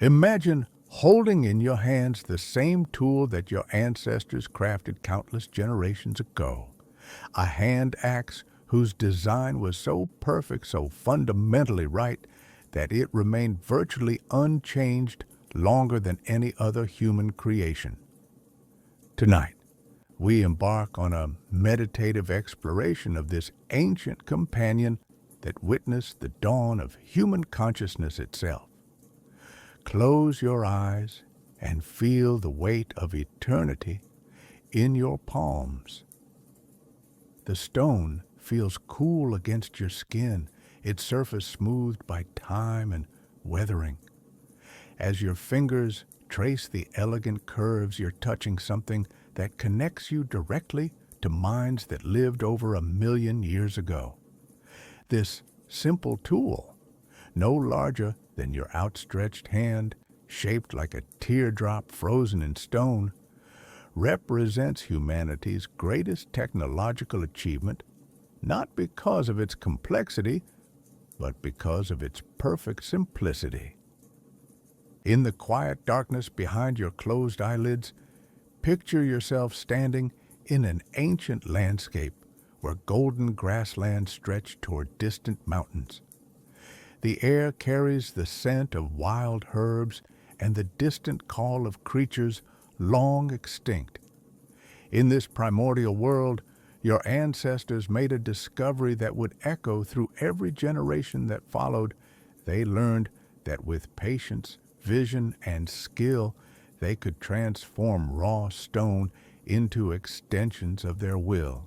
Imagine holding in your hands the same tool that your ancestors crafted countless generations ago, a hand axe whose design was so perfect, so fundamentally right, that it remained virtually unchanged longer than any other human creation. Tonight, we embark on a meditative exploration of this ancient companion that witnessed the dawn of human consciousness itself. Close your eyes and feel the weight of eternity in your palms. The stone feels cool against your skin, its surface smoothed by time and weathering. As your fingers trace the elegant curves, you're touching something that connects you directly to minds that lived over 1,000,000 years ago. This simple tool, no larger than your outstretched hand, shaped like a teardrop frozen in stone, represents humanity's greatest technological achievement, not because of its complexity, but because of its perfect simplicity. In the quiet darkness behind your closed eyelids, picture yourself standing in an ancient landscape where golden grasslands stretch toward distant mountains. The air carries the scent of wild herbs and the distant call of creatures long extinct. In this primordial world, your ancestors made a discovery that would echo through every generation that followed. They learned that with patience, vision, and skill, they could transform raw stone into extensions of their will.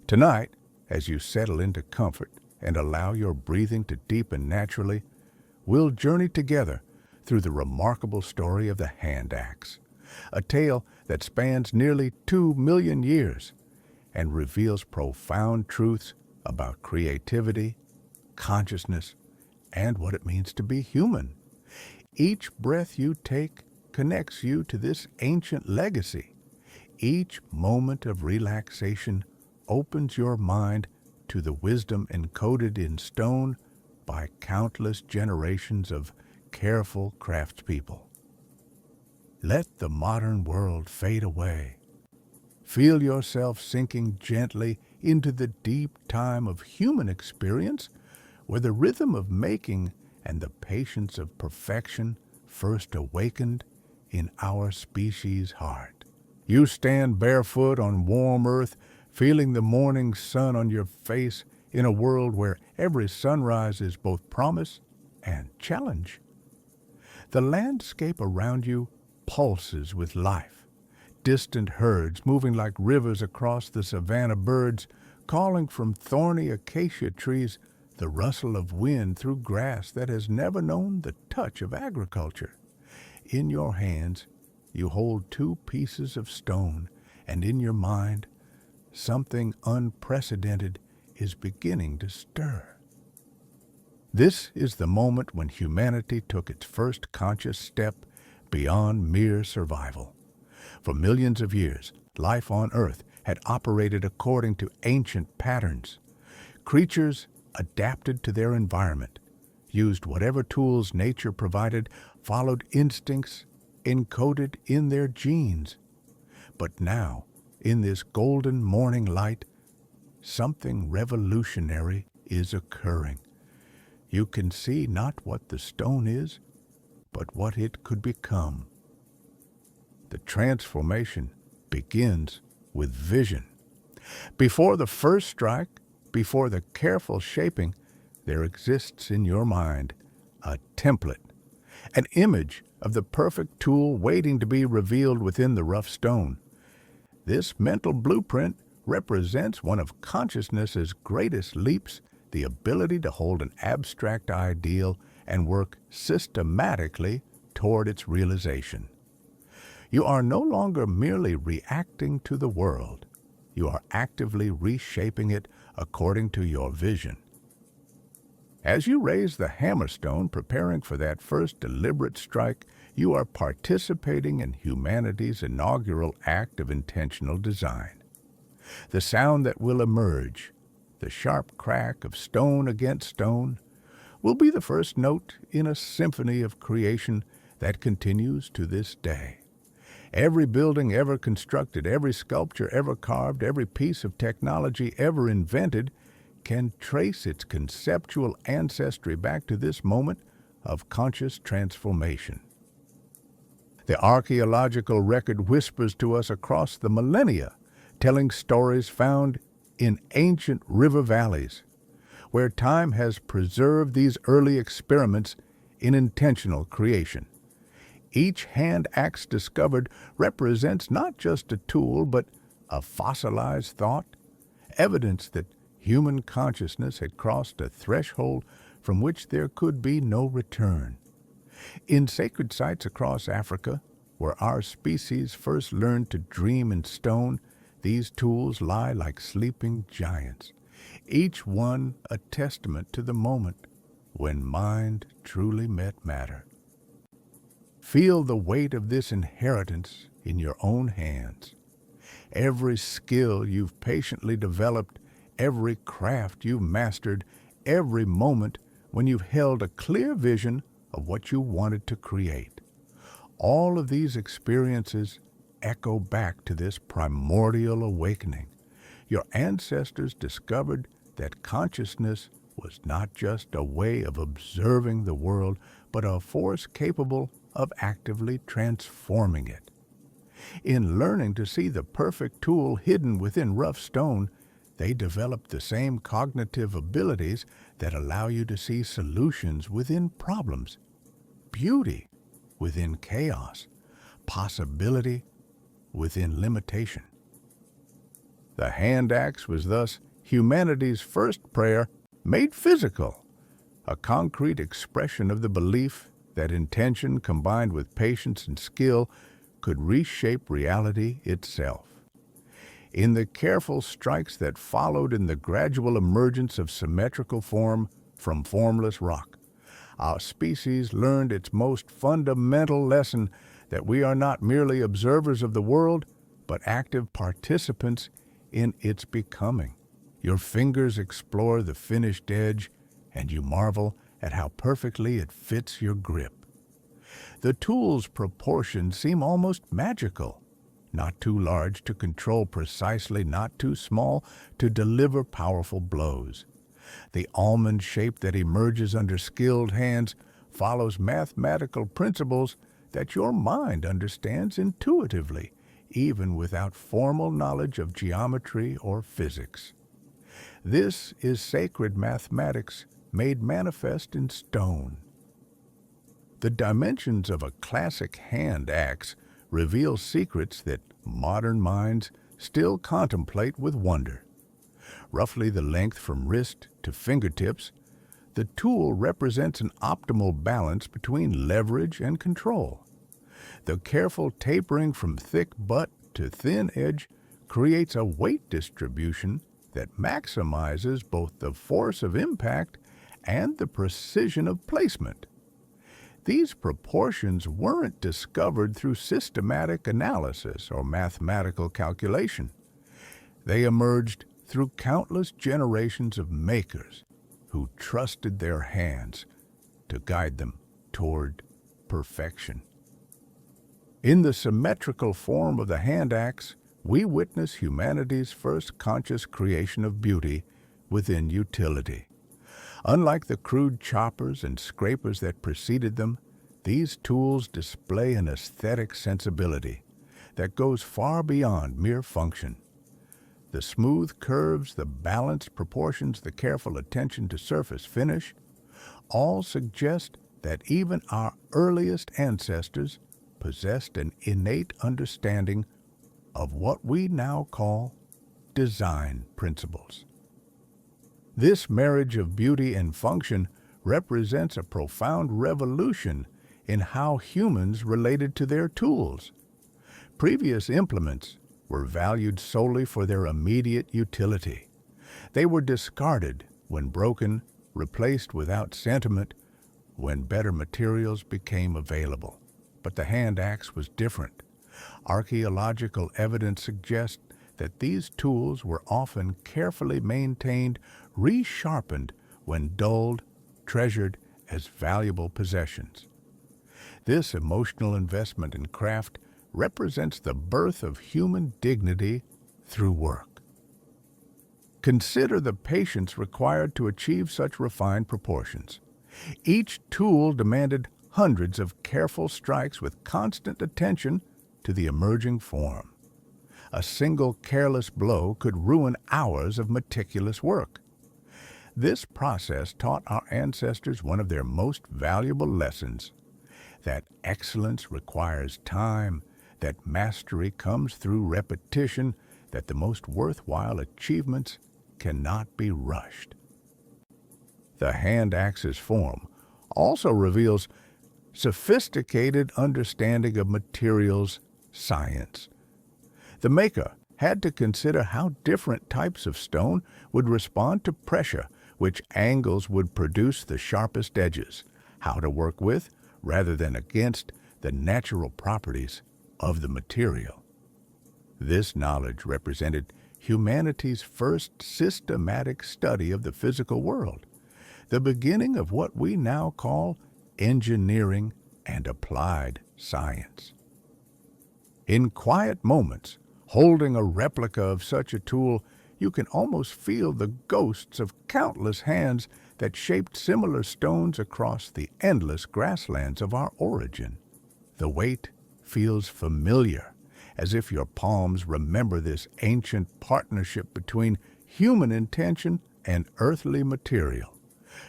Tonight, as you settle into comfort and allow your breathing to deepen naturally, we'll journey together through the remarkable story of the hand axe, a tale that spans nearly 2,000,000 years and reveals profound truths about creativity, consciousness, and what it means to be human. Each breath you take connects you to this ancient legacy. Each moment of relaxation opens your mind to the wisdom encoded in stone by countless generations of careful craftspeople. Let the modern world fade away. Feel yourself sinking gently into the deep time of human experience, where the rhythm of making and the patience of perfection first awakened in our species' heart. You stand barefoot on warm earth, feeling the morning sun on your face in a world where every sunrise is both promise and challenge. The landscape around you pulses with life. Distant herds moving like rivers across the savanna, birds calling from thorny acacia trees, the rustle of wind through grass that has never known the touch of agriculture. In your hands, you hold two pieces of stone, and in your mind, something unprecedented is beginning to stir. This is the moment when humanity took its first conscious step beyond mere survival. For millions of years, life on Earth had operated according to ancient patterns. Creatures adapted to their environment, used whatever tools nature provided, followed instincts encoded in their genes. But now, in this golden morning light, something revolutionary is occurring. You can see not what the stone is, but what it could become. The transformation begins with vision. Before the first strike, before the careful shaping, there exists in your mind a template, an image of the perfect tool waiting to be revealed within the rough stone. This mental blueprint represents one of consciousness's greatest leaps, the ability to hold an abstract ideal and work systematically toward its realization. You are no longer merely reacting to the world. You are actively reshaping it according to your vision. As you raise the hammerstone, preparing for that first deliberate strike, you are participating in humanity's inaugural act of intentional design. The sound that will emerge, the sharp crack of stone against stone, will be the first note in a symphony of creation that continues to this day. Every building ever constructed, every sculpture ever carved, every piece of technology ever invented can trace its conceptual ancestry back to this moment of conscious transformation. The archaeological record whispers to us across the millennia, telling stories found in ancient river valleys, where time has preserved these early experiments in intentional creation. Each hand axe discovered represents not just a tool, but a fossilized thought, evidence that human consciousness had crossed a threshold from which there could be no return. In sacred sites across Africa, where our species first learned to dream in stone, these tools lie like sleeping giants, each one a testament to the moment when mind truly met matter. Feel the weight of this inheritance in your own hands. Every skill you've patiently developed, every craft you've mastered, every moment when you've held a clear vision of what you wanted to create. All of these experiences echo back to this primordial awakening. Your ancestors discovered that consciousness was not just a way of observing the world, but a force capable of actively transforming it. In learning to see the perfect tool hidden within rough stone, they developed the same cognitive abilities that allow you to see solutions within problems, beauty within chaos, possibility within limitation. The hand axe was thus humanity's first prayer made physical, a concrete expression of the belief that intention combined with patience and skill could reshape reality itself. In the careful strikes that followed in the gradual emergence of symmetrical form from formless rock, our species learned its most fundamental lesson that we are not merely observers of the world, but active participants in its becoming. Your fingers explore the finished edge, and you marvel at how perfectly it fits your grip. The tool's proportions seem almost magical. Not too large to control precisely, not too small to deliver powerful blows. The almond shape that emerges under skilled hands follows mathematical principles that your mind understands intuitively, even without formal knowledge of geometry or physics. This is sacred mathematics made manifest in stone. The dimensions of a classic hand axe reveal secrets that modern minds still contemplate with wonder. Roughly the length from wrist to fingertips, the tool represents an optimal balance between leverage and control. The careful tapering from thick butt to thin edge creates a weight distribution that maximizes both the force of impact and the precision of placement. These proportions weren't discovered through systematic analysis or mathematical calculation. They emerged through countless generations of makers who trusted their hands to guide them toward perfection. In the symmetrical form of the hand axe, we witness humanity's first conscious creation of beauty within utility. Unlike the crude choppers and scrapers that preceded them, these tools display an aesthetic sensibility that goes far beyond mere function. The smooth curves, the balanced proportions, the careful attention to surface finish, all suggest that even our earliest ancestors possessed an innate understanding of what we now call design principles. This marriage of beauty and function represents a profound revolution in how humans related to their tools. Previous implements were valued solely for their immediate utility. They were discarded when broken, replaced without sentiment, when better materials became available. But the hand axe was different. Archaeological evidence suggests that these tools were often carefully maintained, resharpened when dulled treasured as valuable possessions. This emotional investment in craft represents the birth of human dignity through work. Consider the patience required to achieve such refined proportions. Each tool demanded hundreds of careful strikes with constant attention to the emerging form. A single careless blow could ruin hours of meticulous work. This process taught our ancestors one of their most valuable lessons: that excellence requires time, that mastery comes through repetition, that the most worthwhile achievements cannot be rushed. The hand axe's form also reveals sophisticated understanding of materials science. The maker had to consider how different types of stone would respond to pressure, which angles would produce the sharpest edges, how to work with, rather than against, the natural properties of the material. This knowledge represented humanity's first systematic study of the physical world, the beginning of what we now call engineering and applied science. In quiet moments, holding a replica of such a tool, you can almost feel the ghosts of countless hands that shaped similar stones across the endless grasslands of our origin. The weight feels familiar, as if your palms remember this ancient partnership between human intention and earthly material.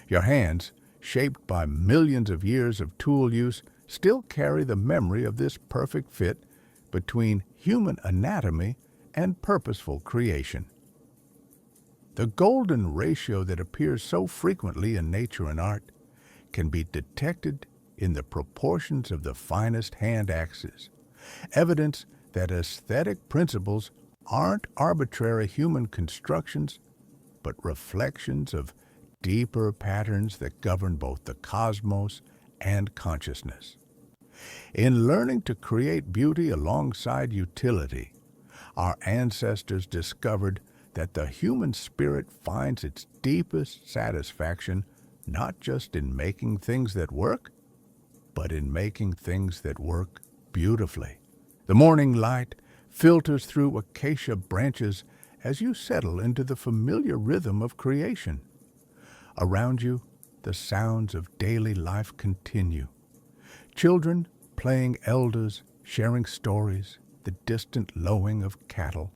Your hands, shaped by millions of years of tool use, still carry the memory of this perfect fit between human anatomy and purposeful creation. The golden ratio that appears so frequently in nature and art can be detected in the proportions of the finest hand axes, evidence that aesthetic principles aren't arbitrary human constructions, but reflections of deeper patterns that govern both the cosmos and consciousness. In learning to create beauty alongside utility, our ancestors discovered that the human spirit finds its deepest satisfaction not just in making things that work, but in making things that work beautifully. The morning light filters through acacia branches as you settle into the familiar rhythm of creation. Around you, the sounds of daily life continue. Children playing, elders sharing stories, the distant lowing of cattle.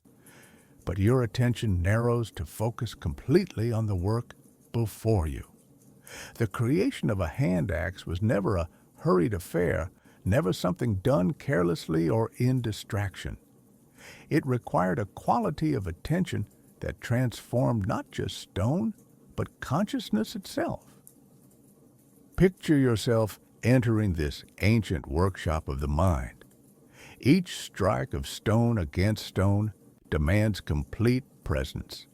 But your attention narrows to focus completely on the work before you. The creation of a hand axe was never a hurried affair, never something done carelessly or in distraction. It required a quality of attention that transformed not just stone, but consciousness itself. Picture yourself entering this ancient workshop of the mind. Each strike of stone against stone demands complete presence.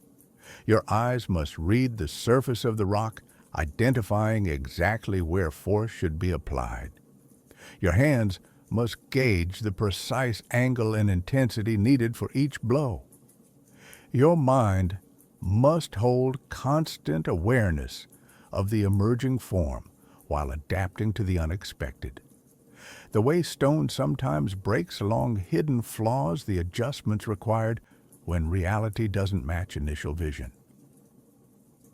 Your eyes must read the surface of the rock, identifying exactly where force should be applied. Your hands must gauge the precise angle and intensity needed for each blow. Your mind must hold constant awareness of the emerging form while adapting to the unexpected. The way stone sometimes breaks along hidden flaws, the adjustments required when reality doesn't match initial vision.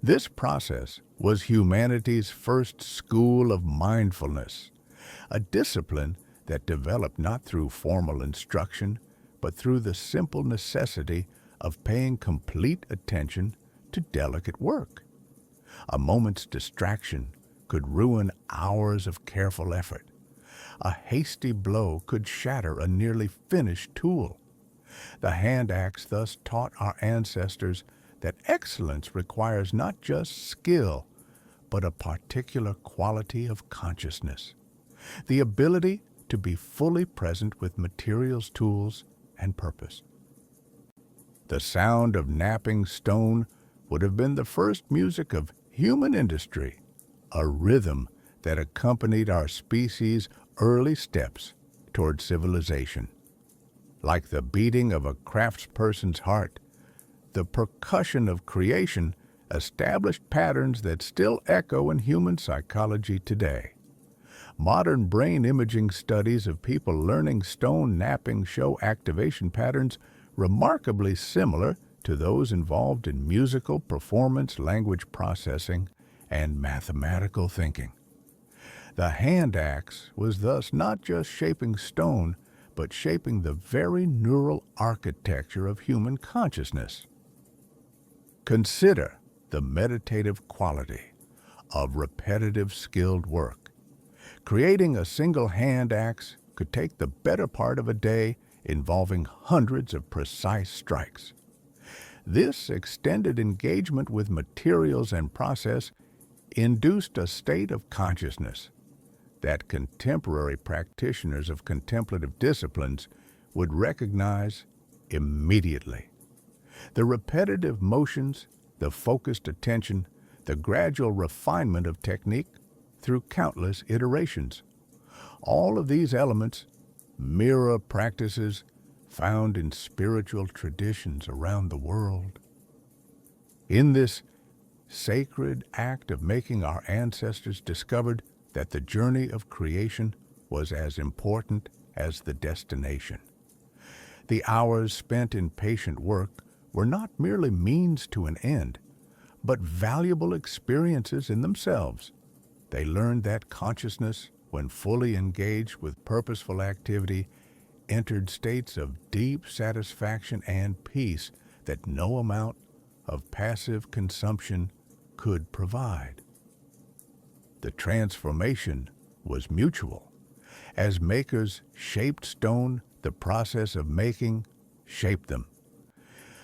This process was humanity's first school of mindfulness, a discipline that developed not through formal instruction, but through the simple necessity of paying complete attention to delicate work. A moment's distraction could ruin hours of careful effort. A hasty blow could shatter a nearly finished tool. The hand axe thus taught our ancestors that excellence requires not just skill, but a particular quality of consciousness, the ability to be fully present with materials, tools, and purpose. The sound of knapping stone would have been the first music of human industry, a rhythm that accompanied our species' early steps toward civilization. Like the beating of a craftsperson's heart, the percussion of creation established patterns that still echo in human psychology today. Modern brain imaging studies of people learning stone knapping show activation patterns remarkably similar to those involved in musical performance, language processing, and mathematical thinking. The hand axe was thus not just shaping stone, but shaping the very neural architecture of human consciousness. Consider the meditative quality of repetitive skilled work. Creating a single hand axe could take the better part of a day, involving hundreds of precise strikes. This extended engagement with materials and process induced a state of consciousness that contemporary practitioners of contemplative disciplines would recognize immediately. The repetitive motions, the focused attention, the gradual refinement of technique through countless iterations. All of these elements mirror practices found in spiritual traditions around the world. In this sacred act of making, our ancestors discovered that the journey of creation was as important as the destination. The hours spent in patient work were not merely means to an end, but valuable experiences in themselves. They learned that consciousness, when fully engaged with purposeful activity, entered states of deep satisfaction and peace that no amount of passive consumption could provide. The transformation was mutual. As makers shaped stone, the process of making shaped them.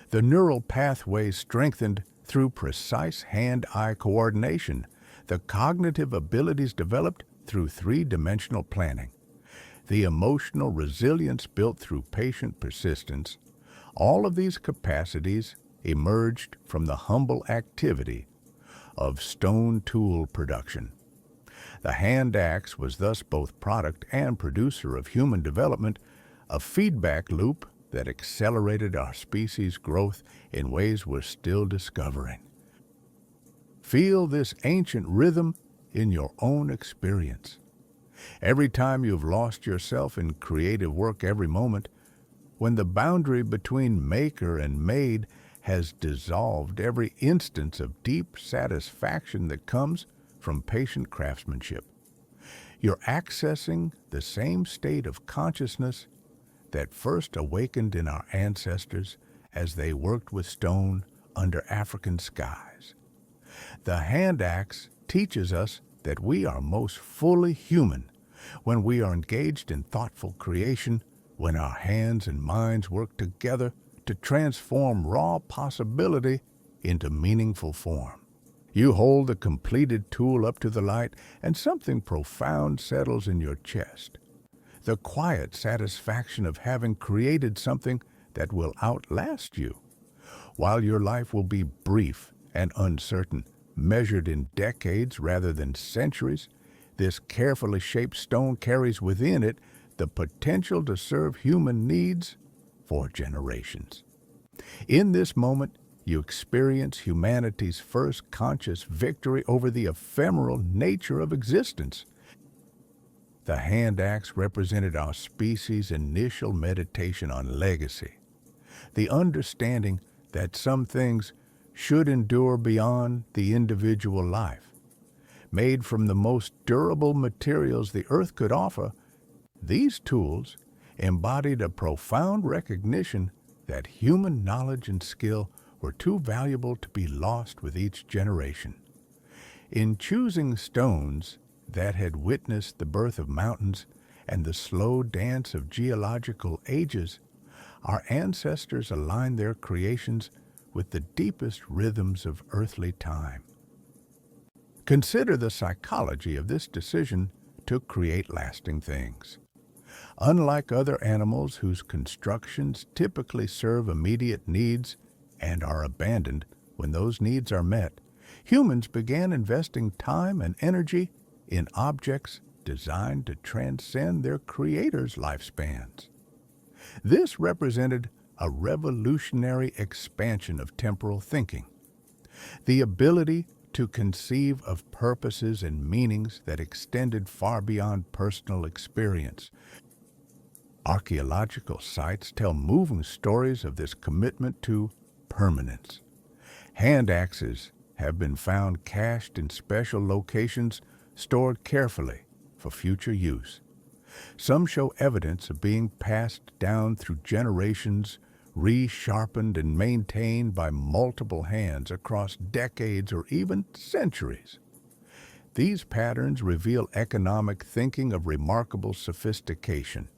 The neural pathways strengthened through precise hand-eye coordination, the cognitive abilities developed through three-dimensional planning, the emotional resilience built through patient persistence. All of these capacities emerged from the humble activity of stone tool production. The hand axe was thus both product and producer of human development, a feedback loop that accelerated our species' growth in ways we're still discovering. Feel this ancient rhythm in your own experience. Every time you've lost yourself in creative work, every moment, when the boundary between maker and made has dissolved, every instance of deep satisfaction that comes from patient craftsmanship. You're accessing the same state of consciousness that first awakened in our ancestors as they worked with stone under African skies. The hand axe teaches us that we are most fully human when we are engaged in thoughtful creation, when our hands and minds work together to transform raw possibility into meaningful form. You hold the completed tool up to the light, and something profound settles in your chest. The quiet satisfaction of having created something that will outlast you. While your life will be brief and uncertain, measured in decades rather than centuries, this carefully shaped stone carries within it the potential to serve human needs for generations. In this moment, you experience humanity's first conscious victory over the ephemeral nature of existence. The hand axe represented our species' initial meditation on legacy, the understanding that some things should endure beyond the individual life. Made from the most durable materials the earth could offer, these tools embodied a profound recognition that human knowledge and skill were too valuable to be lost with each generation. In choosing stones that had witnessed the birth of mountains and the slow dance of geological ages, our ancestors aligned their creations with the deepest rhythms of earthly time. Consider the psychology of this decision to create lasting things. Unlike other animals whose constructions typically serve immediate needs and are abandoned when those needs are met, humans began investing time and energy in objects designed to transcend their creators' lifespans. This represented a revolutionary expansion of temporal thinking. The ability to conceive of purposes and meanings that extended far beyond personal experience. Archaeological sites tell moving stories of this commitment to permanence. Hand axes have been found cached in special locations, stored carefully for future use. Some show evidence of being passed down through generations, resharpened and maintained by multiple hands across decades or even centuries. These patterns reveal economic thinking of remarkable sophistication,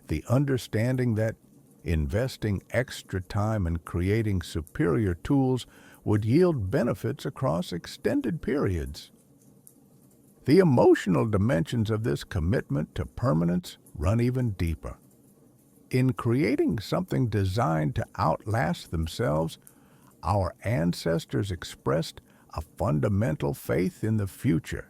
the understanding that investing extra time in creating superior tools would yield benefits across extended periods. The emotional dimensions of this commitment to permanence run even deeper. In creating something designed to outlast themselves, our ancestors expressed a fundamental faith in the future,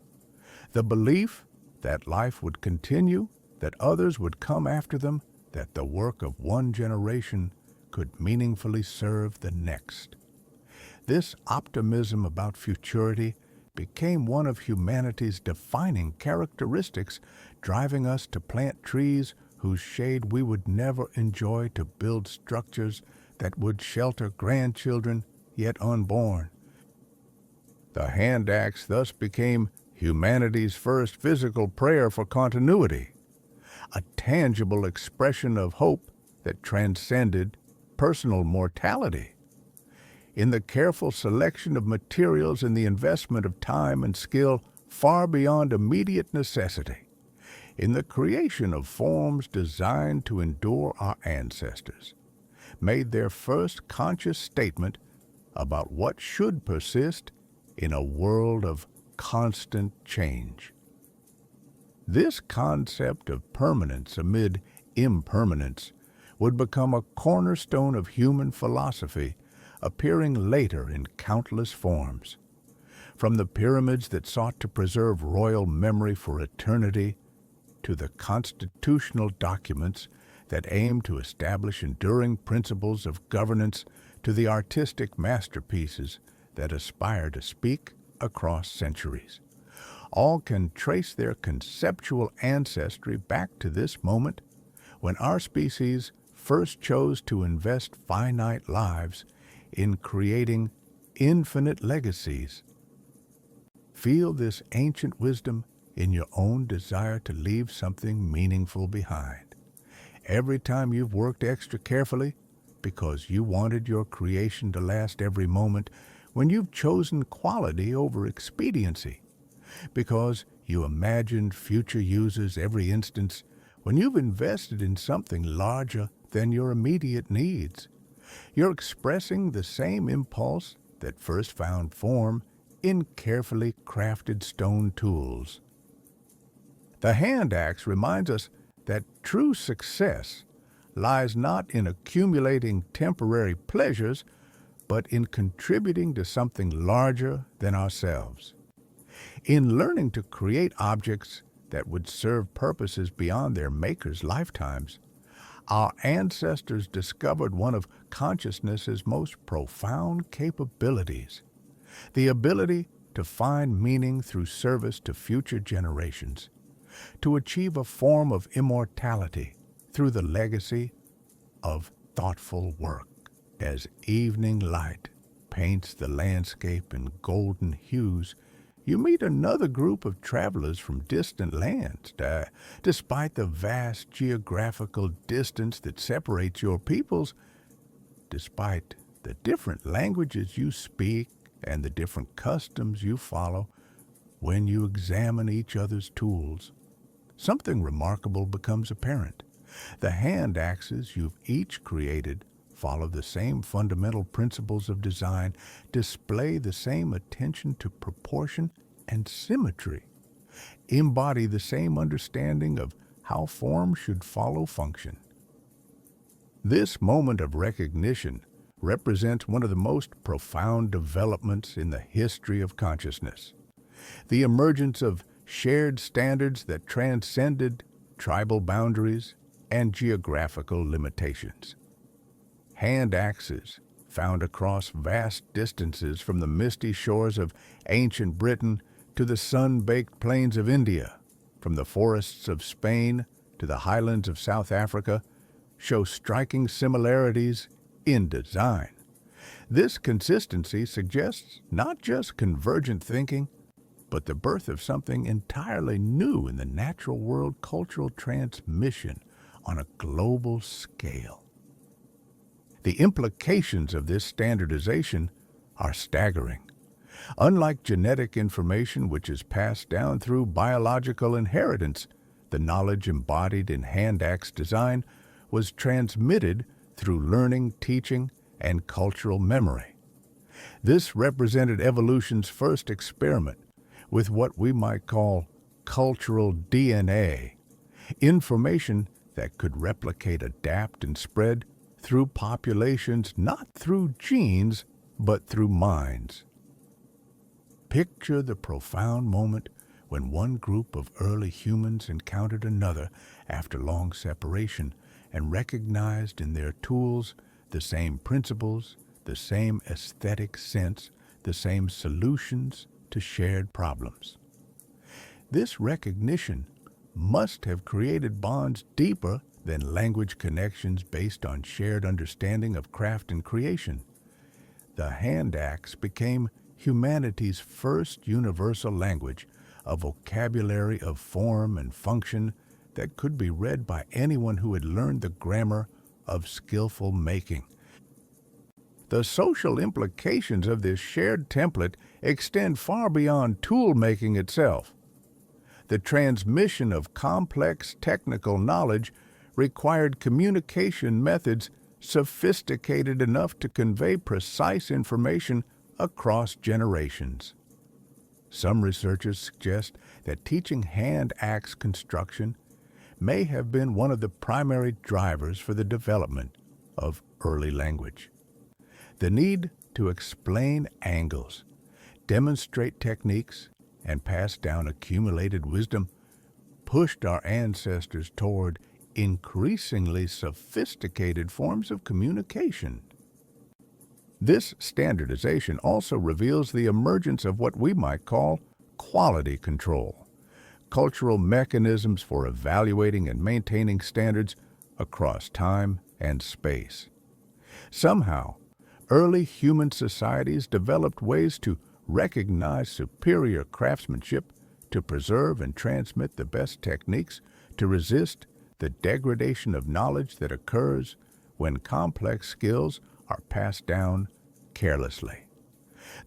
the belief that life would continue, that others would come after them, that the work of one generation could meaningfully serve the next. This optimism about futurity became one of humanity's defining characteristics, driving us to plant trees whose shade we would never enjoy, to build structures that would shelter grandchildren yet unborn. The hand axe thus became humanity's first physical prayer for continuity, a tangible expression of hope that transcended personal mortality. In the careful selection of materials and the investment of time and skill far beyond immediate necessity, in the creation of forms designed to endure, our ancestors made their first conscious statement about what should persist in a world of constant change. This concept of permanence amid impermanence would become a cornerstone of human philosophy, appearing later in countless forms. From the pyramids that sought to preserve royal memory for eternity, to the constitutional documents that aim to establish enduring principles of governance, to the artistic masterpieces that aspire to speak across centuries. All can trace their conceptual ancestry back to this moment when our species first chose to invest finite lives in creating infinite legacies. Feel this ancient wisdom in your own desire to leave something meaningful behind. Every time you've worked extra carefully because you wanted your creation to last every moment, when you've chosen quality over expediency, because you imagined future uses every instance, when you've invested in something larger than your immediate needs, you're expressing the same impulse that first found form in carefully crafted stone tools. The hand axe reminds us that true success lies not in accumulating temporary pleasures, but in contributing to something larger than ourselves. In learning to create objects that would serve purposes beyond their makers' lifetimes, our ancestors discovered one of consciousness's most profound capabilities, the ability to find meaning through service to future generations, to achieve a form of immortality through the legacy of thoughtful work. As evening light paints the landscape in golden hues, you meet another group of travelers from distant lands. Despite the vast geographical distance that separates your peoples, despite the different languages you speak and the different customs you follow, when you examine each other's tools, something remarkable becomes apparent. The hand axes you've each created follow the same fundamental principles of design, display the same attention to proportion and symmetry, embody the same understanding of how form should follow function. This moment of recognition represents one of the most profound developments in the history of consciousness, the emergence of shared standards that transcended tribal boundaries and geographical limitations. Hand axes found across vast distances from the misty shores of ancient Britain to the sun-baked plains of India, from the forests of Spain to the highlands of South Africa, show striking similarities in design. This consistency suggests not just convergent thinking, but the birth of something entirely new in the natural world cultural transmission on a global scale. The implications of this standardization are staggering. Unlike genetic information, which is passed down through biological inheritance, the knowledge embodied in hand-axe design was transmitted through learning, teaching, and cultural memory. This represented evolution's first experiment with what we might call cultural DNA, information that could replicate, adapt, and spread through populations, not through genes, but through minds. Picture the profound moment when one group of early humans encountered another after long separation and recognized in their tools the same principles, the same aesthetic sense, the same solutions to shared problems. This recognition must have created bonds deeper than language connections based on shared understanding of craft and creation. The hand axe became humanity's first universal language, a vocabulary of form and function that could be read by anyone who had learned the grammar of skillful making. The social implications of this shared template extend far beyond tool making itself. The transmission of complex technical knowledge required communication methods sophisticated enough to convey precise information across generations. Some researchers suggest that teaching hand-axe construction may have been one of the primary drivers for the development of early language. The need to explain angles, demonstrate techniques, and pass down accumulated wisdom pushed our ancestors toward increasingly sophisticated forms of communication. This standardization also reveals the emergence of what we might call quality control, cultural mechanisms for evaluating and maintaining standards across time and space. Somehow, early human societies developed ways to recognize superior craftsmanship, to preserve and transmit the best techniques, to resist the degradation of knowledge that occurs when complex skills are passed down carelessly.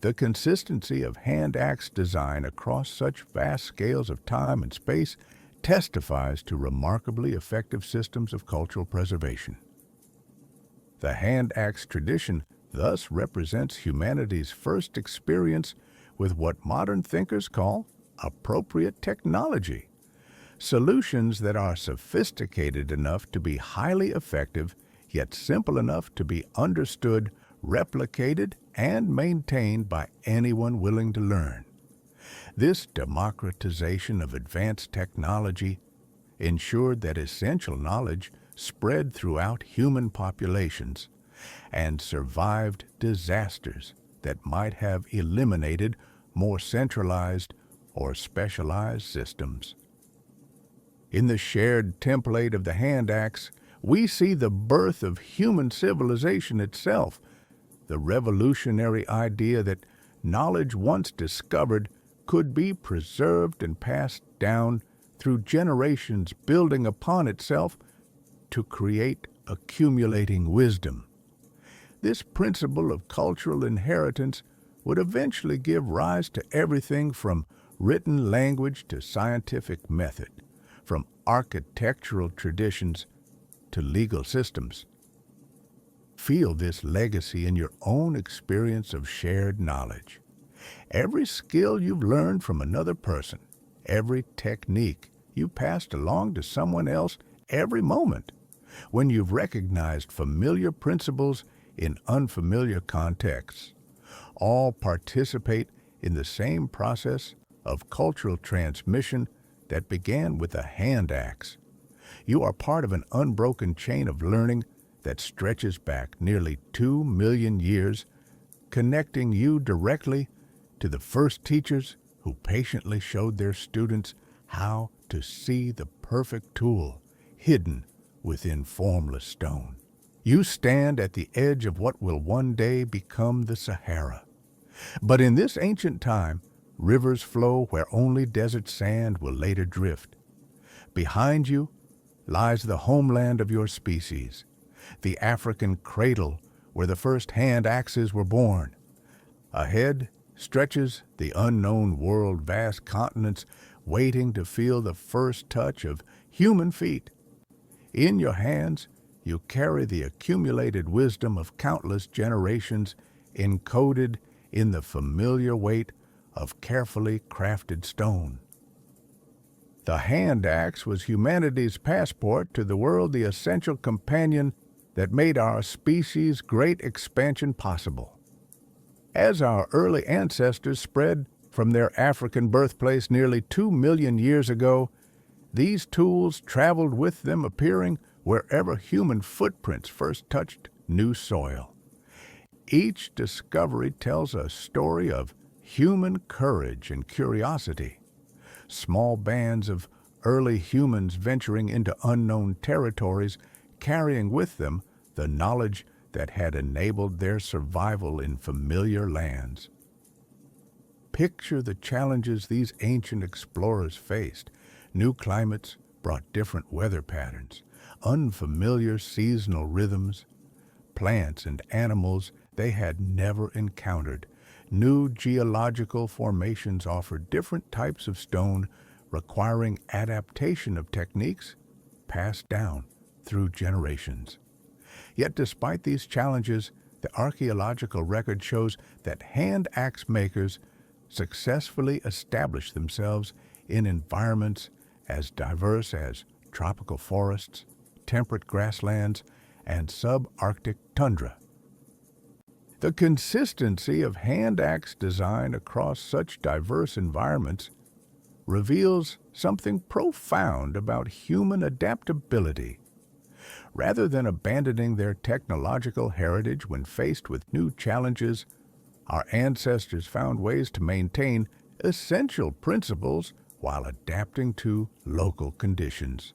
The consistency of hand-axe design across such vast scales of time and space testifies to remarkably effective systems of cultural preservation. The hand-axe tradition thus represents humanity's first experience with what modern thinkers call appropriate technology, solutions that are sophisticated enough to be highly effective, yet simple enough to be understood, replicated, and maintained by anyone willing to learn. This democratization of advanced technology ensured that essential knowledge spread throughout human populations and survived disasters that might have eliminated more centralized or specialized systems. In the shared template of the hand axe, we see the birth of human civilization itself, the revolutionary idea that knowledge once discovered could be preserved and passed down through generations, building upon itself to create accumulating wisdom. This principle of cultural inheritance would eventually give rise to everything from written language to scientific method, from architectural traditions to legal systems. Feel this legacy in your own experience of shared knowledge. Every skill you've learned from another person, every technique you passed along to someone else, every moment when you've recognized familiar principles in unfamiliar contexts, all participate in the same process of cultural transmission that began with a hand axe. You are part of an unbroken chain of learning that stretches back nearly 2 million years, connecting you directly to the first teachers who patiently showed their students how to see the perfect tool hidden within formless stone. You stand at the edge of what will one day become the Sahara. But in this ancient time, rivers flow where only desert sand will later drift. Behind you lies the homeland of your species, the African cradle where the first hand axes were born. Ahead stretches the unknown world, vast continents waiting to feel the first touch of human feet. In your hands, you carry the accumulated wisdom of countless generations encoded in the familiar weight of carefully crafted stone. The hand axe was humanity's passport to the world, the essential companion that made our species' great expansion possible. As our early ancestors spread from their African birthplace nearly 2 million years ago, these tools traveled with them, appearing wherever human footprints first touched new soil. Each discovery tells a story of human courage and curiosity. Small bands of early humans venturing into unknown territories, carrying with them the knowledge that had enabled their survival in familiar lands. Picture the challenges these ancient explorers faced. New climates brought different weather patterns, unfamiliar seasonal rhythms, plants and animals they had never encountered. New geological formations offered different types of stone, requiring adaptation of techniques passed down through generations. Yet despite these challenges, the archaeological record shows that hand axe makers successfully established themselves in environments as diverse as tropical forests, temperate grasslands, and subarctic tundra. The consistency of hand axe design across such diverse environments reveals something profound about human adaptability. Rather than abandoning their technological heritage when faced with new challenges, our ancestors found ways to maintain essential principles while adapting to local conditions.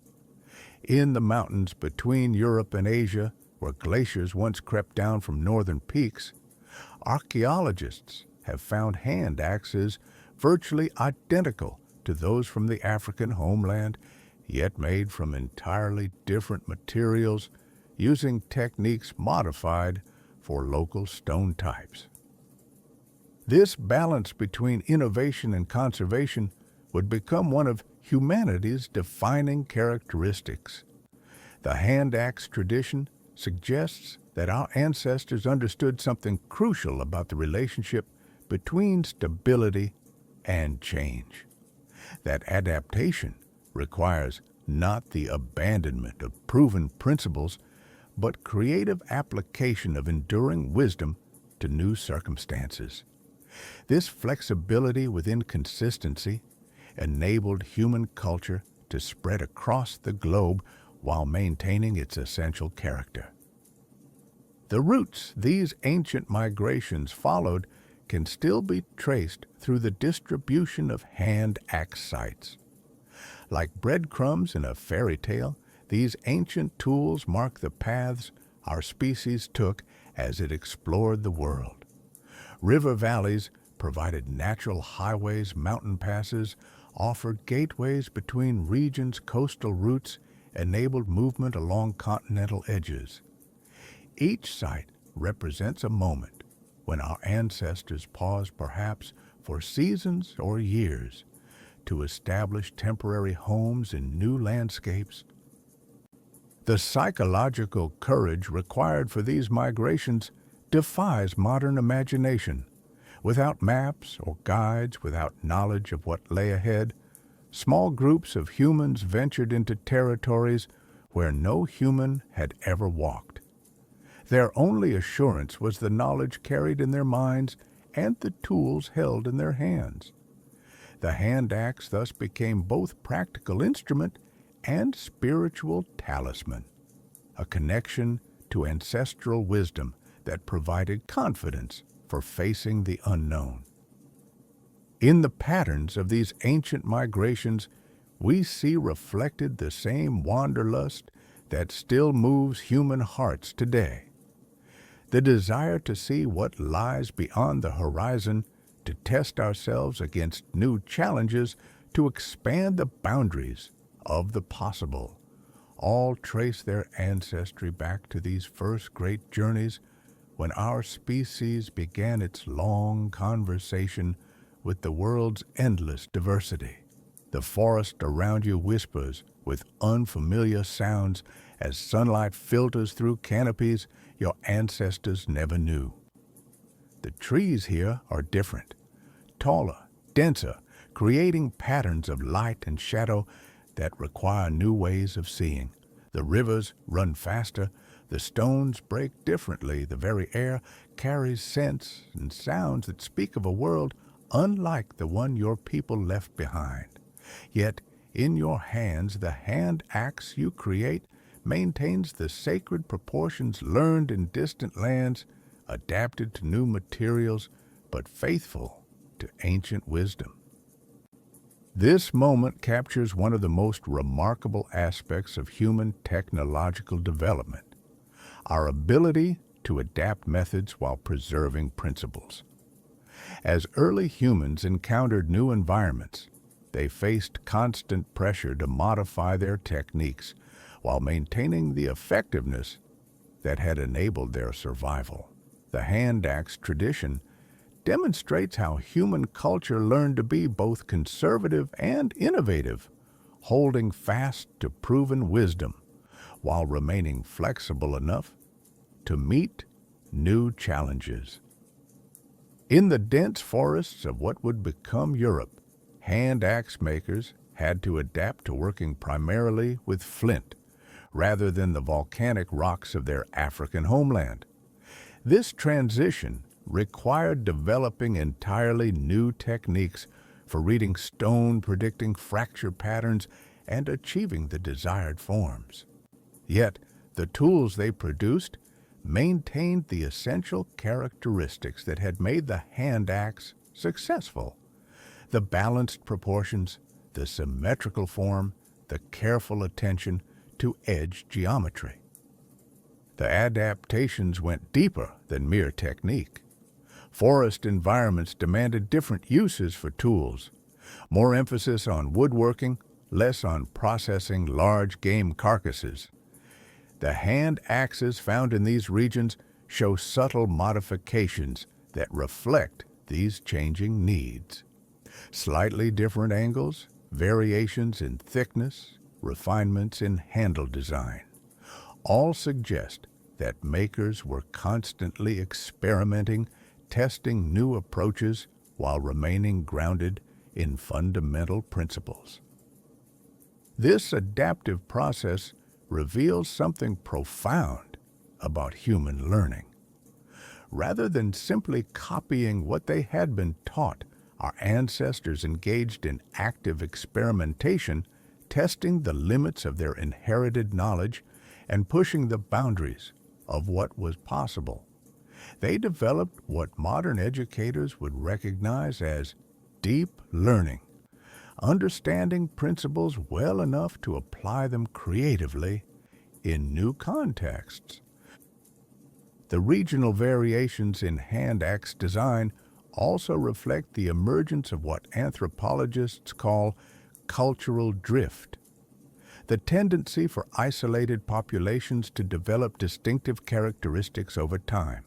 In the mountains between Europe and Asia, where glaciers once crept down from northern peaks, archaeologists have found hand axes virtually identical to those from the African homeland, yet made from entirely different materials, using techniques modified for local stone types. This balance between innovation and conservation would become one of humanity's defining characteristics. The hand axe tradition suggests that our ancestors understood something crucial about the relationship between stability and change. That adaptation requires not the abandonment of proven principles, but creative application of enduring wisdom to new circumstances. This flexibility within consistency enabled human culture to spread across the globe while maintaining its essential character. The routes these ancient migrations followed can still be traced through the distribution of hand axe sites. Like breadcrumbs in a fairy tale, these ancient tools mark the paths our species took as it explored the world. River valleys provided natural highways, mountain passes offered gateways between regions, coastal routes enabled movement along continental edges. Each site represents a moment when our ancestors paused perhaps for seasons or years to establish temporary homes in new landscapes. The psychological courage required for these migrations defies modern imagination. Without maps or guides, without knowledge of what lay ahead, small groups of humans ventured into territories where no human had ever walked. Their only assurance was the knowledge carried in their minds and the tools held in their hands. The hand axe thus became both practical instrument and spiritual talisman, a connection to ancestral wisdom that provided confidence for facing the unknown. In the patterns of these ancient migrations, we see reflected the same wanderlust that still moves human hearts today. The desire to see what lies beyond the horizon, to test ourselves against new challenges, to expand the boundaries of the possible, all trace their ancestry back to these first great journeys when our species began its long conversation with the world's endless diversity. The forest around you whispers with unfamiliar sounds as sunlight filters through canopies your ancestors never knew. The trees here are different, taller, denser, creating patterns of light and shadow that require new ways of seeing. The rivers run faster, the stones break differently, the very air carries scents and sounds that speak of a world unlike the one your people left behind. Yet, in your hands, the hand axe you create maintains the sacred proportions learned in distant lands, adapted to new materials, but faithful to ancient wisdom. This moment captures one of the most remarkable aspects of human technological development, our ability to adapt methods while preserving principles. As early humans encountered new environments, they faced constant pressure to modify their techniques while maintaining the effectiveness that had enabled their survival. The hand axe tradition demonstrates how human culture learned to be both conservative and innovative, holding fast to proven wisdom while remaining flexible enough to meet new challenges. In the dense forests of what would become Europe, hand axe makers had to adapt to working primarily with flint rather than the volcanic rocks of their African homeland. This transition required developing entirely new techniques for reading stone, predicting fracture patterns, and achieving the desired forms. Yet, the tools they produced maintained the essential characteristics that had made the hand axe successful: the balanced proportions, the symmetrical form, the careful attention to edge geometry. The adaptations went deeper than mere technique. Forest environments demanded different uses for tools, more emphasis on woodworking, less on processing large game carcasses. The hand axes found in these regions show subtle modifications that reflect these changing needs. Slightly different angles, variations in thickness, refinements in handle design, all suggest that makers were constantly experimenting, testing new approaches while remaining grounded in fundamental principles. This adaptive process reveals something profound about human learning. Rather than simply copying what they had been taught, our ancestors engaged in active experimentation, testing the limits of their inherited knowledge and pushing the boundaries of what was possible. They developed what modern educators would recognize as deep learning, understanding principles well enough to apply them creatively in new contexts. The regional variations in hand axe design also reflect the emergence of what anthropologists call cultural drift, the tendency for isolated populations to develop distinctive characteristics over time.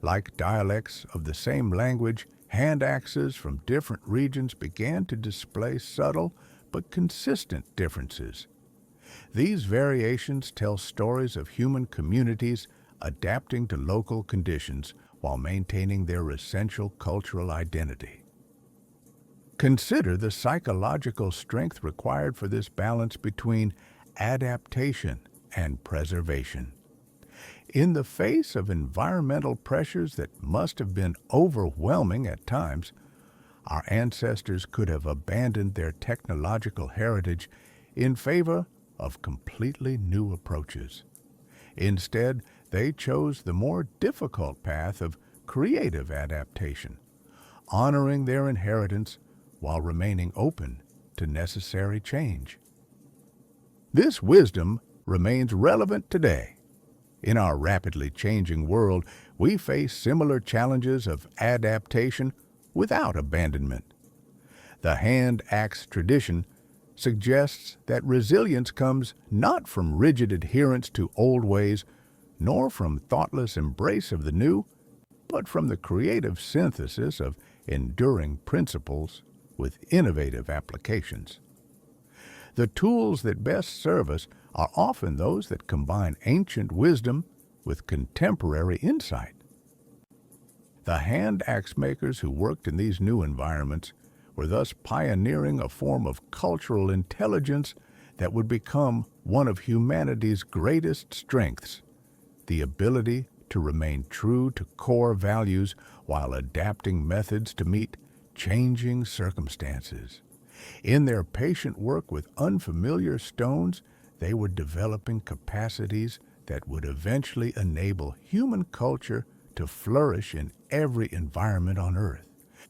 Like dialects of the same language, hand axes from different regions began to display subtle but consistent differences. These variations tell stories of human communities adapting to local conditions while maintaining their essential cultural identity. Consider the psychological strength required for this balance between adaptation and preservation. In the face of environmental pressures that must have been overwhelming at times, our ancestors could have abandoned their technological heritage in favor of completely new approaches. Instead, they chose the more difficult path of creative adaptation, honoring their inheritance while remaining open to necessary change. This wisdom remains relevant today. In our rapidly changing world, we face similar challenges of adaptation without abandonment. The hand-axe tradition suggests that resilience comes not from rigid adherence to old ways, nor from thoughtless embrace of the new, but from the creative synthesis of enduring principles with innovative applications. The tools that best serve us are often those that combine ancient wisdom with contemporary insight. The hand-axe makers who worked in these new environments were thus pioneering a form of cultural intelligence that would become one of humanity's greatest strengths, the ability to remain true to core values while adapting methods to meet changing circumstances. In their patient work with unfamiliar stones, they were developing capacities that would eventually enable human culture to flourish in every environment on Earth.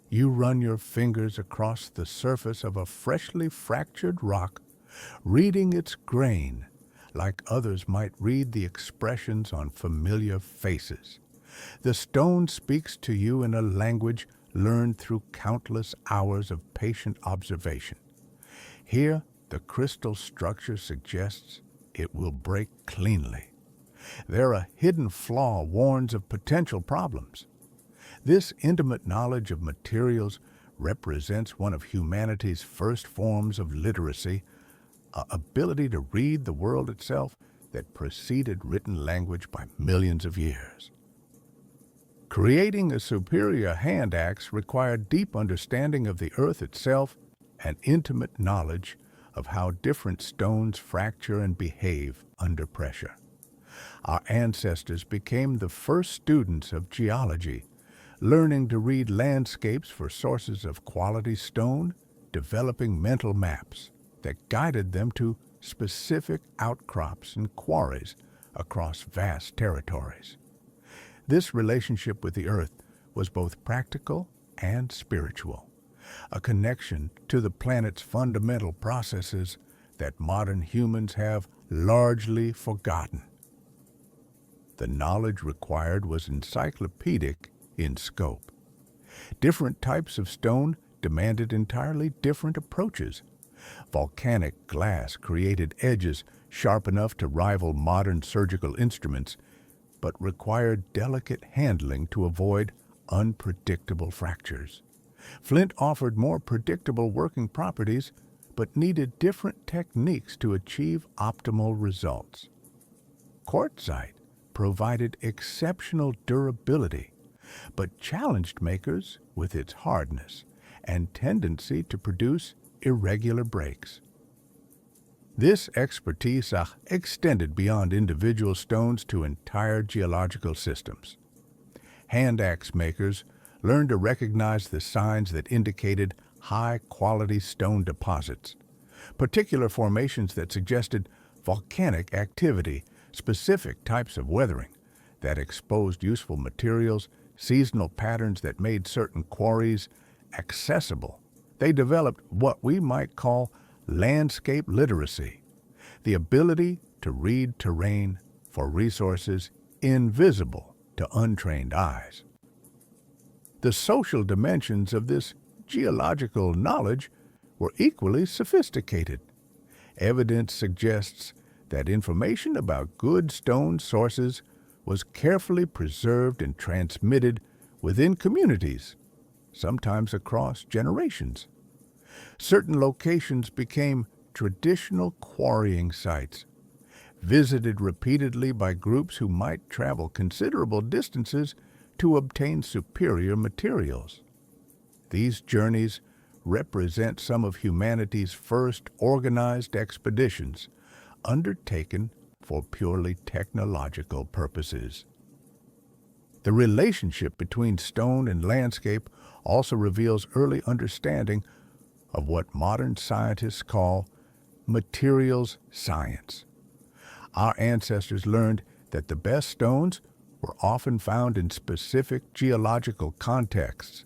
You run your fingers across the surface of a freshly fractured rock, reading its grain, like others might read the expressions on familiar faces. The stone speaks to you in a language learned through countless hours of patient observation. Here, the crystal structure suggests it will break cleanly. There, a hidden flaw warns of potential problems. This intimate knowledge of materials represents one of humanity's first forms of literacy, an ability to read the world itself that preceded written language by millions of years. Creating a superior hand axe required deep understanding of the earth itself and intimate knowledge of how different stones fracture and behave under pressure. Our ancestors became the first students of geology, learning to read landscapes for sources of quality stone, developing mental maps that guided them to specific outcrops and quarries across vast territories. This relationship with the earth was both practical and spiritual, a connection to the planet's fundamental processes that modern humans have largely forgotten. The knowledge required was encyclopedic in scope. Different types of stone demanded entirely different approaches. Volcanic glass created edges sharp enough to rival modern surgical instruments, but required delicate handling to avoid unpredictable fractures. Flint offered more predictable working properties, but needed different techniques to achieve optimal results. Quartzite provided exceptional durability, but challenged makers with its hardness and tendency to produce irregular breaks. This expertise extended beyond individual stones to entire geological systems. Hand axe makers learned to recognize the signs that indicated high-quality stone deposits, particular formations that suggested volcanic activity, specific types of weathering that exposed useful materials, seasonal patterns that made certain quarries accessible. They developed what we might call landscape literacy, the ability to read terrain for resources invisible to untrained eyes. The social dimensions of this geological knowledge were equally sophisticated. Evidence suggests that information about good stone sources was carefully preserved and transmitted within communities, sometimes across generations. Certain locations became traditional quarrying sites, visited repeatedly by groups who might travel considerable distances to obtain superior materials. These journeys represent some of humanity's first organized expeditions, undertaken for purely technological purposes. The relationship between stone and landscape also reveals early understanding of what modern scientists call materials science. Our ancestors learned that the best stones were often found in specific geological contexts,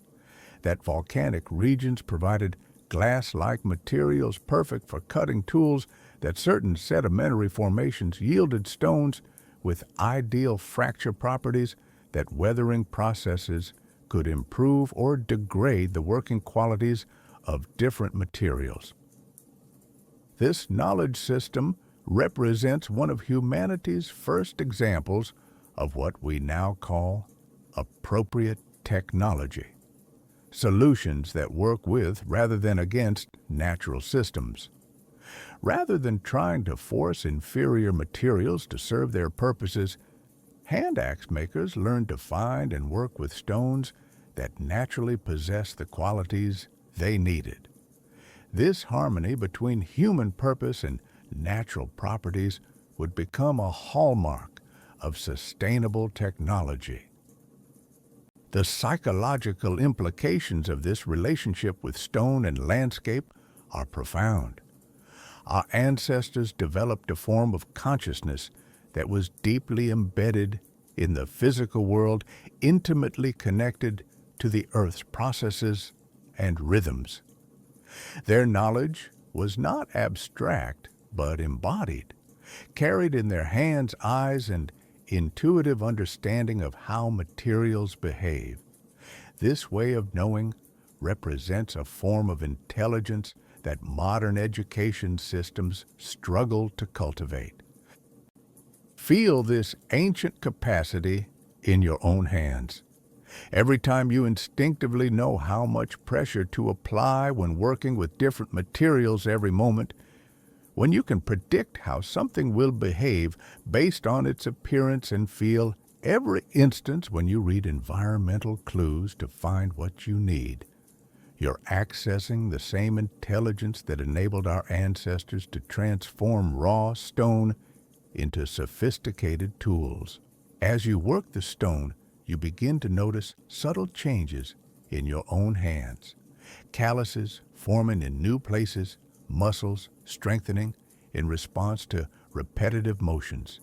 that volcanic regions provided glass-like materials perfect for cutting tools, that certain sedimentary formations yielded stones with ideal fracture properties, that weathering processes could improve or degrade the working qualities of different materials. This knowledge system represents one of humanity's first examples of what we now call appropriate technology, solutions that work with rather than against natural systems. Rather than trying to force inferior materials to serve their purposes, hand axe makers learned to find and work with stones that naturally possess the qualities they needed. This harmony between human purpose and natural properties would become a hallmark of sustainable technology. The psychological implications of this relationship with stone and landscape are profound. Our ancestors developed a form of consciousness that was deeply embedded in the physical world, intimately connected to the Earth's processes and rhythms. Their knowledge was not abstract, but embodied, carried in their hands, eyes, and intuitive understanding of how materials behave. This way of knowing represents a form of intelligence that modern education systems struggle to cultivate. Feel this ancient capacity in your own hands. Every time you instinctively know how much pressure to apply when working with different materials every moment, when you can predict how something will behave based on its appearance and feel every instance when you read environmental clues to find what you need, you're accessing the same intelligence that enabled our ancestors to transform raw stone into sophisticated tools. As you work the stone, you begin to notice subtle changes in your own hands. Calluses forming in new places, muscles strengthening in response to repetitive motions,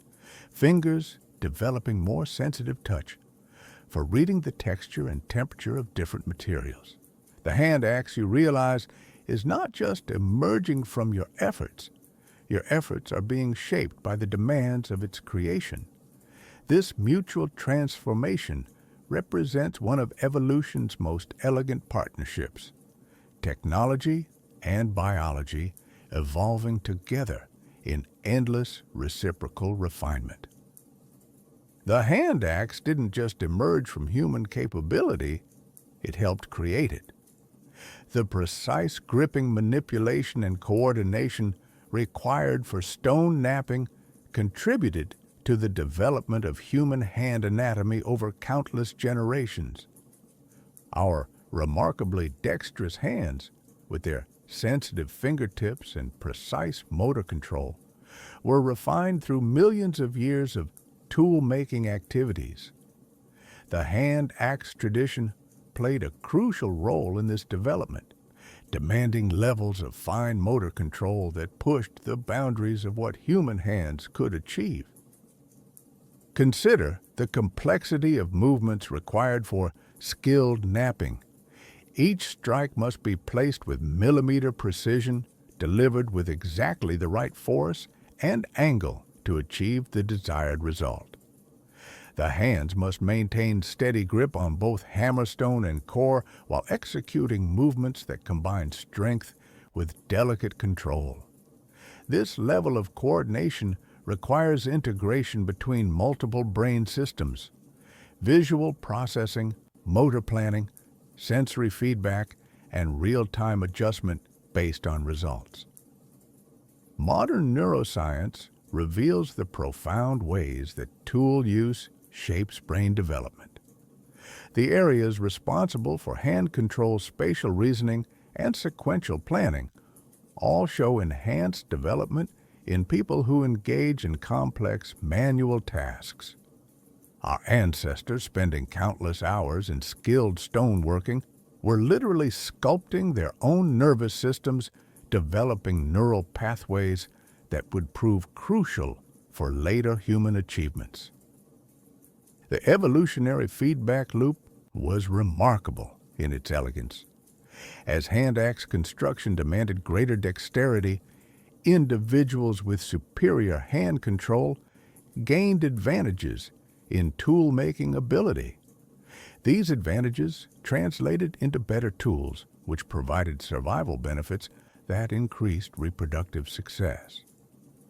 fingers developing more sensitive touch for reading the texture and temperature of different materials. The hand axe, you realize, is not just emerging from your efforts. Your efforts are being shaped by the demands of its creation. This mutual transformation represents one of evolution's most elegant partnerships. Technology and biology evolving together in endless reciprocal refinement. The hand axe didn't just emerge from human capability, it helped create it. The precise gripping manipulation and coordination required for stone knapping contributed to the development of human hand anatomy over countless generations. Our remarkably dexterous hands, with their sensitive fingertips and precise motor control, were refined through millions of years of tool-making activities. The hand axe tradition played a crucial role in this development, demanding levels of fine motor control that pushed the boundaries of what human hands could achieve. Consider the complexity of movements required for skilled knapping. Each strike must be placed with millimeter precision, delivered with exactly the right force and angle to achieve the desired result. The hands must maintain steady grip on both hammerstone and core while executing movements that combine strength with delicate control. This level of coordination requires integration between multiple brain systems, visual processing, motor planning, sensory feedback, and real-time adjustment based on results. Modern neuroscience reveals the profound ways that tool use shapes brain development. The areas responsible for hand control, spatial reasoning, and sequential planning all show enhanced development in people who engage in complex manual tasks. Our ancestors, spending countless hours in skilled stoneworking, were literally sculpting their own nervous systems, developing neural pathways that would prove crucial for later human achievements. The evolutionary feedback loop was remarkable in its elegance. As hand axe construction demanded greater dexterity, individuals with superior hand control gained advantages in tool-making ability. These advantages translated into better tools, which provided survival benefits that increased reproductive success.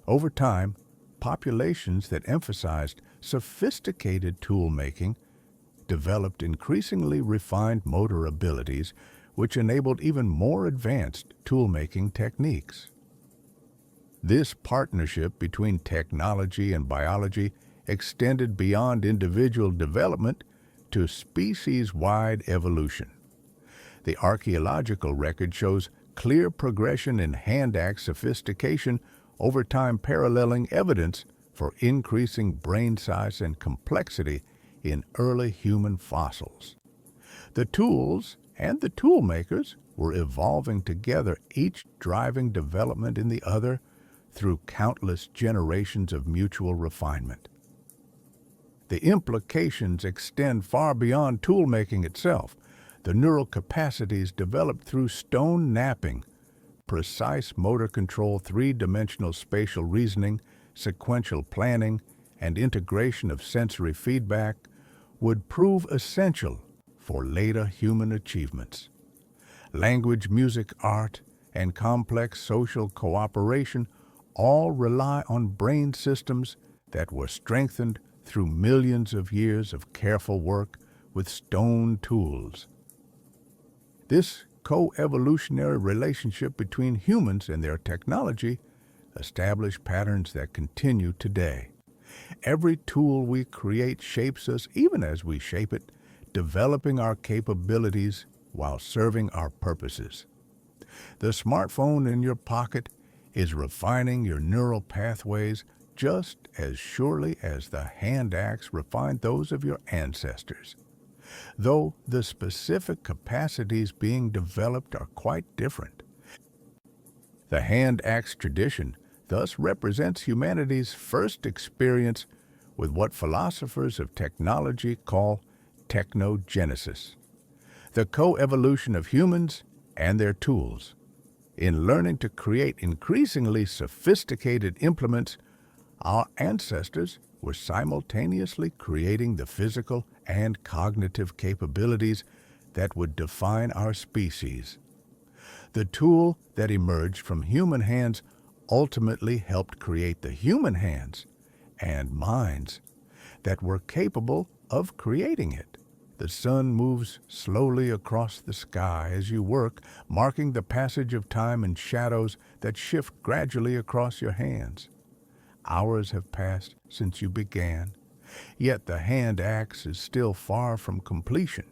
Over time, populations that emphasized sophisticated tool-making developed increasingly refined motor abilities, which enabled even more advanced tool-making techniques. This partnership between technology and biology extended beyond individual development to species-wide evolution. The archaeological record shows clear progression in hand axe sophistication over time, paralleling evidence for increasing brain size and complexity in early human fossils. The tools and the tool makers were evolving together, each driving development in the other through countless generations of mutual refinement. The implications extend far beyond tool-making itself. The neural capacities developed through stone knapping, precise motor control, three-dimensional spatial reasoning, sequential planning, and integration of sensory feedback would prove essential for later human achievements. Language, music, art, and complex social cooperation all rely on brain systems that were strengthened through millions of years of careful work with stone tools. This co-evolutionary relationship between humans and their technology established patterns that continue today. Every tool we create shapes us even as we shape it, developing our capabilities while serving our purposes. The smartphone in your pocket is refining your neural pathways just as surely as the hand axe refined those of your ancestors, though the specific capacities being developed are quite different. The hand axe tradition thus represents humanity's first experience with what philosophers of technology call technogenesis, the co-evolution of humans and their tools. In learning to create increasingly sophisticated implements, our ancestors were simultaneously creating the physical and cognitive capabilities that would define our species. The tool that emerged from human hands ultimately helped create the human hands and minds that were capable of creating it. The sun moves slowly across the sky as you work, marking the passage of time and shadows that shift gradually across your hands. Hours have passed since you began, yet the hand axe is still far from completion.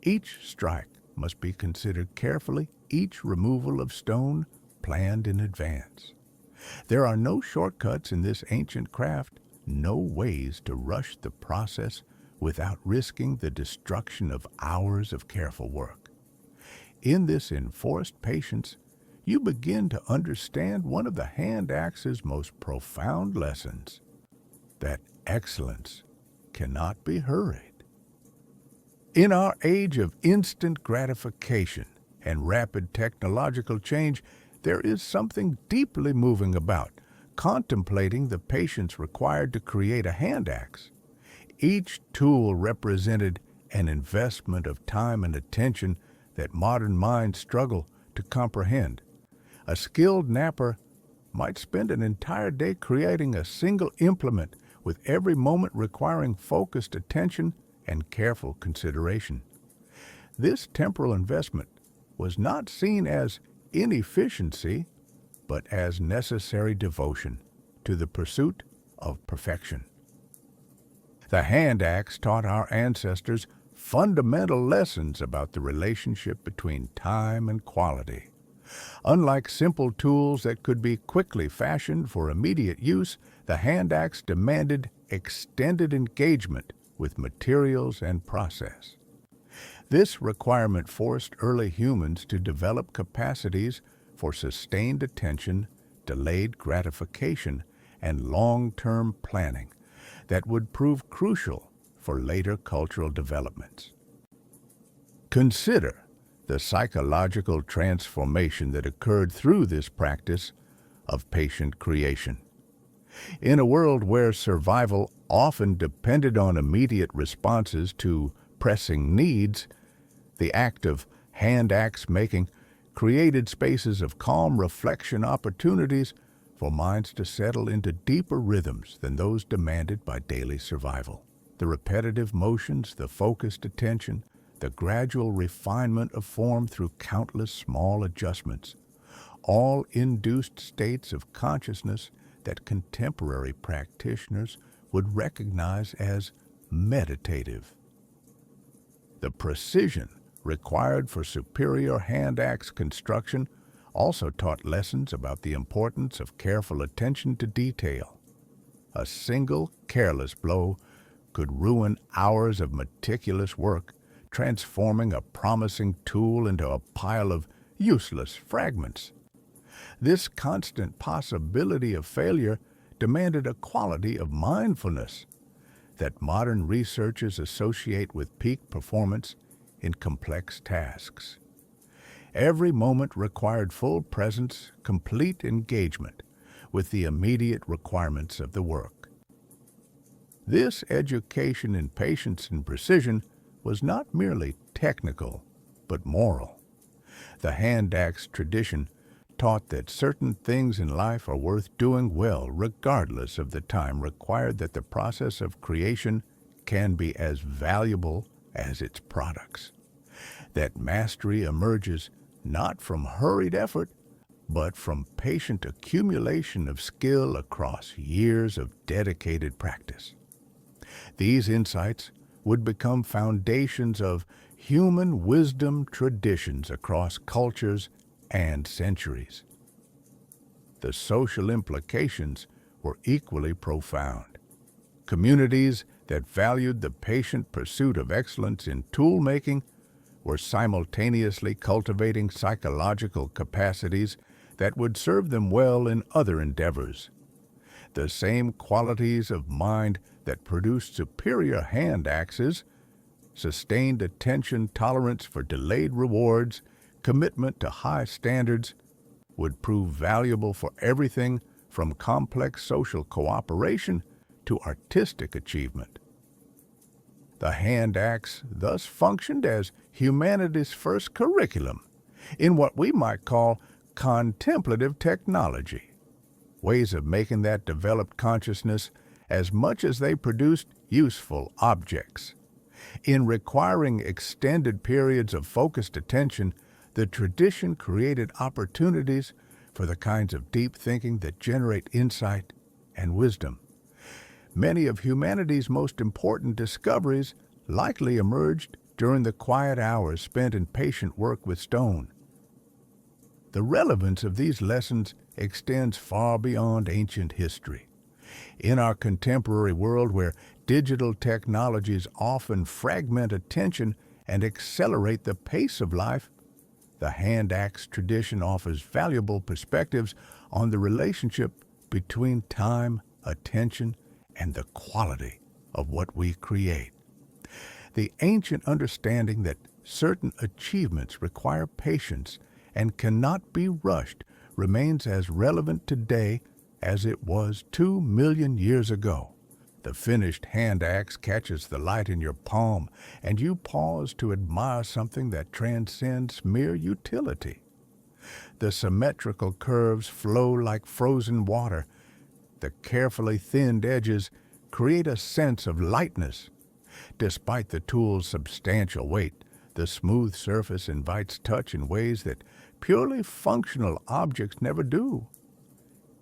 Each strike must be considered carefully, each removal of stone planned in advance. There are no shortcuts in this ancient craft, no ways to rush the process without risking the destruction of hours of careful work. In this enforced patience, you begin to understand one of the hand axe's most profound lessons, that excellence cannot be hurried. In our age of instant gratification and rapid technological change, there is something deeply moving about contemplating the patience required to create a hand axe. Each tool represented an investment of time and attention that modern minds struggle to comprehend. A skilled knapper might spend an entire day creating a single implement, with every moment requiring focused attention and careful consideration. This temporal investment was not seen as inefficiency, but as necessary devotion to the pursuit of perfection. The hand axe taught our ancestors fundamental lessons about the relationship between time and quality. Unlike simple tools that could be quickly fashioned for immediate use, the hand axe demanded extended engagement with materials and process. This requirement forced early humans to develop capacities for sustained attention, delayed gratification, and long-term planning that would prove crucial for later cultural developments. Consider the psychological transformation that occurred through this practice of patient creation. In a world where survival often depended on immediate responses to pressing needs, the act of hand axe making created spaces of calm reflection opportunities for minds to settle into deeper rhythms than those demanded by daily survival. The repetitive motions, the focused attention, the gradual refinement of form through countless small adjustments, all induced states of consciousness that contemporary practitioners would recognize as meditative. The precision required for superior hand axe construction also taught lessons about the importance of careful attention to detail. A single careless blow could ruin hours of meticulous work, transforming a promising tool into a pile of useless fragments. This constant possibility of failure demanded a quality of mindfulness that modern researchers associate with peak performance in complex tasks. Every moment required full presence, complete engagement with the immediate requirements of the work. This education in patience and precision was not merely technical, but moral. The hand axe tradition taught that certain things in life are worth doing well regardless of the time required, that the process of creation can be as valuable as its products, that mastery emerges not from hurried effort, but from patient accumulation of skill across years of dedicated practice. These insights would become foundations of human wisdom traditions across cultures and centuries. The social implications were equally profound. Communities that valued the patient pursuit of excellence in tool-making were simultaneously cultivating psychological capacities that would serve them well in other endeavors. The same qualities of mind that produced superior hand axes, sustained attention, tolerance for delayed rewards, commitment to high standards, would prove valuable for everything from complex social cooperation to artistic achievement. The hand axe thus functioned as humanity's first curriculum in what we might call contemplative technology, ways of making that developed consciousness as much as they produced useful objects. In requiring extended periods of focused attention, the tradition created opportunities for the kinds of deep thinking that generate insight and wisdom. Many of humanity's most important discoveries likely emerged during the quiet hours spent in patient work with stone. The relevance of these lessons extends far beyond ancient history. In our contemporary world, where digital technologies often fragment attention and accelerate the pace of life, the hand axe tradition offers valuable perspectives on the relationship between time, attention, and the quality of what we create. The ancient understanding that certain achievements require patience and cannot be rushed remains as relevant today as it was 2 million years ago. The finished hand axe catches the light in your palm, and you pause to admire something that transcends mere utility. The symmetrical curves flow like frozen water. The carefully thinned edges create a sense of lightness. Despite the tool's substantial weight, the smooth surface invites touch in ways that purely functional objects never do.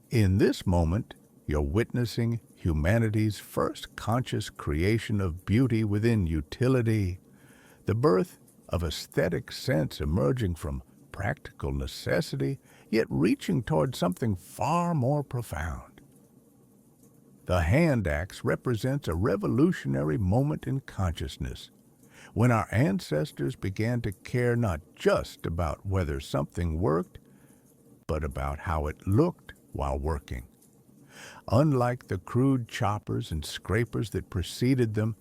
In this moment, you're witnessing humanity's first conscious creation of beauty within utility, the birth of aesthetic sense emerging from practical necessity, yet reaching toward something far more profound. The hand axe represents a revolutionary moment in consciousness, when our ancestors began to care not just about whether something worked, but about how it looked while working. Unlike the crude choppers and scrapers that preceded them,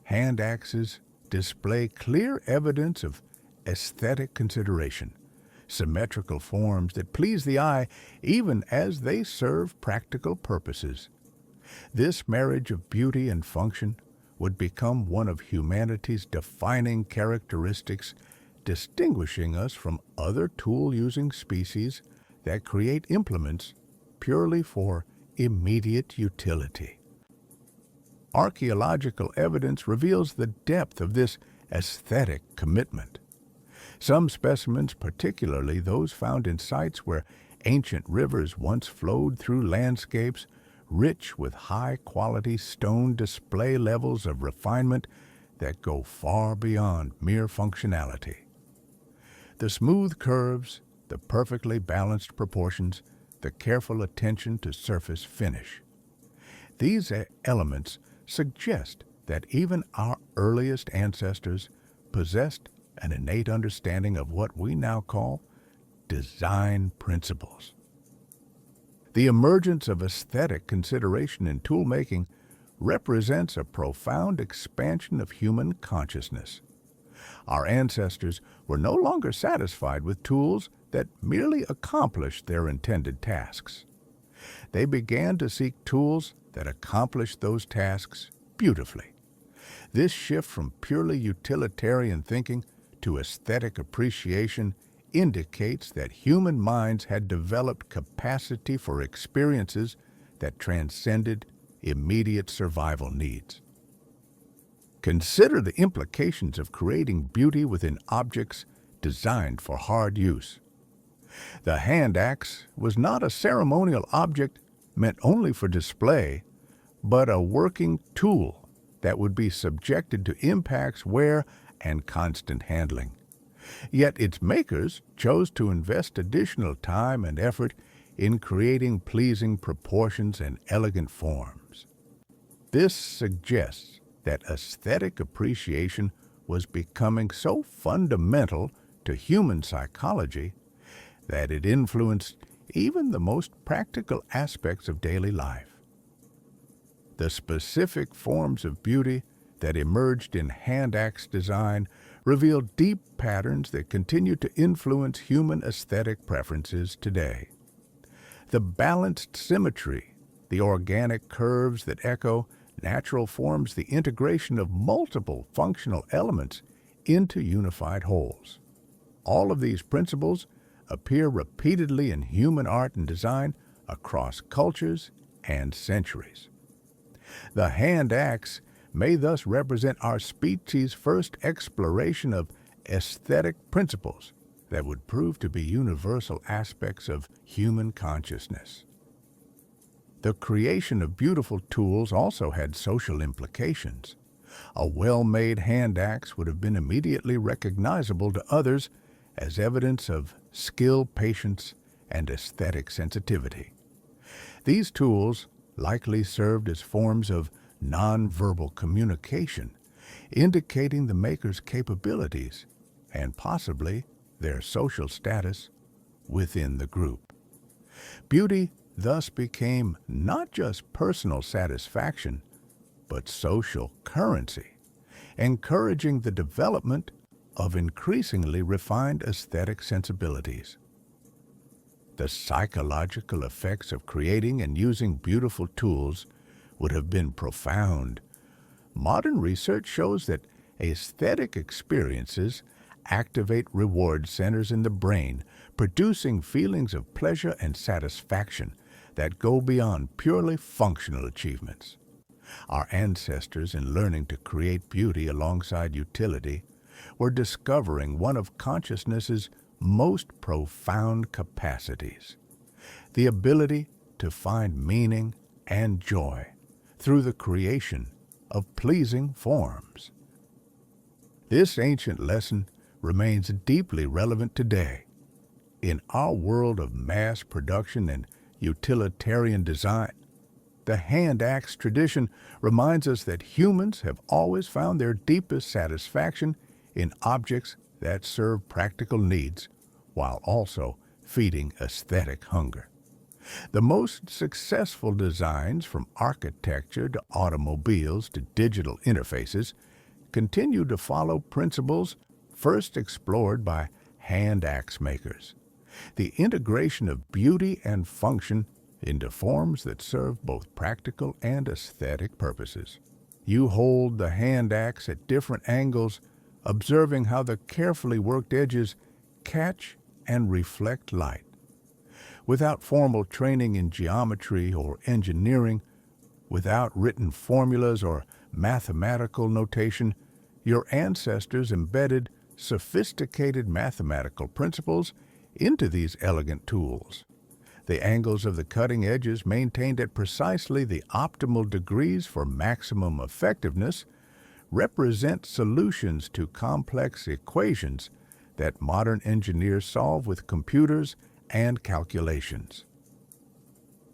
Hand axes display clear evidence of aesthetic consideration, symmetrical forms that please the eye even as they serve practical purposes. This marriage of beauty and function would become one of humanity's defining characteristics, distinguishing us from other tool-using species that create implements purely for immediate utility. Archaeological evidence reveals the depth of this aesthetic commitment. Some specimens, particularly those found in sites where ancient rivers once flowed through landscapes rich with high-quality stone, display levels of refinement that go far beyond mere functionality. The smooth curves, the perfectly balanced proportions, the careful attention to surface finish. These elements suggest that even our earliest ancestors possessed an innate understanding of what we now call design principles. The emergence of aesthetic consideration in toolmaking represents a profound expansion of human consciousness. Our ancestors were no longer satisfied with tools that merely accomplished their intended tasks. They began to seek tools that accomplished those tasks beautifully. This shift from purely utilitarian thinking to aesthetic appreciation indicates that human minds had developed capacity for experiences that transcended immediate survival needs. Consider the implications of creating beauty within objects designed for hard use. The hand axe was not a ceremonial object meant only for display, but a working tool that would be subjected to impacts, wear, and constant handling. Yet its makers chose to invest additional time and effort in creating pleasing proportions and elegant forms. This suggests that aesthetic appreciation was becoming so fundamental to human psychology that it influenced even the most practical aspects of daily life. The specific forms of beauty that emerged in hand axe design reveal deep patterns that continue to influence human aesthetic preferences today. The balanced symmetry, the organic curves that echo natural forms, the integration of multiple functional elements into unified wholes. All of these principles appear repeatedly in human art and design across cultures and centuries. The hand axe may thus represent our species' first exploration of aesthetic principles that would prove to be universal aspects of human consciousness. The creation of beautiful tools also had social implications. A well-made hand axe would have been immediately recognizable to others as evidence of skill, patience, and aesthetic sensitivity. These tools likely served as forms of nonverbal communication, indicating the maker's capabilities and possibly their social status within the group. Beauty thus became not just personal satisfaction, but social currency, encouraging the development of increasingly refined aesthetic sensibilities. The psychological effects of creating and using beautiful tools would have been profound. Modern research shows that aesthetic experiences activate reward centers in the brain, producing feelings of pleasure and satisfaction that go beyond purely functional achievements. Our ancestors, in learning to create beauty alongside utility, were discovering one of consciousness's most profound capacities, the ability to find meaning and joy through the creation of pleasing forms. This ancient lesson remains deeply relevant today. In our world of mass production and utilitarian design, the hand axe tradition reminds us that humans have always found their deepest satisfaction in objects that serve practical needs while also feeding aesthetic hunger. The most successful designs, from architecture to automobiles to digital interfaces, continue to follow principles first explored by hand axe makers. The integration of beauty and function into forms that serve both practical and aesthetic purposes. You hold the hand axe at different angles, observing how the carefully worked edges catch and reflect light. Without formal training in geometry or engineering, without written formulas or mathematical notation, your ancestors embedded sophisticated mathematical principles into these elegant tools. The angles of the cutting edges maintained at precisely the optimal degrees for maximum effectiveness represent solutions to complex equations that modern engineers solve with computers and calculations.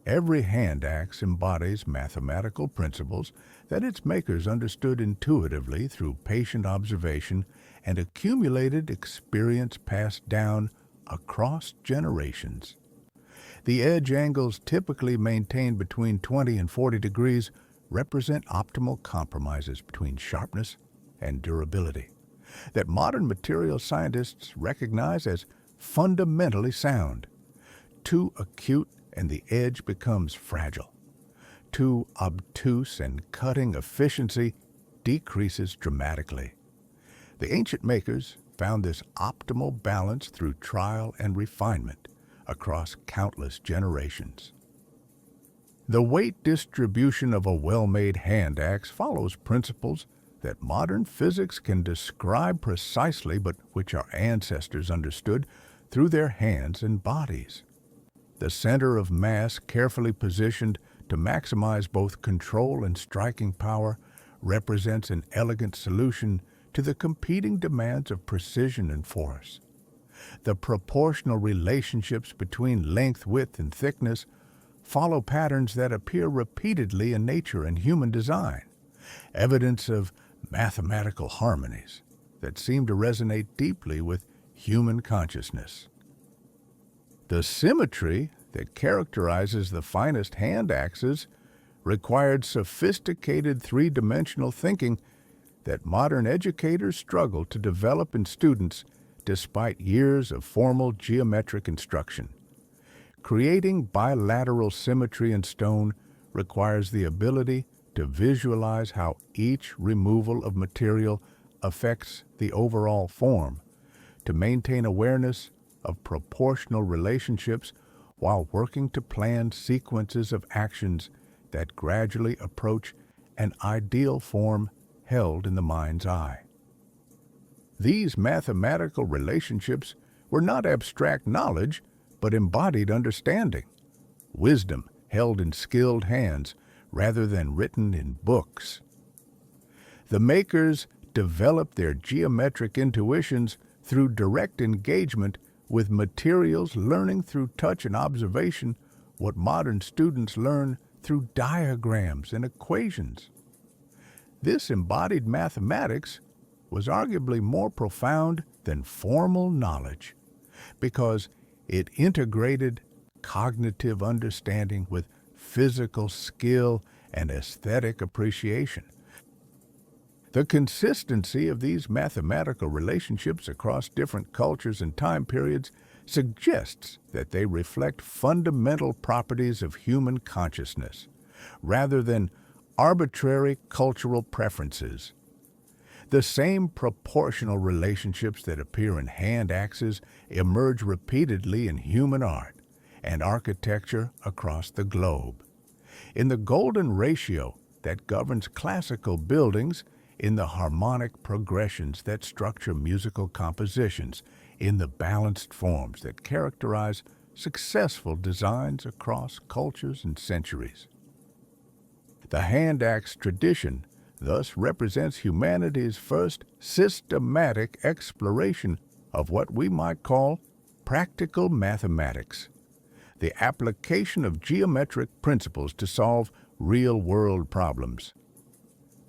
Every hand axe embodies mathematical principles that its makers understood intuitively through patient observation and accumulated experience passed down across generations. The edge angles typically maintained between 20 and 40 degrees represent optimal compromises between sharpness and durability that modern material scientists recognize as fundamentally sound. Too acute and the edge becomes fragile. Too obtuse and cutting efficiency decreases dramatically. The ancient makers found this optimal balance through trial and refinement across countless generations. The weight distribution of a well-made hand axe follows principles that modern physics can describe precisely, but which our ancestors understood through their hands and bodies. The center of mass, carefully positioned to maximize both control and striking power, represents an elegant solution to the competing demands of precision and force. The proportional relationships between length, width, and thickness follow patterns that appear repeatedly in nature and human design, evidence of mathematical harmonies that seem to resonate deeply with human consciousness. The symmetry that characterizes the finest hand axes required sophisticated three-dimensional thinking that modern educators struggle to develop in students despite years of formal geometric instruction. Creating bilateral symmetry in stone requires the ability to visualize how each removal of material affects the overall form, to maintain awareness of proportional relationships while working to plan sequences of actions that gradually approach an ideal form held in the mind's eye. These mathematical relationships were not abstract knowledge, but embodied understanding, wisdom held in skilled hands rather than written in books. The makers developed their geometric intuitions through direct engagement with materials, learning through touch and observation what modern students learn through diagrams and equations. This embodied mathematics was arguably more profound than formal knowledge because it integrated cognitive understanding with physical skill and aesthetic appreciation. The consistency of these mathematical relationships across different cultures and time periods suggests that they reflect fundamental properties of human consciousness, rather than arbitrary cultural preferences. The same proportional relationships that appear in hand axes emerge repeatedly in human art and architecture across the globe. In the golden ratio that governs classical buildings, in the harmonic progressions that structure musical compositions, in the balanced forms that characterize successful designs across cultures and centuries. The hand axe tradition thus represents humanity's first systematic exploration of what we might call practical mathematics, the application of geometric principles to solve real-world problems.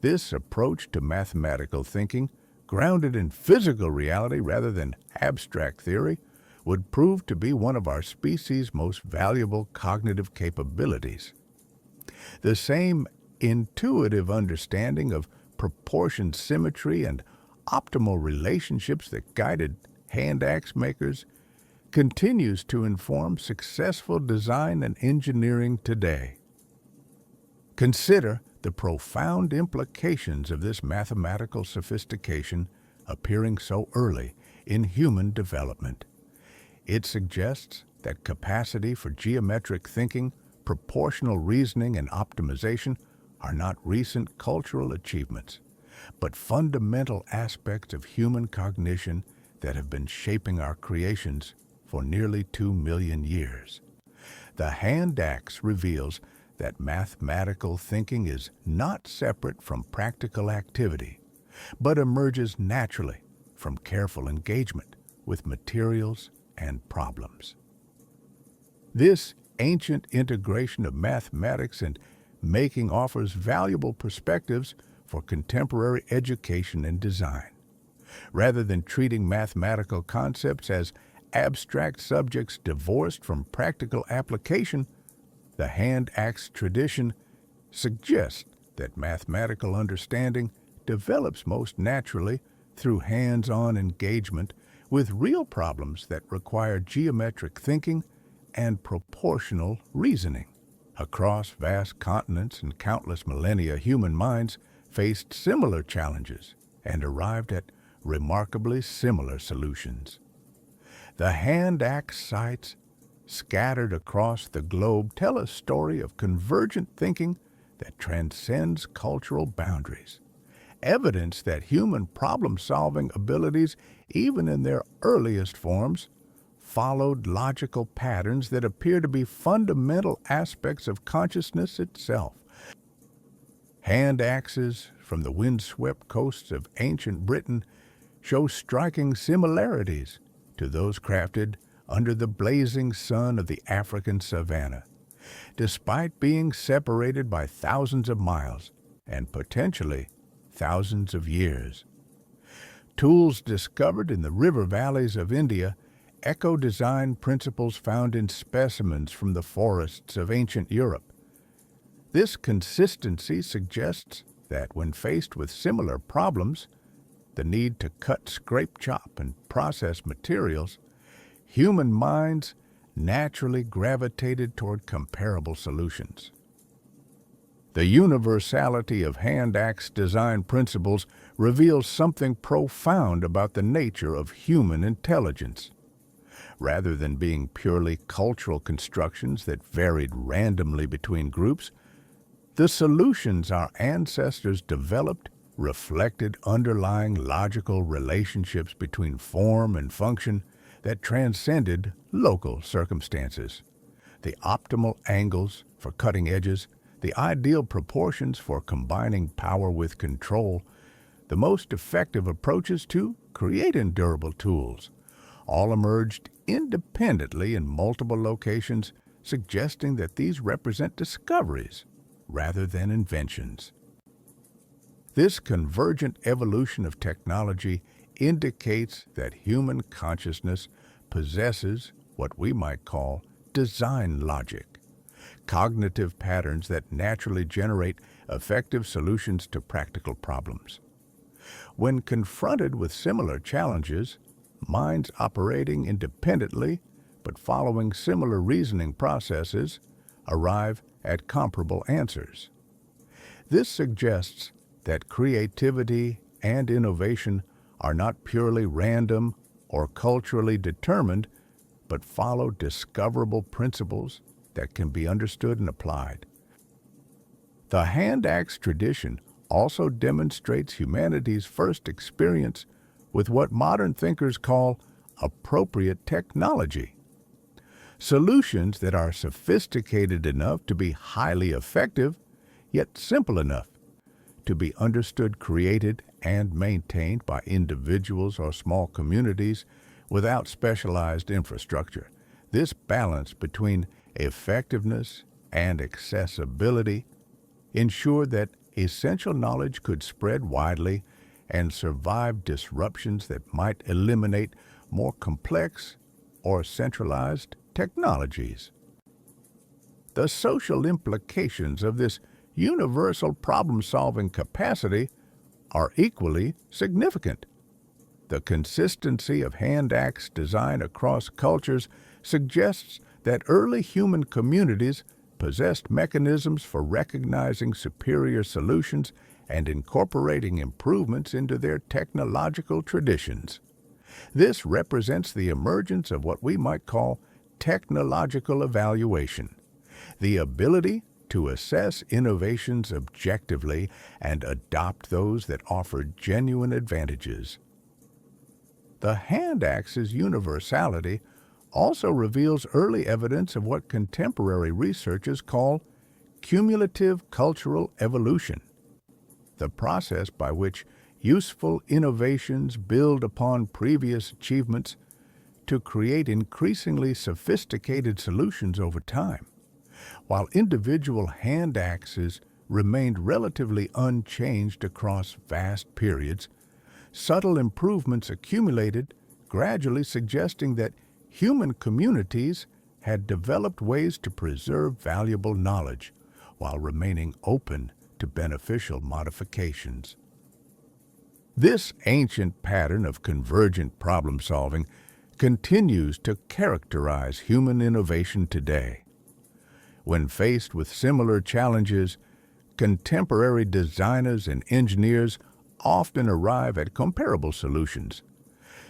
This approach to mathematical thinking, grounded in physical reality rather than abstract theory, would prove to be one of our species' most valuable cognitive capabilities. The same intuitive understanding of proportion, symmetry, and optimal relationships that guided hand axe makers continues to inform successful design and engineering today. Consider the profound implications of this mathematical sophistication appearing so early in human development. It suggests that capacity for geometric thinking, proportional reasoning, and optimization are not recent cultural achievements, but fundamental aspects of human cognition that have been shaping our creations for nearly 2 million years. The hand axe reveals that mathematical thinking is not separate from practical activity, but emerges naturally from careful engagement with materials and problems. This ancient integration of mathematics and making offers valuable perspectives for contemporary education and design. Rather than treating mathematical concepts as abstract subjects divorced from practical application, the hand axe tradition suggests that mathematical understanding develops most naturally through hands-on engagement with real problems that require geometric thinking and proportional reasoning. Across vast continents and countless millennia, human minds faced similar challenges and arrived at remarkably similar solutions. The hand axe sites scattered across the globe tell a story of convergent thinking that transcends cultural boundaries, evidence that human problem-solving abilities, even in their earliest forms, followed logical patterns that appear to be fundamental aspects of consciousness itself. Hand axes from the windswept coasts of ancient Britain show striking similarities to those crafted under the blazing sun of the African savanna, despite being separated by thousands of miles and potentially thousands of years. Tools discovered in the river valleys of India echo design principles found in specimens from the forests of ancient Europe. This consistency suggests that when faced with similar problems, the need to cut, scrape, chop, and process materials, human minds naturally gravitated toward comparable solutions. The universality of hand axe design principles reveals something profound about the nature of human intelligence. Rather than being purely cultural constructions that varied randomly between groups, the solutions our ancestors developed reflected underlying logical relationships between form and function that transcended local circumstances. The optimal angles for cutting edges, the ideal proportions for combining power with control, the most effective approaches to creating durable tools, all emerged independently in multiple locations, suggesting that these represent discoveries rather than inventions. This convergent evolution of technology indicates that human consciousness possesses what we might call design logic, cognitive patterns that naturally generate effective solutions to practical problems. When confronted with similar challenges, minds operating independently but following similar reasoning processes arrive at comparable answers. This suggests that creativity and innovation are not purely random or culturally determined, but follow discoverable principles that can be understood and applied. The hand axe tradition also demonstrates humanity's first experience with what modern thinkers call appropriate technology. Solutions that are sophisticated enough to be highly effective, yet simple enough to be understood, created, and maintained by individuals or small communities without specialized infrastructure. This balance between effectiveness and accessibility ensured that essential knowledge could spread widely and survive disruptions that might eliminate more complex or centralized technologies. The social implications of this universal problem-solving capacity are equally significant. The consistency of hand axe design across cultures suggests that early human communities possessed mechanisms for recognizing superior solutions and incorporating improvements into their technological traditions. This represents the emergence of what we might call technological evaluation, the ability to assess innovations objectively and adopt those that offer genuine advantages. The hand axe's universality also reveals early evidence of what contemporary researchers call cumulative cultural evolution, the process by which useful innovations build upon previous achievements to create increasingly sophisticated solutions over time. While individual hand axes remained relatively unchanged across vast periods, subtle improvements accumulated, gradually suggesting that human communities had developed ways to preserve valuable knowledge while remaining open to beneficial modifications. This ancient pattern of convergent problem-solving continues to characterize human innovation today. When faced with similar challenges, contemporary designers and engineers often arrive at comparable solutions,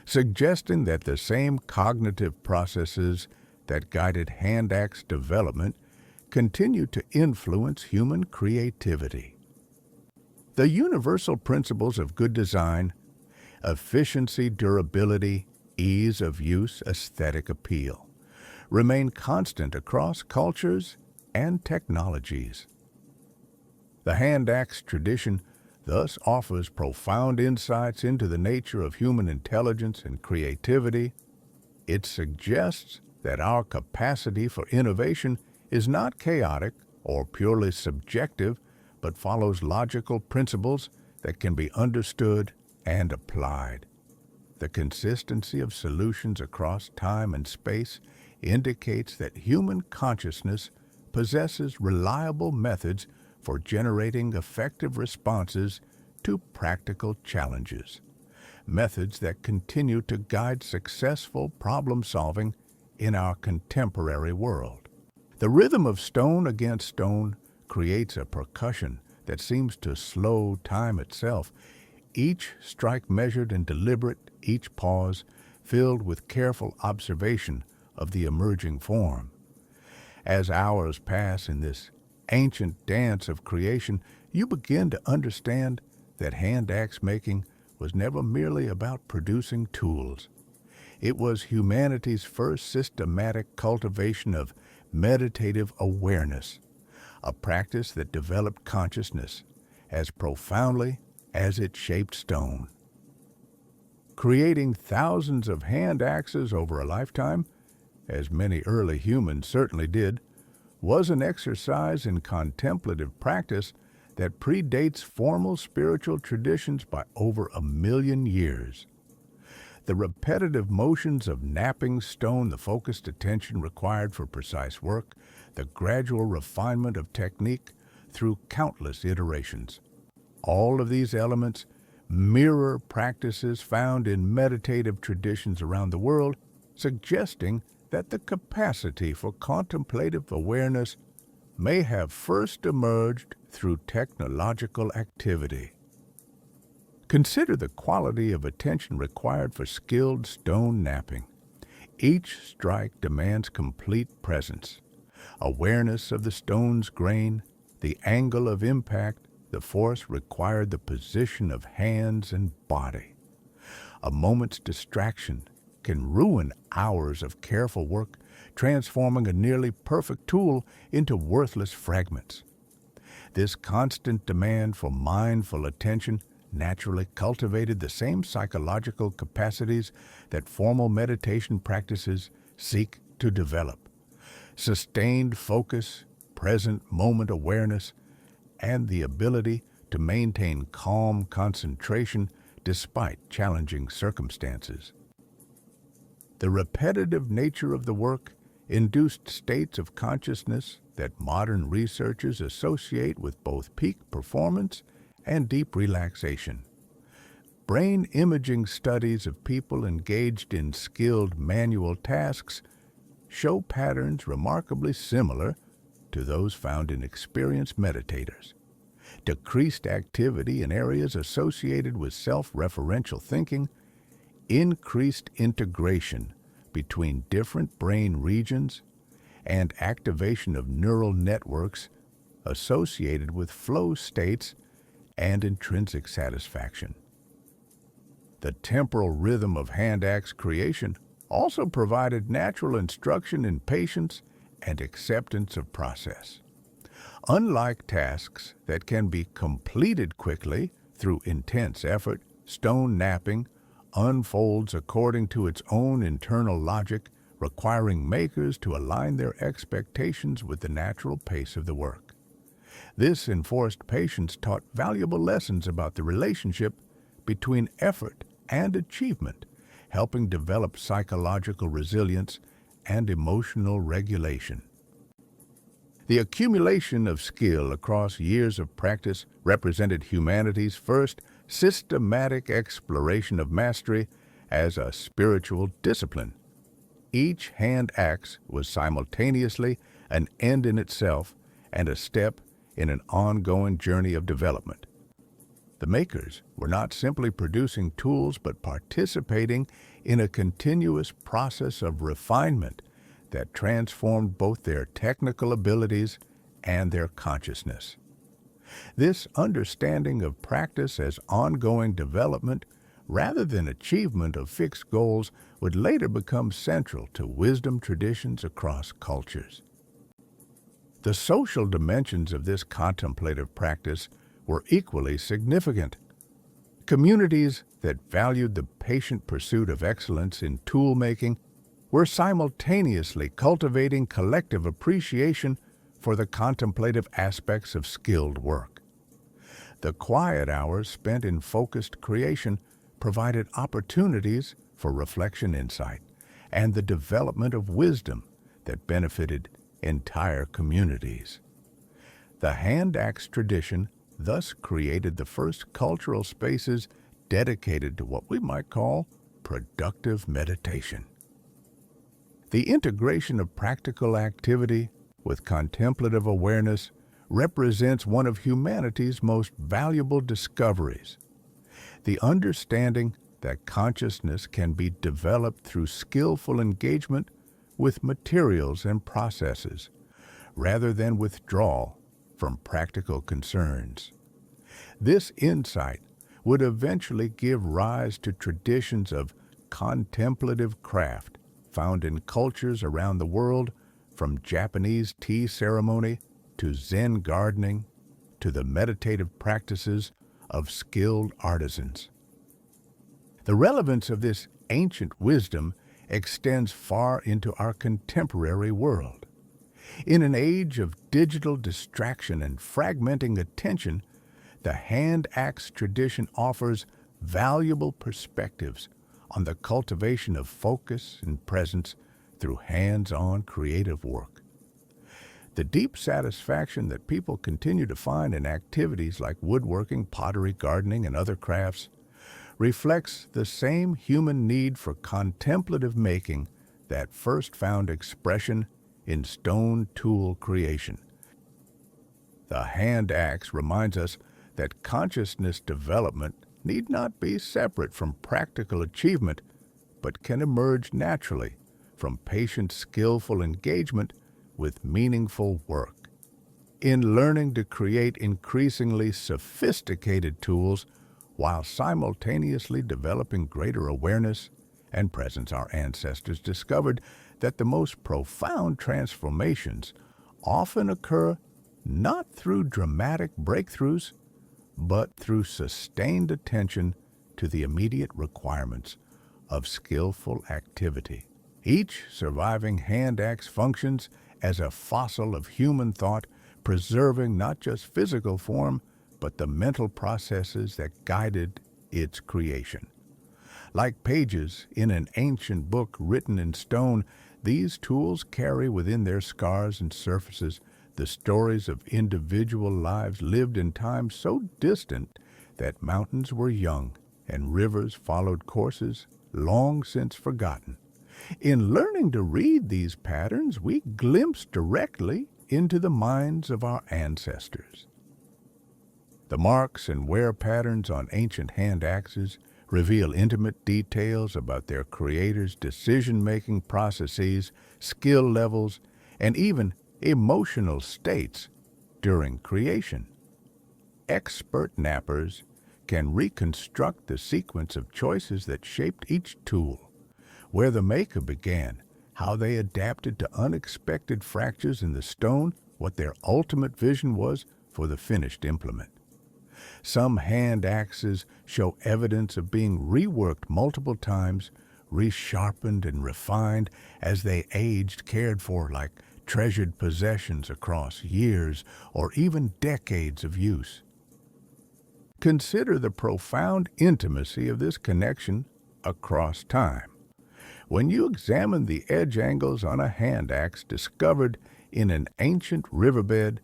suggesting that the same cognitive processes that guided hand axe development continue to influence human creativity. The universal principles of good design, efficiency, durability, ease of use, aesthetic appeal, remain constant across cultures and technologies. The hand axe tradition thus offers profound insights into the nature of human intelligence and creativity. It suggests that our capacity for innovation is not chaotic or purely subjective, but follows logical principles that can be understood and applied. The consistency of solutions across time and space indicates that human consciousness possesses reliable methods for generating effective responses to practical challenges, methods that continue to guide successful problem-solving in our contemporary world. The rhythm of stone against stone creates a percussion that seems to slow time itself, each strike measured and deliberate, each pause filled with careful observation of the emerging form. As hours pass in this ancient dance of creation, you begin to understand that hand axe making was never merely about producing tools. It was humanity's first systematic cultivation of meditative awareness, a practice that developed consciousness as profoundly as it shaped stone. Creating thousands of hand axes over a lifetime, as many early humans certainly did, was an exercise in contemplative practice that predates formal spiritual traditions by over 1,000,000 years. The repetitive motions of knapping stone, the focused attention required for precise work, the gradual refinement of technique through countless iterations. All of these elements mirror practices found in meditative traditions around the world, suggesting that the capacity for contemplative awareness may have first emerged through technological activity. Consider the quality of attention required for skilled stone knapping. Each strike demands complete presence, awareness of the stone's grain, the angle of impact, the force required, the position of hands and body. A moment's distraction can ruin hours of careful work, transforming a nearly perfect tool into worthless fragments. This constant demand for mindful attention naturally cultivated the same psychological capacities that formal meditation practices seek to develop: sustained focus, present moment awareness, and the ability to maintain calm concentration despite challenging circumstances. The repetitive nature of the work induced states of consciousness that modern researchers associate with both peak performance and deep relaxation. brain imaging studies of people engaged in skilled manual tasks show patterns remarkably similar to those found in experienced meditators. Decreased activity in areas associated with self-referential thinking, increased integration between different brain regions, and activation of neural networks associated with flow states and intrinsic satisfaction. The temporal rhythm of hand axe creation also provided natural instruction in patience and acceptance of process. Unlike tasks that can be completed quickly through intense effort, stone knapping unfolds according to its own internal logic, requiring makers to align their expectations with the natural pace of the work. This enforced patience taught valuable lessons about the relationship between effort and achievement, helping develop psychological resilience and emotional regulation. The accumulation of skill across years of practice represented humanity's first systematic exploration of mastery as a spiritual discipline. Each hand axe was simultaneously an end in itself and a step in an ongoing journey of development. The makers were not simply producing tools but participating in a continuous process of refinement that transformed both their technical abilities and their consciousness. This understanding of practice as ongoing development rather than achievement of fixed goals would later become central to wisdom traditions across cultures. The social dimensions of this contemplative practice were equally significant. Communities that valued the patient pursuit of excellence in tool-making were simultaneously cultivating collective appreciation for the contemplative aspects of skilled work. The quiet hours spent in focused creation provided opportunities for reflection, insight, and the development of wisdom that benefited entire communities. The hand axe tradition thus created the first cultural spaces dedicated to what we might call productive meditation. The integration of practical activity with contemplative awareness represents one of humanity's most valuable discoveries. The understanding that consciousness can be developed through skillful engagement with materials and processes, rather than withdrawal from practical concerns. This insight would eventually give rise to traditions of contemplative craft found in cultures around the world, from Japanese tea ceremony to Zen gardening to the meditative practices of skilled artisans. The relevance of this ancient wisdom extends far into our contemporary world. In an age of digital distraction and fragmenting attention, the hand axe tradition offers valuable perspectives on the cultivation of focus and presence through hands-on creative work. The deep satisfaction that people continue to find in activities like woodworking, pottery, gardening, and other crafts reflects the same human need for contemplative making that first found expression in stone tool creation. The hand axe reminds us that consciousness development need not be separate from practical achievement, but can emerge naturally from patient, skillful engagement with meaningful work. In learning to create increasingly sophisticated tools while simultaneously developing greater awareness and presence, our ancestors discovered that the most profound transformations often occur not through dramatic breakthroughs, but through sustained attention to the immediate requirements of skillful activity. Each surviving hand axe functions as a fossil of human thought, preserving not just physical form, but the mental processes that guided its creation. Like pages in an ancient book written in stone, these tools carry within their scars and surfaces the stories of individual lives lived in times so distant that mountains were young and rivers followed courses long since forgotten. In learning to read these patterns, we glimpse directly into the minds of our ancestors. The marks and wear patterns on ancient hand axes reveal intimate details about their creators' decision-making processes, skill levels, and even emotional states during creation. Expert knappers can reconstruct the sequence of choices that shaped each tool, where the maker began, how they adapted to unexpected fractures in the stone, what their ultimate vision was for the finished implement. Some hand axes show evidence of being reworked multiple times, resharpened and refined as they aged, cared for like treasured possessions across years or even decades of use. Consider the profound intimacy of this connection across time. When you examine the edge angles on a hand axe discovered in an ancient riverbed,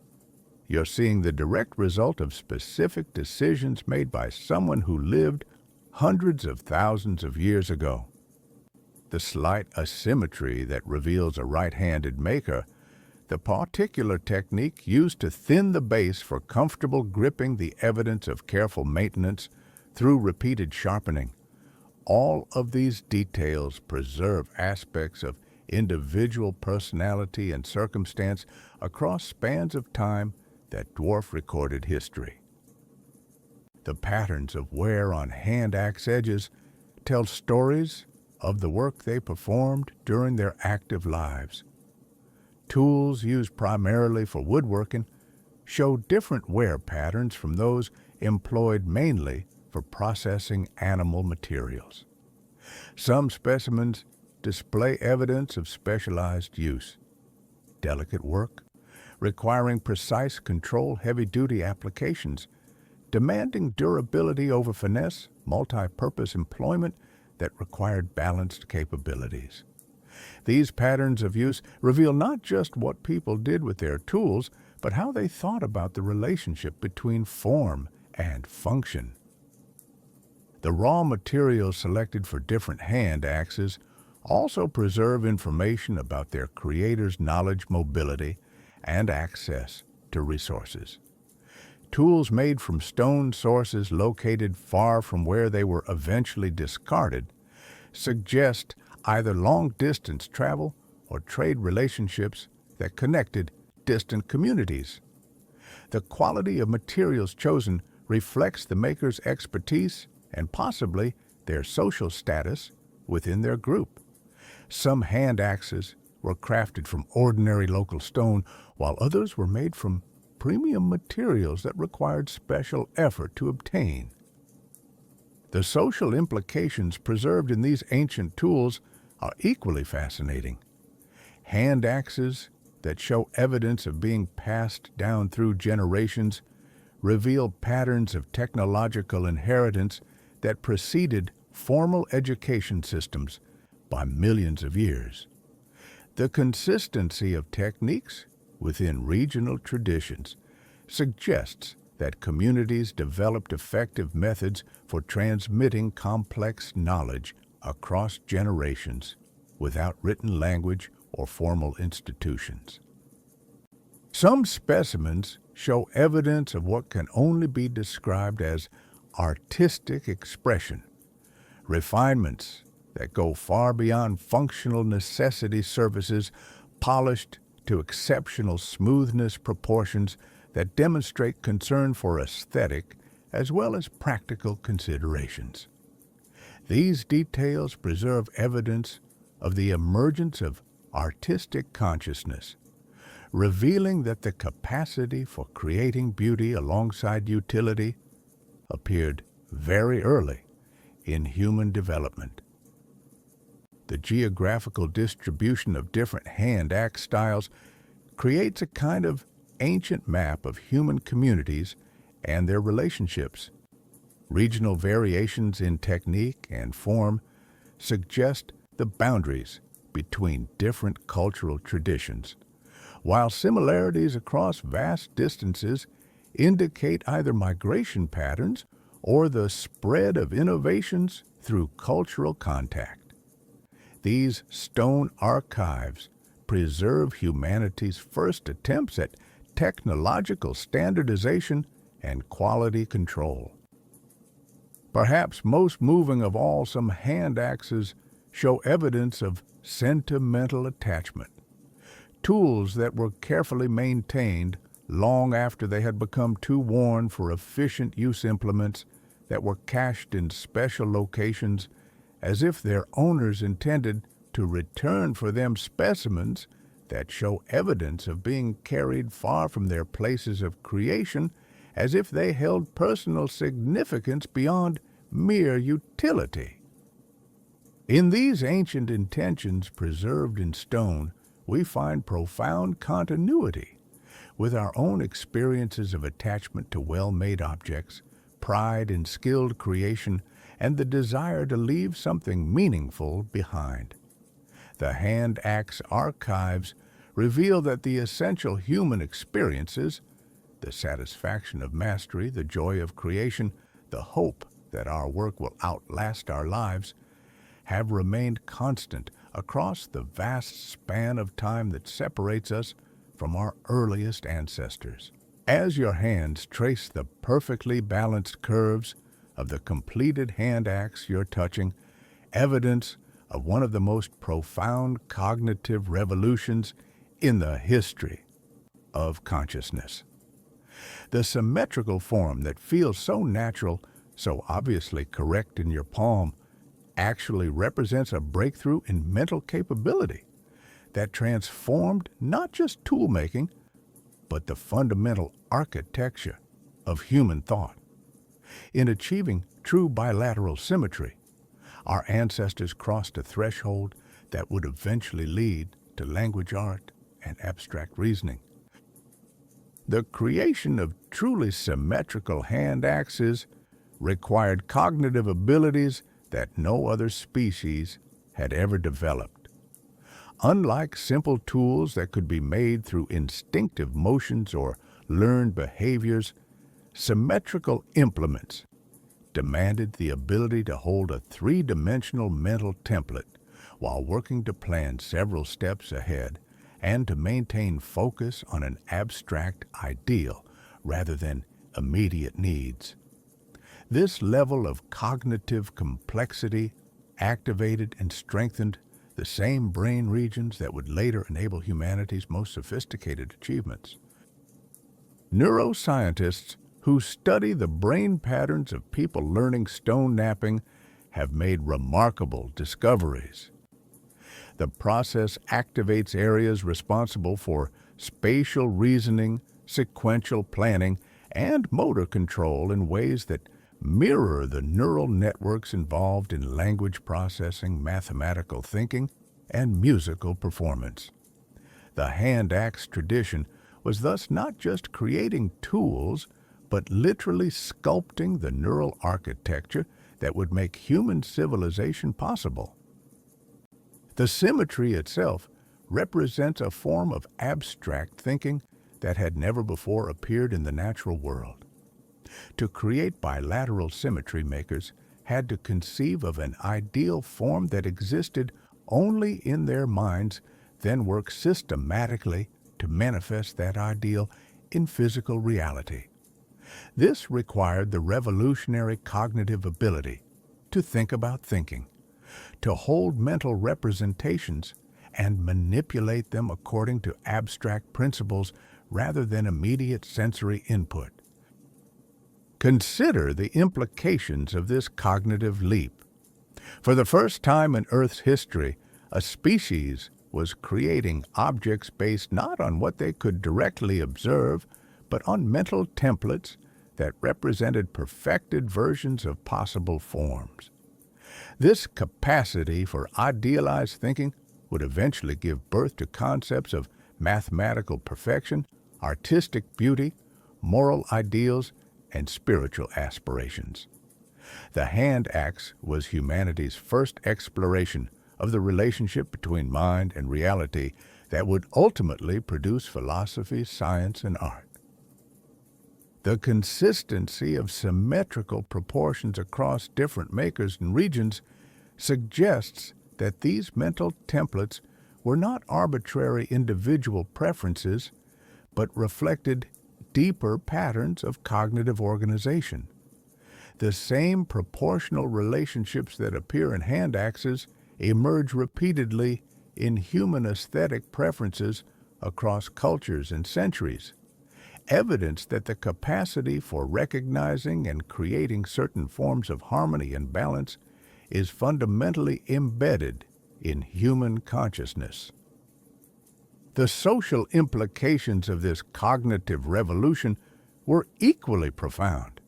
you're seeing the direct result of specific decisions made by someone who lived hundreds of thousands of years ago. The slight asymmetry that reveals a right-handed maker, the particular technique used to thin the base for comfortable gripping, the evidence of careful maintenance through repeated sharpening. All of these details preserve aspects of individual personality and circumstance across spans of time that dwarf recorded history. The patterns of wear on hand axe edges tell stories of the work they performed during their active lives. Tools used primarily for woodworking show different wear patterns from those employed mainly for processing animal materials. Some specimens display evidence of specialized use, delicate work, requiring precise control, heavy-duty applications, demanding durability over finesse, multi-purpose employment that required balanced capabilities. These patterns of use reveal not just what people did with their tools, but how they thought about the relationship between form and function. The raw materials selected for different hand axes also preserve information about their creators' knowledge, mobility, and access to resources. Tools made from stone sources located far from where they were eventually discarded suggest either long-distance travel or trade relationships that connected distant communities. The quality of materials chosen reflects the maker's expertise and possibly their social status within their group. Some hand axes were crafted from ordinary local stone, while others were made from premium materials that required special effort to obtain. The social implications preserved in these ancient tools are equally fascinating. Hand axes that show evidence of being passed down through generations reveal patterns of technological inheritance that preceded formal education systems by millions of years. The consistency of techniques within regional traditions suggests that communities developed effective methods for transmitting complex knowledge across generations without written language or formal institutions. Some specimens show evidence of what can only be described as artistic expression, refinements that go far beyond functional necessity services, polished to exceptional smoothness proportions that demonstrate concern for aesthetic as well as practical considerations. These details preserve evidence of the emergence of artistic consciousness, revealing that the capacity for creating beauty alongside utility appeared very early in human development. The geographical distribution of different hand axe styles creates a kind of ancient map of human communities and their relationships. Regional variations in technique and form suggest the boundaries between different cultural traditions, while similarities across vast distances indicate either migration patterns or the spread of innovations through cultural contact. These stone archives preserve humanity's first attempts at technological standardization and quality control. Perhaps most moving of all, some hand axes show evidence of sentimental attachment. Tools that were carefully maintained long after they had become too worn for efficient use, implements that were cached in special locations as if their owners intended to return for them specimens that show evidence of being carried far from their places of creation, as if they held personal significance beyond mere utility. In these ancient intentions preserved in stone, we find profound continuity with our own experiences of attachment to well-made objects, pride in skilled creation, and the desire to leave something meaningful behind. The hand axe archives reveal that the essential human experiences, the satisfaction of mastery, the joy of creation, the hope that our work will outlast our lives, have remained constant across the vast span of time that separates us from our earliest ancestors. As your hands trace the perfectly balanced curves of the completed hand axe you're touching, evidence of one of the most profound cognitive revolutions in the history of consciousness. The symmetrical form that feels so natural, so obviously correct in your palm, actually represents a breakthrough in mental capability that transformed not just tool-making, but the fundamental architecture of human thought. In achieving true bilateral symmetry, our ancestors crossed a threshold that would eventually lead to language art and abstract reasoning. The creation of truly symmetrical hand axes required cognitive abilities that no other species had ever developed. Unlike simple tools that could be made through instinctive motions or learned behaviors, symmetrical implements demanded the ability to hold a three-dimensional mental template while working to plan several steps ahead and to maintain focus on an abstract ideal rather than immediate needs. This level of cognitive complexity activated and strengthened the same brain regions that would later enable humanity's most sophisticated achievements. Neuroscientists who study the brain patterns of people learning stone knapping have made remarkable discoveries. The process activates areas responsible for spatial reasoning, sequential planning, and motor control in ways that mirror the neural networks involved in language processing, mathematical thinking, and musical performance. The hand axe tradition was thus not just creating tools, but literally sculpting the neural architecture that would make human civilization possible. The symmetry itself represents a form of abstract thinking that had never before appeared in the natural world. To create bilateral symmetry, makers had to conceive of an ideal form that existed only in their minds, then work systematically to manifest that ideal in physical reality. This required the revolutionary cognitive ability to think about thinking, to hold mental representations and manipulate them according to abstract principles rather than immediate sensory input. Consider the implications of this cognitive leap. For the first time in Earth's history, a species was creating objects based not on what they could directly observe, but on mental templates that represented perfected versions of possible forms. This capacity for idealized thinking would eventually give birth to concepts of mathematical perfection, artistic beauty, moral ideals, and spiritual aspirations. The hand axe was humanity's first exploration of the relationship between mind and reality that would ultimately produce philosophy, science, and art. The consistency of symmetrical proportions across different makers and regions suggests that these mental templates were not arbitrary individual preferences, but reflected deeper patterns of cognitive organization. The same proportional relationships that appear in hand axes emerge repeatedly in human aesthetic preferences across cultures and centuries, evidence that the capacity for recognizing and creating certain forms of harmony and balance is fundamentally embedded in human consciousness. The social implications of this cognitive revolution were equally profound.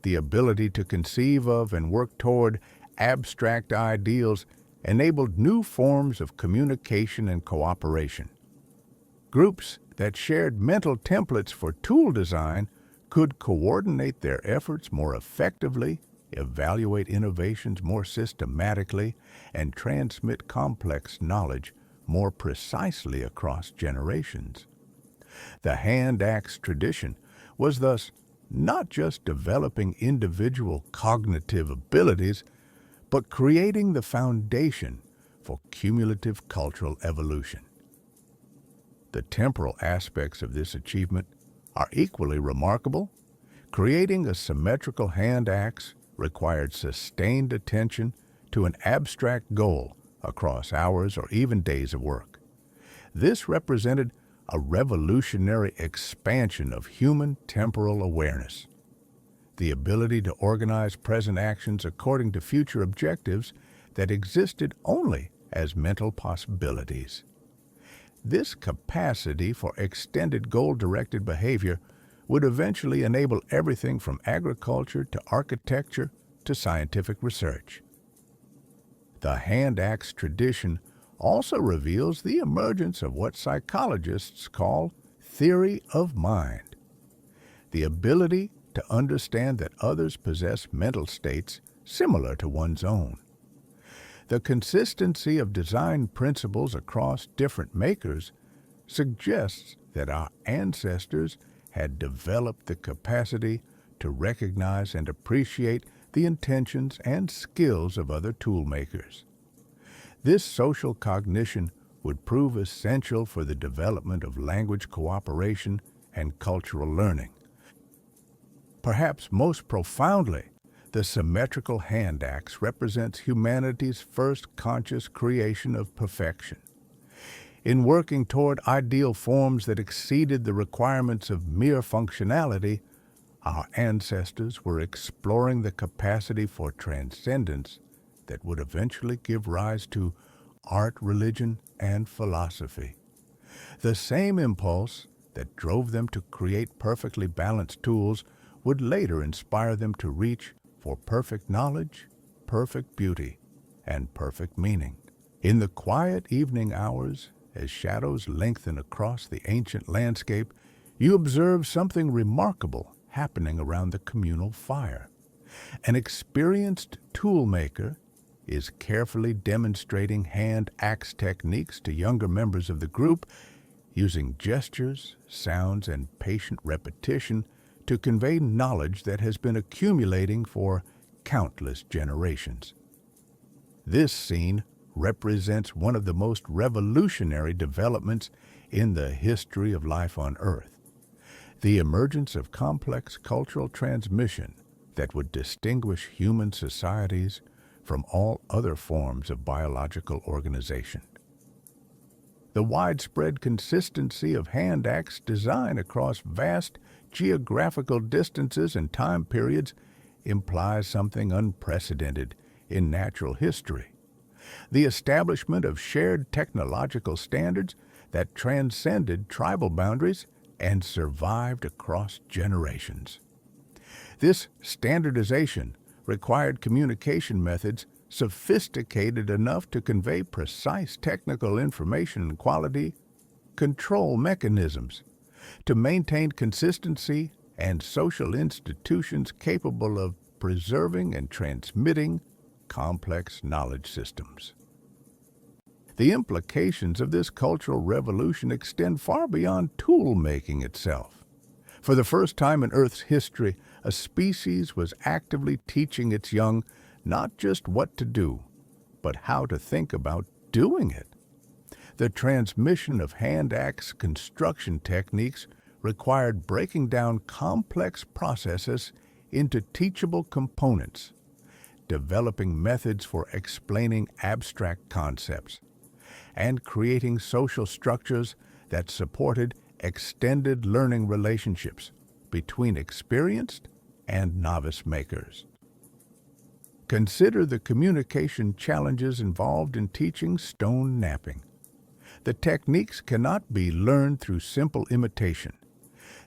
The ability to conceive of and work toward abstract ideals enabled new forms of communication and cooperation. Groups that shared mental templates for tool design could coordinate their efforts more effectively, evaluate innovations more systematically, and transmit complex knowledge more precisely across generations. The hand axe tradition was thus not just developing individual cognitive abilities, but creating the foundation for cumulative cultural evolution. The temporal aspects of this achievement are equally remarkable. Creating a symmetrical hand axe required sustained attention to an abstract goal across hours or even days of work. This represented a revolutionary expansion of human temporal awareness. The ability to organize present actions according to future objectives that existed only as mental possibilities. This capacity for extended goal-directed behavior would eventually enable everything from agriculture to architecture to scientific research. The hand axe tradition also reveals the emergence of what psychologists call theory of mind, the ability to understand that others possess mental states similar to one's own. The consistency of design principles across different makers suggests that our ancestors had developed the capacity to recognize and appreciate the intentions and skills of other tool makers. This social cognition would prove essential for the development of language cooperation and cultural learning. Perhaps most profoundly, the symmetrical hand axe represents humanity's first conscious creation of perfection. In working toward ideal forms that exceeded the requirements of mere functionality, our ancestors were exploring the capacity for transcendence that would eventually give rise to art, religion, and philosophy. The same impulse that drove them to create perfectly balanced tools would later inspire them to reach for perfect knowledge, perfect beauty, and perfect meaning. In the quiet evening hours, as shadows lengthen across the ancient landscape, you observe something remarkable happening around the communal fire. An experienced toolmaker is carefully demonstrating hand axe techniques to younger members of the group, using gestures, sounds, and patient repetition to convey knowledge that has been accumulating for countless generations. This scene represents one of the most revolutionary developments in the history of life on Earth, the emergence of complex cultural transmission that would distinguish human societies from all other forms of biological organization. The widespread consistency of hand axe design across vast geographical distances and time periods implies something unprecedented in natural history. The establishment of shared technological standards that transcended tribal boundaries and survived across generations. This standardization required communication methods sophisticated enough to convey precise technical information and quality control mechanisms, to maintain consistency, and social institutions capable of preserving and transmitting complex knowledge systems. The implications of this cultural revolution extend far beyond tool making itself. For the first time in Earth's history, a species was actively teaching its young not just what to do, but how to think about doing it. The transmission of hand-axe construction techniques required breaking down complex processes into teachable components, developing methods for explaining abstract concepts, and creating social structures that supported extended learning relationships between experienced and novice makers. Consider the communication challenges involved in teaching stone knapping. The techniques cannot be learned through simple imitation.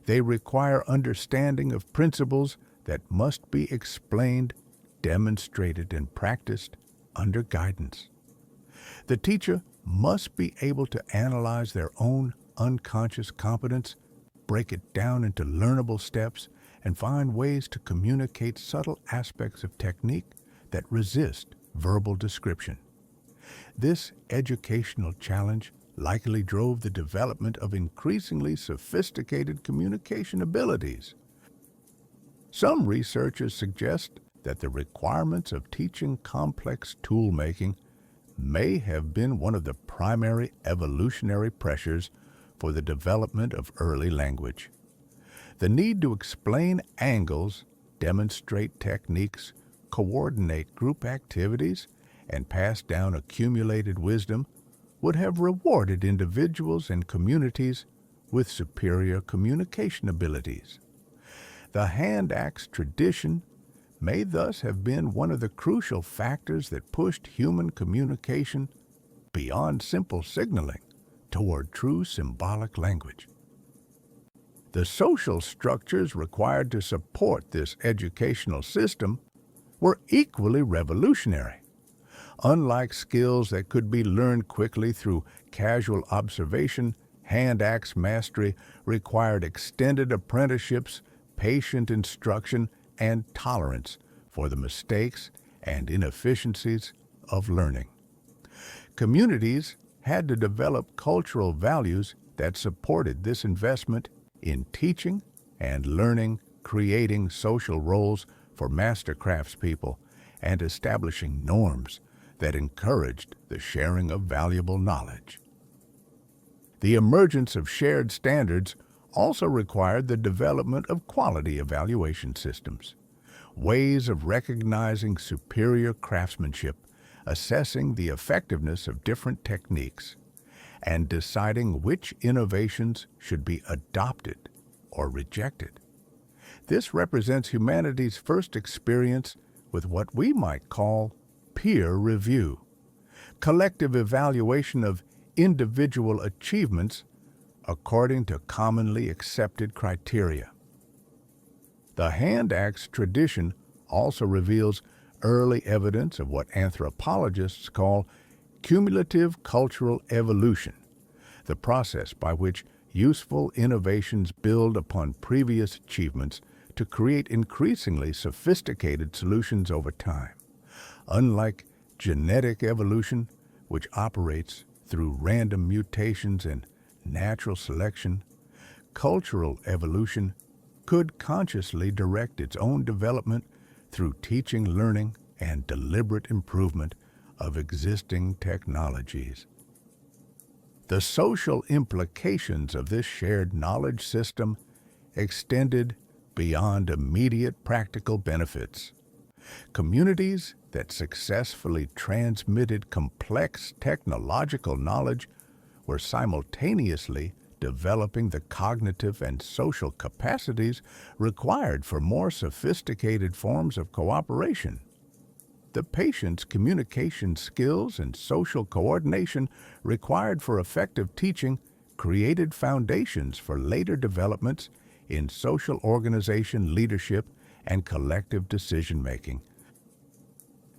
They require understanding of principles that must be explained, demonstrated, and practiced under guidance. The teacher must be able to analyze their own unconscious competence, break it down into learnable steps, and find ways to communicate subtle aspects of technique that resist verbal description. This educational challenge likely drove the development of increasingly sophisticated communication abilities. Some researchers suggest that the requirements of teaching complex tool-making may have been one of the primary evolutionary pressures for the development of early language. The need to explain angles, demonstrate techniques, coordinate group activities, and pass down accumulated wisdom would have rewarded individuals and communities with superior communication abilities. The hand-axe tradition may thus have been one of the crucial factors that pushed human communication beyond simple signaling toward true symbolic language. The social structures required to support this educational system were equally revolutionary. Unlike skills that could be learned quickly through casual observation, hand-axe mastery required extended apprenticeships, patient instruction, and tolerance for the mistakes and inefficiencies of learning. Communities had to develop cultural values that supported this investment in teaching and learning, creating social roles for master craftspeople, and establishing norms that encouraged the sharing of valuable knowledge. The emergence of shared standards also required the development of quality evaluation systems, ways of recognizing superior craftsmanship, assessing the effectiveness of different techniques, and deciding which innovations should be adopted or rejected. This represents humanity's first experience with what we might call peer review, collective evaluation of individual achievements according to commonly accepted criteria. The hand-axe tradition also reveals early evidence of what anthropologists call cumulative cultural evolution, the process by which useful innovations build upon previous achievements to create increasingly sophisticated solutions over time. Unlike genetic evolution, which operates through random mutations and natural selection, cultural evolution could consciously direct its own development through teaching, learning, and deliberate improvement of existing technologies. The social implications of this shared knowledge system extended beyond immediate practical benefits. Communities that successfully transmitted complex technological knowledge were simultaneously developing the cognitive and social capacities required for more sophisticated forms of cooperation. The patient's communication skills and social coordination required for effective teaching created foundations for later developments in social organization, leadership, and collective decision-making.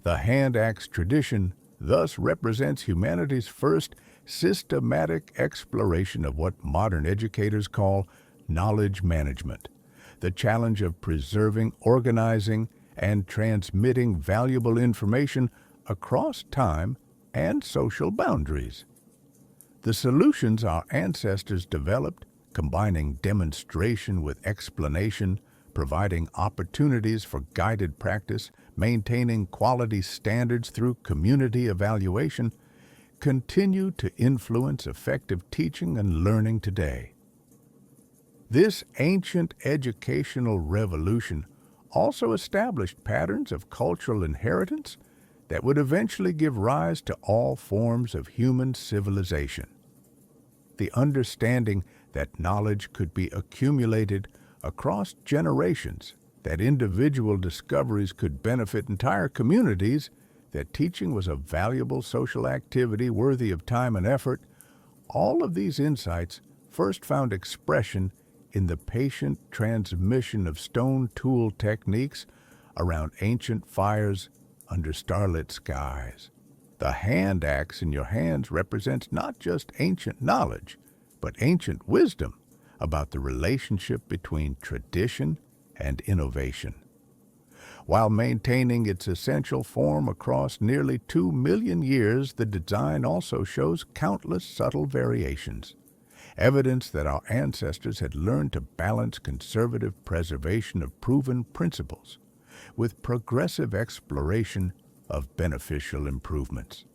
The hand-axe tradition thus represents humanity's first systematic exploration of what modern educators call knowledge management, the challenge of preserving, organizing, and transmitting valuable information across time and social boundaries. The solutions our ancestors developed combining demonstration with explanation, providing opportunities for guided practice, maintaining quality standards through community evaluation, continue to influence effective teaching and learning today. This ancient educational revolution also established patterns of cultural inheritance that would eventually give rise to all forms of human civilization. The understanding that knowledge could be accumulated across generations, that individual discoveries could benefit entire communities, that teaching was a valuable social activity worthy of time and effort, all of these insights first found expression in the patient transmission of stone tool techniques around ancient fires under starlit skies. The hand axe in your hands represents not just ancient knowledge, but ancient wisdom about the relationship between tradition and innovation. While maintaining its essential form across nearly 2 million years, the design also shows countless subtle variations, evidence that our ancestors had learned to balance conservative preservation of proven principles with progressive exploration of beneficial improvements.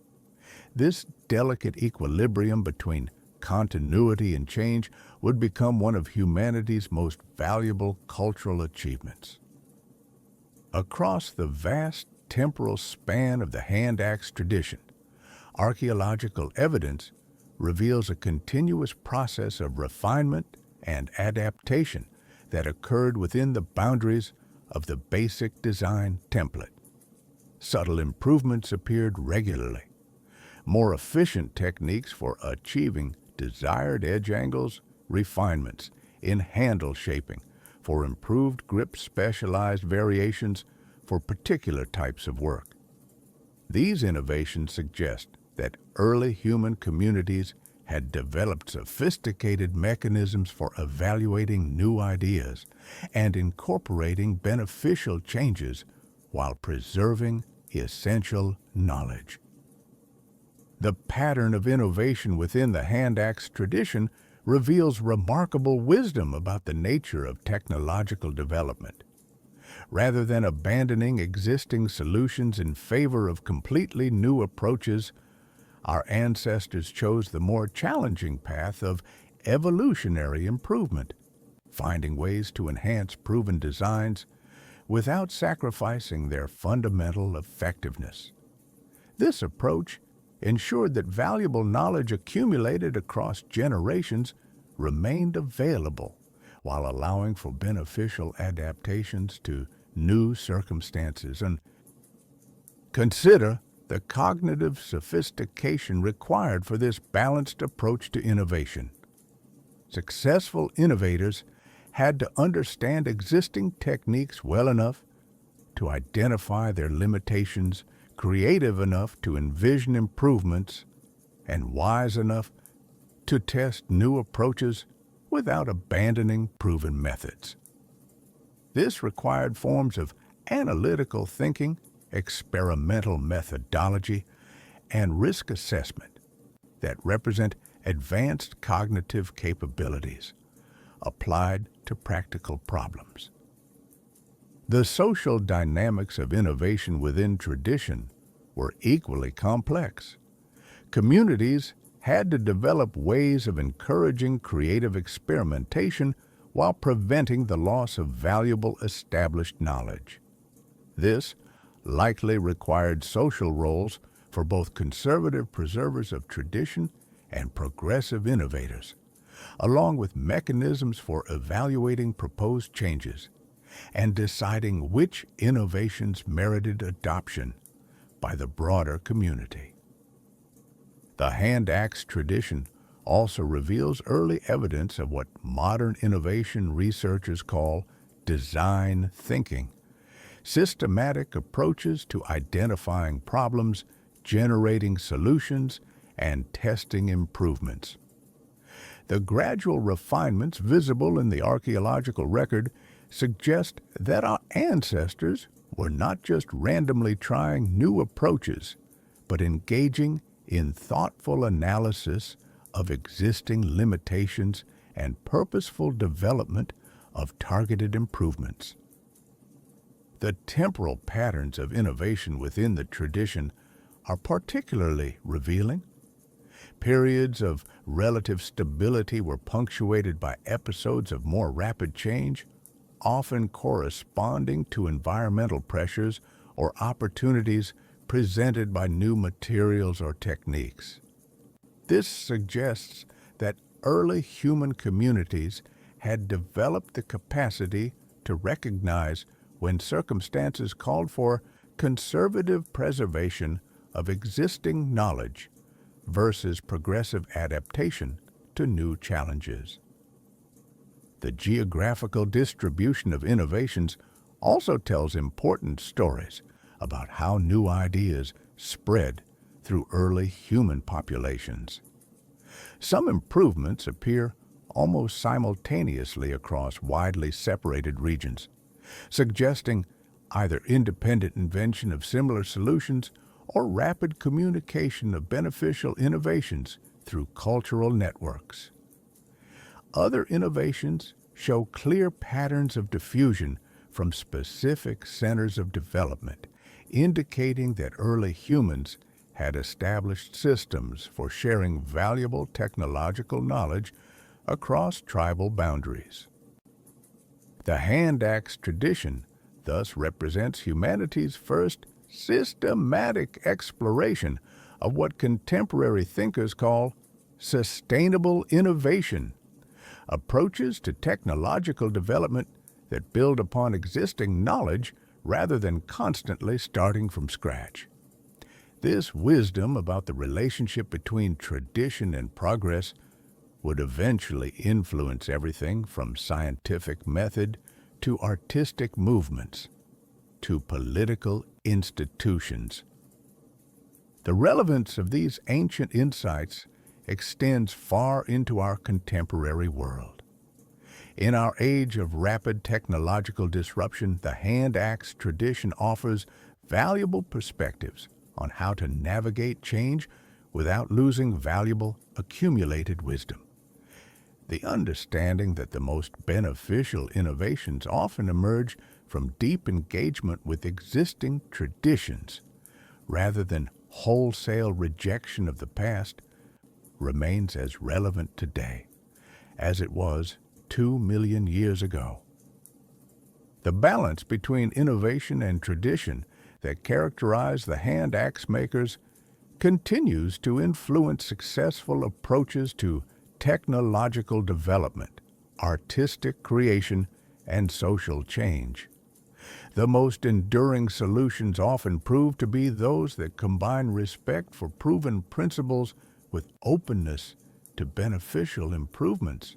This delicate equilibrium between continuity and change would become one of humanity's most valuable cultural achievements. Across the vast temporal span of the hand axe tradition, archaeological evidence reveals a continuous process of refinement and adaptation that occurred within the boundaries of the basic design template. Subtle improvements appeared regularly. More efficient techniques for achieving desired edge angles, refinements in handle shaping for improved grip, specialized variations for particular types of work. These innovations suggest that early human communities had developed sophisticated mechanisms for evaluating new ideas and incorporating beneficial changes while preserving essential knowledge. The pattern of innovation within the hand axe tradition reveals remarkable wisdom about the nature of technological development. Rather than abandoning existing solutions in favor of completely new approaches, our ancestors chose the more challenging path of evolutionary improvement, finding ways to enhance proven designs without sacrificing their fundamental effectiveness. This approach ensured that valuable knowledge accumulated across generations remained available while allowing for beneficial adaptations to new circumstances. And consider the cognitive sophistication required for this balanced approach to innovation. Successful innovators had to understand existing techniques well enough to identify their limitations, creative enough to envision improvements, and wise enough to test new approaches without abandoning proven methods. This required forms of analytical thinking, experimental methodology, and risk assessment that represent advanced cognitive capabilities applied to practical problems. The social dynamics of innovation within tradition were equally complex. Communities had to develop ways of encouraging creative experimentation while preventing the loss of valuable established knowledge. This likely required social roles for both conservative preservers of tradition and progressive innovators, along with mechanisms for evaluating proposed changes and deciding which innovations merited adoption by the broader community. The hand axe tradition also reveals early evidence of what modern innovation researchers call design thinking, systematic approaches to identifying problems, generating solutions, and testing improvements. The gradual refinements visible in the archaeological record suggest that our ancestors were not just randomly trying new approaches, but engaging in thoughtful analysis of existing limitations and purposeful development of targeted improvements. The temporal patterns of innovation within the tradition are particularly revealing. Periods of relative stability were punctuated by episodes of more rapid change, often corresponding to environmental pressures or opportunities presented by new materials or techniques. This suggests that early human communities had developed the capacity to recognize when circumstances called for conservative preservation of existing knowledge versus progressive adaptation to new challenges. The geographical distribution of innovations also tells important stories about how new ideas spread through early human populations. Some improvements appear almost simultaneously across widely separated regions, suggesting either independent invention of similar solutions or rapid communication of beneficial innovations through cultural networks. Other innovations show clear patterns of diffusion from specific centers of development, indicating that early humans had established systems for sharing valuable technological knowledge across tribal boundaries. The hand axe tradition thus represents humanity's first systematic exploration of what contemporary thinkers call sustainable innovation, approaches to technological development that build upon existing knowledge rather than constantly starting from scratch. This wisdom about the relationship between tradition and progress would eventually influence everything from scientific method to artistic movements to political institutions. The relevance of these ancient insights extends far into our contemporary world. In our age of rapid technological disruption, the hand axe tradition offers valuable perspectives on how to navigate change without losing valuable accumulated wisdom. The understanding that the most beneficial innovations often emerge from deep engagement with existing traditions rather than wholesale rejection of the past remains as relevant today as it was 2 million years ago. The balance between innovation and tradition that characterized the hand axe makers continues to influence successful approaches to technological development, artistic creation, and social change. The most enduring solutions often prove to be those that combine respect for proven principles with openness to beneficial improvements.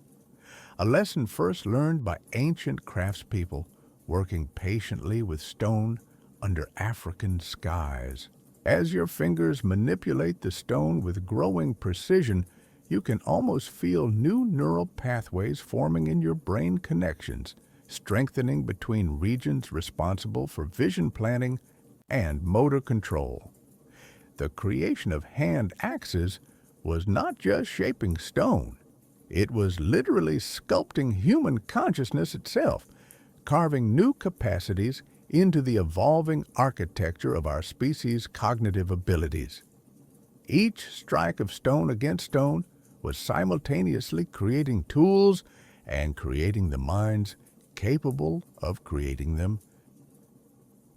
A lesson first learned by ancient craftspeople working patiently with stone under African skies. As your fingers manipulate the stone with growing precision, you can almost feel new neural pathways forming in your brain connections, strengthening between regions responsible for vision planning and motor control. The creation of hand axes was not just shaping stone. It was literally sculpting human consciousness itself, carving new capacities into the evolving architecture of our species' cognitive abilities. Each strike of stone against stone was simultaneously creating tools and creating the minds capable of creating them.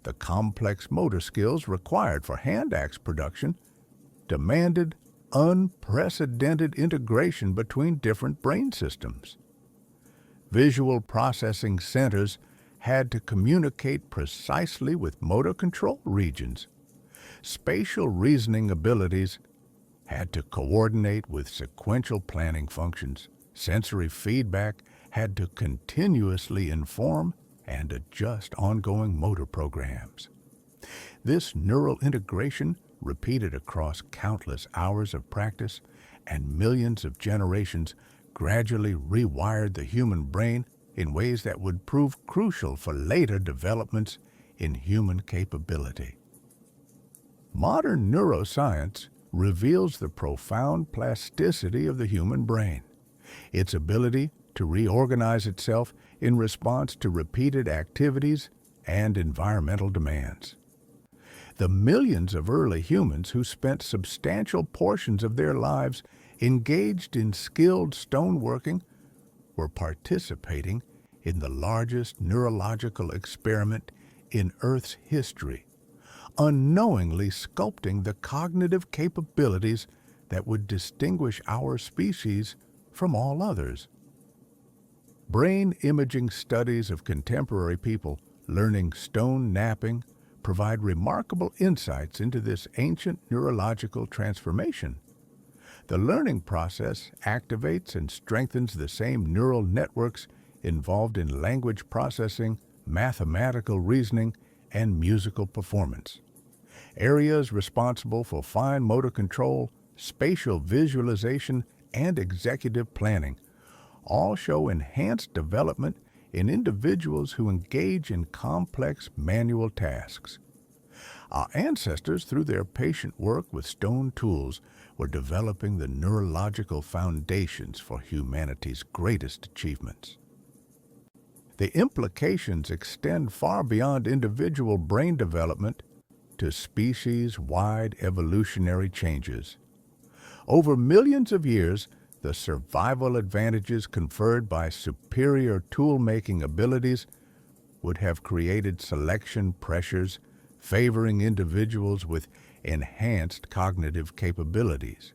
The complex motor skills required for hand axe production demanded unprecedented integration between different brain systems. Visual processing centers had to communicate precisely with motor control regions. Spatial reasoning abilities had to coordinate with sequential planning functions. Sensory feedback had to continuously inform and adjust ongoing motor programs. This neural integration, repeated across countless hours of practice and millions of generations, gradually rewired the human brain in ways that would prove crucial for later developments in human capability. Modern neuroscience reveals the profound plasticity of the human brain. its ability to reorganize itself in response to repeated activities and environmental demands. The millions of early humans who spent substantial portions of their lives engaged in skilled stoneworking were participating in the largest neurological experiment in Earth's history, unknowingly sculpting the cognitive capabilities that would distinguish our species from all others. Brain imaging studies of contemporary people learning stone knapping provide remarkable insights into this ancient neurological transformation. The learning process activates and strengthens the same neural networks involved in language processing, mathematical reasoning, and musical performance. Areas responsible for fine motor control, spatial visualization, and executive planning all show enhanced development in individuals who engage in complex manual tasks. Our ancestors, through their patient work with stone tools, were developing the neurological foundations for humanity's greatest achievements. The implications extend far beyond individual brain development to species-wide evolutionary changes. Over millions of years, the survival advantages conferred by superior tool-making abilities would have created selection pressures favoring individuals with enhanced cognitive capabilities.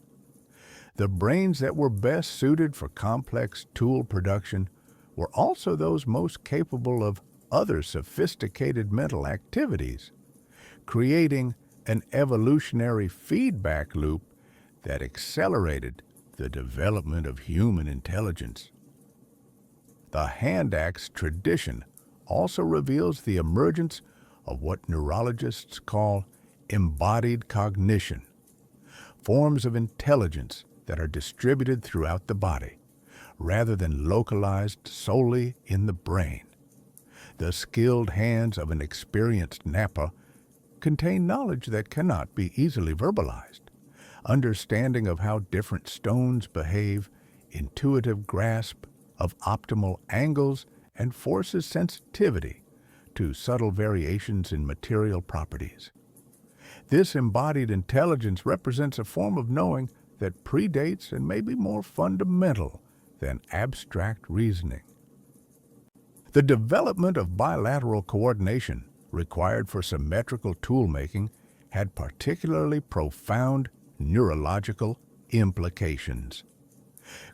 The brains that were best suited for complex tool production were also those most capable of other sophisticated mental activities, creating an evolutionary feedback loop that accelerated the development of human intelligence. The hand axe tradition also reveals the emergence of what neurologists call embodied cognition, forms of intelligence that are distributed throughout the body, rather than localized solely in the brain. The skilled hands of an experienced napper contain knowledge that cannot be easily verbalized, understanding of how different stones behave, intuitive grasp of optimal angles, and forces sensitivity to subtle variations in material properties. This embodied intelligence represents a form of knowing that predates and may be more fundamental than abstract reasoning. The development of bilateral coordination required for symmetrical tool-making had particularly profound neurological implications.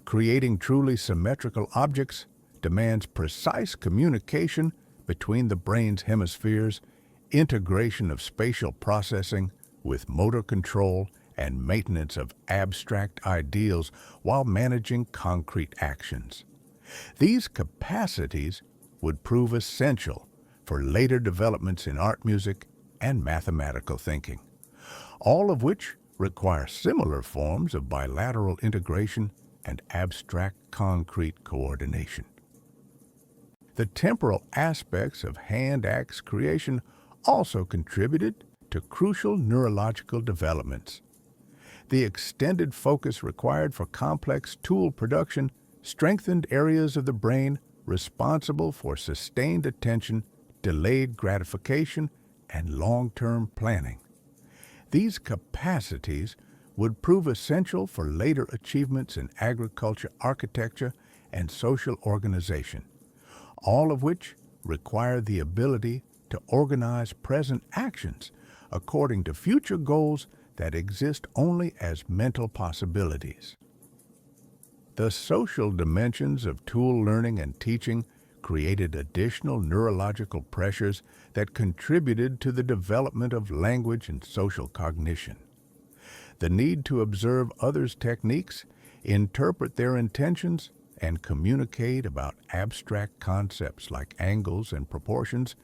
Creating truly symmetrical objects demands precise communication between the brain's hemispheres, integration of spatial processing with motor control, and maintenance of abstract ideals while managing concrete actions. These capacities would prove essential for later developments in art music and mathematical thinking, all of which require similar forms of bilateral integration and abstract concrete coordination. The temporal aspects of hand axe creation also contributed to crucial neurological developments. The extended focus required for complex tool production strengthened areas of the brain responsible for sustained attention, delayed gratification, and long-term planning. These capacities would prove essential for later achievements in agriculture, architecture, and social organization, all of which require the ability to organize present actions according to future goals that exist only as mental possibilities. The social dimensions of tool learning and teaching created additional neurological pressures that contributed to the development of language and social cognition. The need to observe others' techniques, interpret their intentions, and communicate about abstract concepts like angles and proportions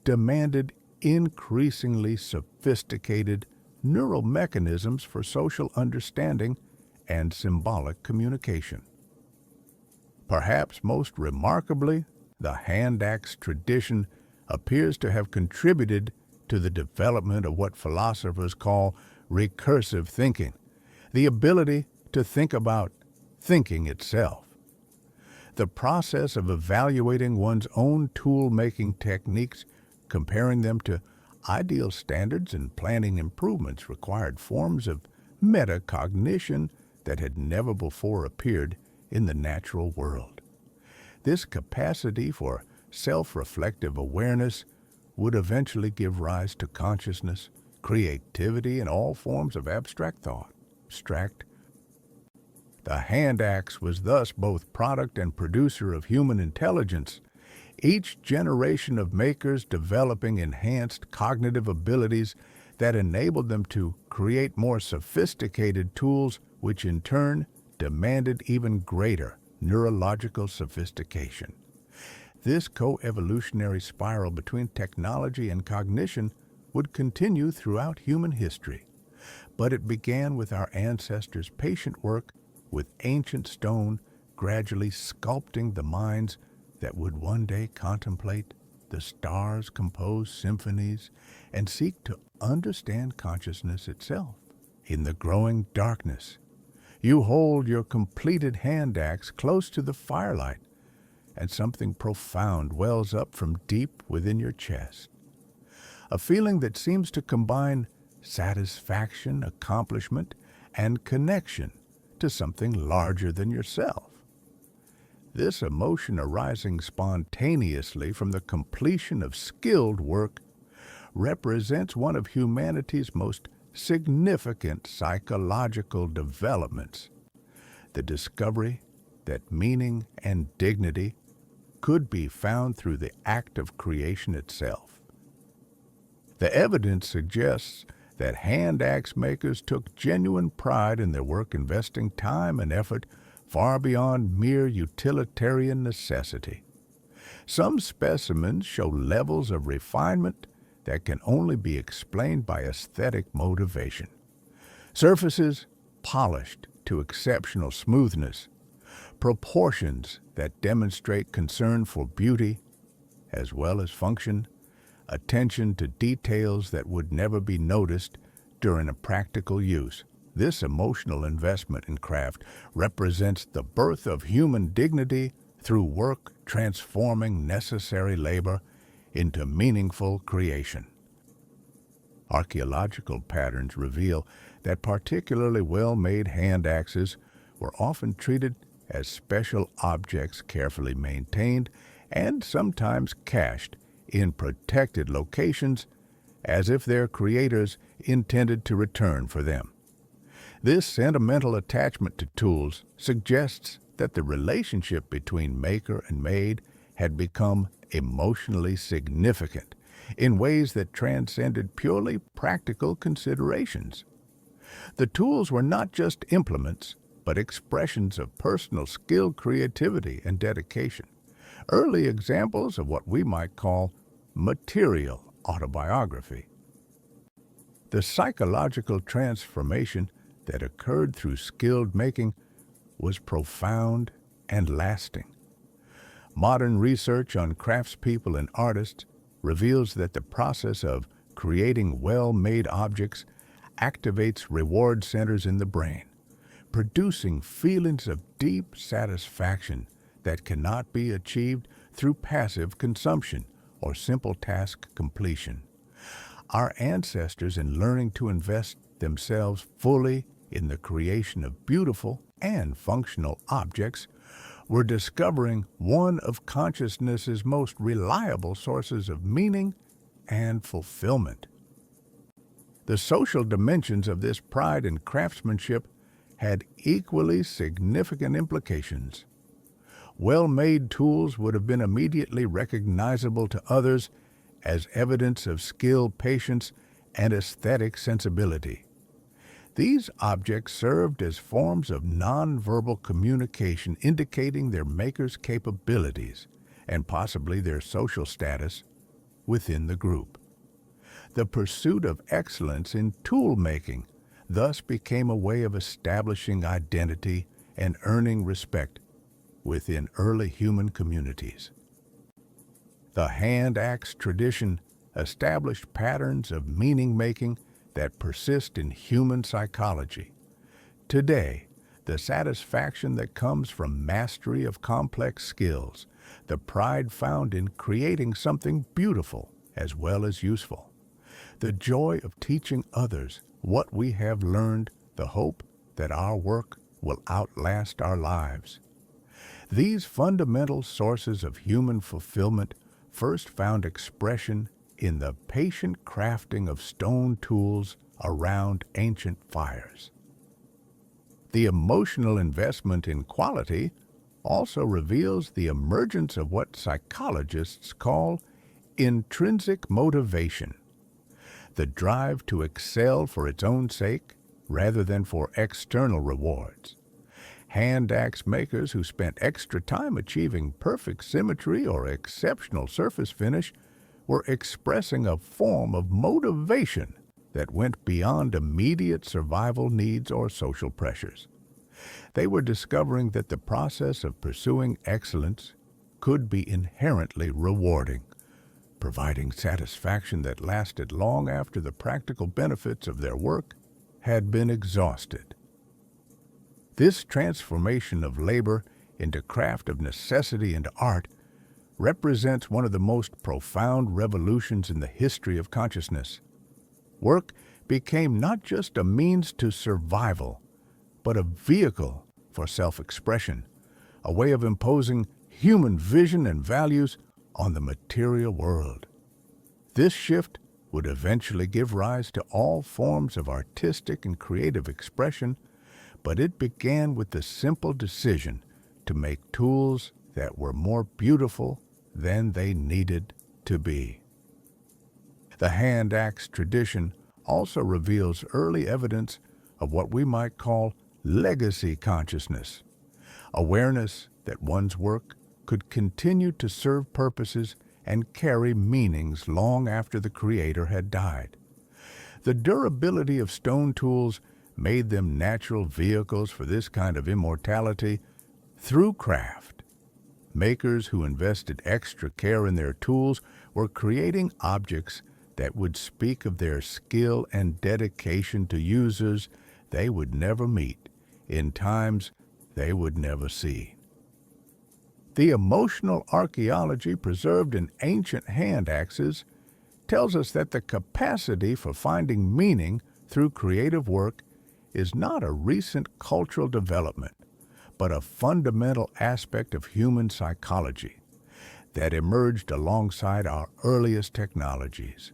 demanded increasingly sophisticated neural mechanisms for social understanding and symbolic communication. Perhaps most remarkably, the hand axe tradition appears to have contributed to the development of what philosophers call recursive thinking, the ability to think about thinking itself. The process of evaluating one's own tool-making techniques, comparing them to ideal standards and planning improvements required forms of metacognition that had never before appeared in the natural world. This capacity for self-reflective awareness would eventually give rise to consciousness, creativity, and all forms of abstract thought. The hand axe was thus both product and producer of human intelligence, each generation of makers developing enhanced cognitive abilities that enabled them to create more sophisticated tools, which in turn demanded even greater neurological sophistication. This co-evolutionary spiral between technology and cognition would continue throughout human history, but it began with our ancestors' patient work with ancient stone gradually sculpting the minds that would one day contemplate the stars, compose symphonies, and seek to understand consciousness itself. In the growing darkness, you hold your completed hand axe close to the firelight, and something profound wells up from deep within your chest. A feeling that seems to combine satisfaction, accomplishment, and connection to something larger than yourself. This emotion arising spontaneously from the completion of skilled work represents one of humanity's most significant psychological developments, the discovery that meaning and dignity could be found through the act of creation itself. The evidence suggests that hand axe makers took genuine pride in their work, investing time and effort far beyond mere utilitarian necessity. Some specimens show levels of refinement that can only be explained by aesthetic motivation. Surfaces polished to exceptional smoothness, proportions that demonstrate concern for beauty as well as function, attention to details that would never be noticed during a practical use. This emotional investment in craft represents the birth of human dignity through work transforming necessary labor into meaningful creation. Archaeological patterns reveal that particularly well-made hand axes were often treated as special objects carefully maintained and sometimes cached in protected locations as if their creators intended to return for them. This sentimental attachment to tools suggests that the relationship between maker and made had become emotionally significant in ways that transcended purely practical considerations. The tools were not just implements, but expressions of personal skill, creativity, and dedication, early examples of what we might call material autobiography. The psychological transformation that occurred through skilled making was profound and lasting. Modern research on craftspeople and artists reveals that the process of creating well-made objects activates reward centers in the brain, producing feelings of deep satisfaction that cannot be achieved through passive consumption or simple task completion. Our ancestors, in learning to invest themselves fully in the creation of beautiful and functional objects, were discovering one of consciousness's most reliable sources of meaning and fulfillment. The social dimensions of this pride in craftsmanship had equally significant implications. Well-made tools would have been immediately recognizable to others as evidence of skill, patience, and aesthetic sensibility. These objects served as forms of nonverbal communication indicating their maker's capabilities and possibly their social status within the group. The pursuit of excellence in tool-making thus became a way of establishing identity and earning respect within early human communities. The hand axe tradition established patterns of meaning-making that persist in human psychology. Today, the satisfaction that comes from mastery of complex skills, the pride found in creating something beautiful as well as useful, the joy of teaching others what we have learned, the hope that our work will outlast our lives. These fundamental sources of human fulfillment first found expression in the patient crafting of stone tools around ancient fires. The emotional investment in quality also reveals the emergence of what psychologists call intrinsic motivation, the drive to excel for its own sake rather than for external rewards. Hand axe makers who spent extra time achieving perfect symmetry or exceptional surface finish were expressing a form of motivation that went beyond immediate survival needs or social pressures. They were discovering that the process of pursuing excellence could be inherently rewarding, providing satisfaction that lasted long after the practical benefits of their work had been exhausted. This transformation of labor into craft of necessity and art represents one of the most profound revolutions in the history of consciousness. Work became not just a means to survival, but a vehicle for self-expression, a way of imposing human vision and values on the material world. This shift would eventually give rise to all forms of artistic and creative expression, but it began with the simple decision to make tools that were more beautiful than they needed to be. The hand axe tradition also reveals early evidence of what we might call legacy consciousness, awareness that one's work could continue to serve purposes and carry meanings long after the creator had died. The durability of stone tools made them natural vehicles for this kind of immortality through craft. Makers who invested extra care in their tools were creating objects that would speak of their skill and dedication to users they would never meet in times they would never see. The emotional archaeology preserved in ancient hand axes tells us that the capacity for finding meaning through creative work is not a recent cultural development, but a fundamental aspect of human psychology that emerged alongside our earliest technologies.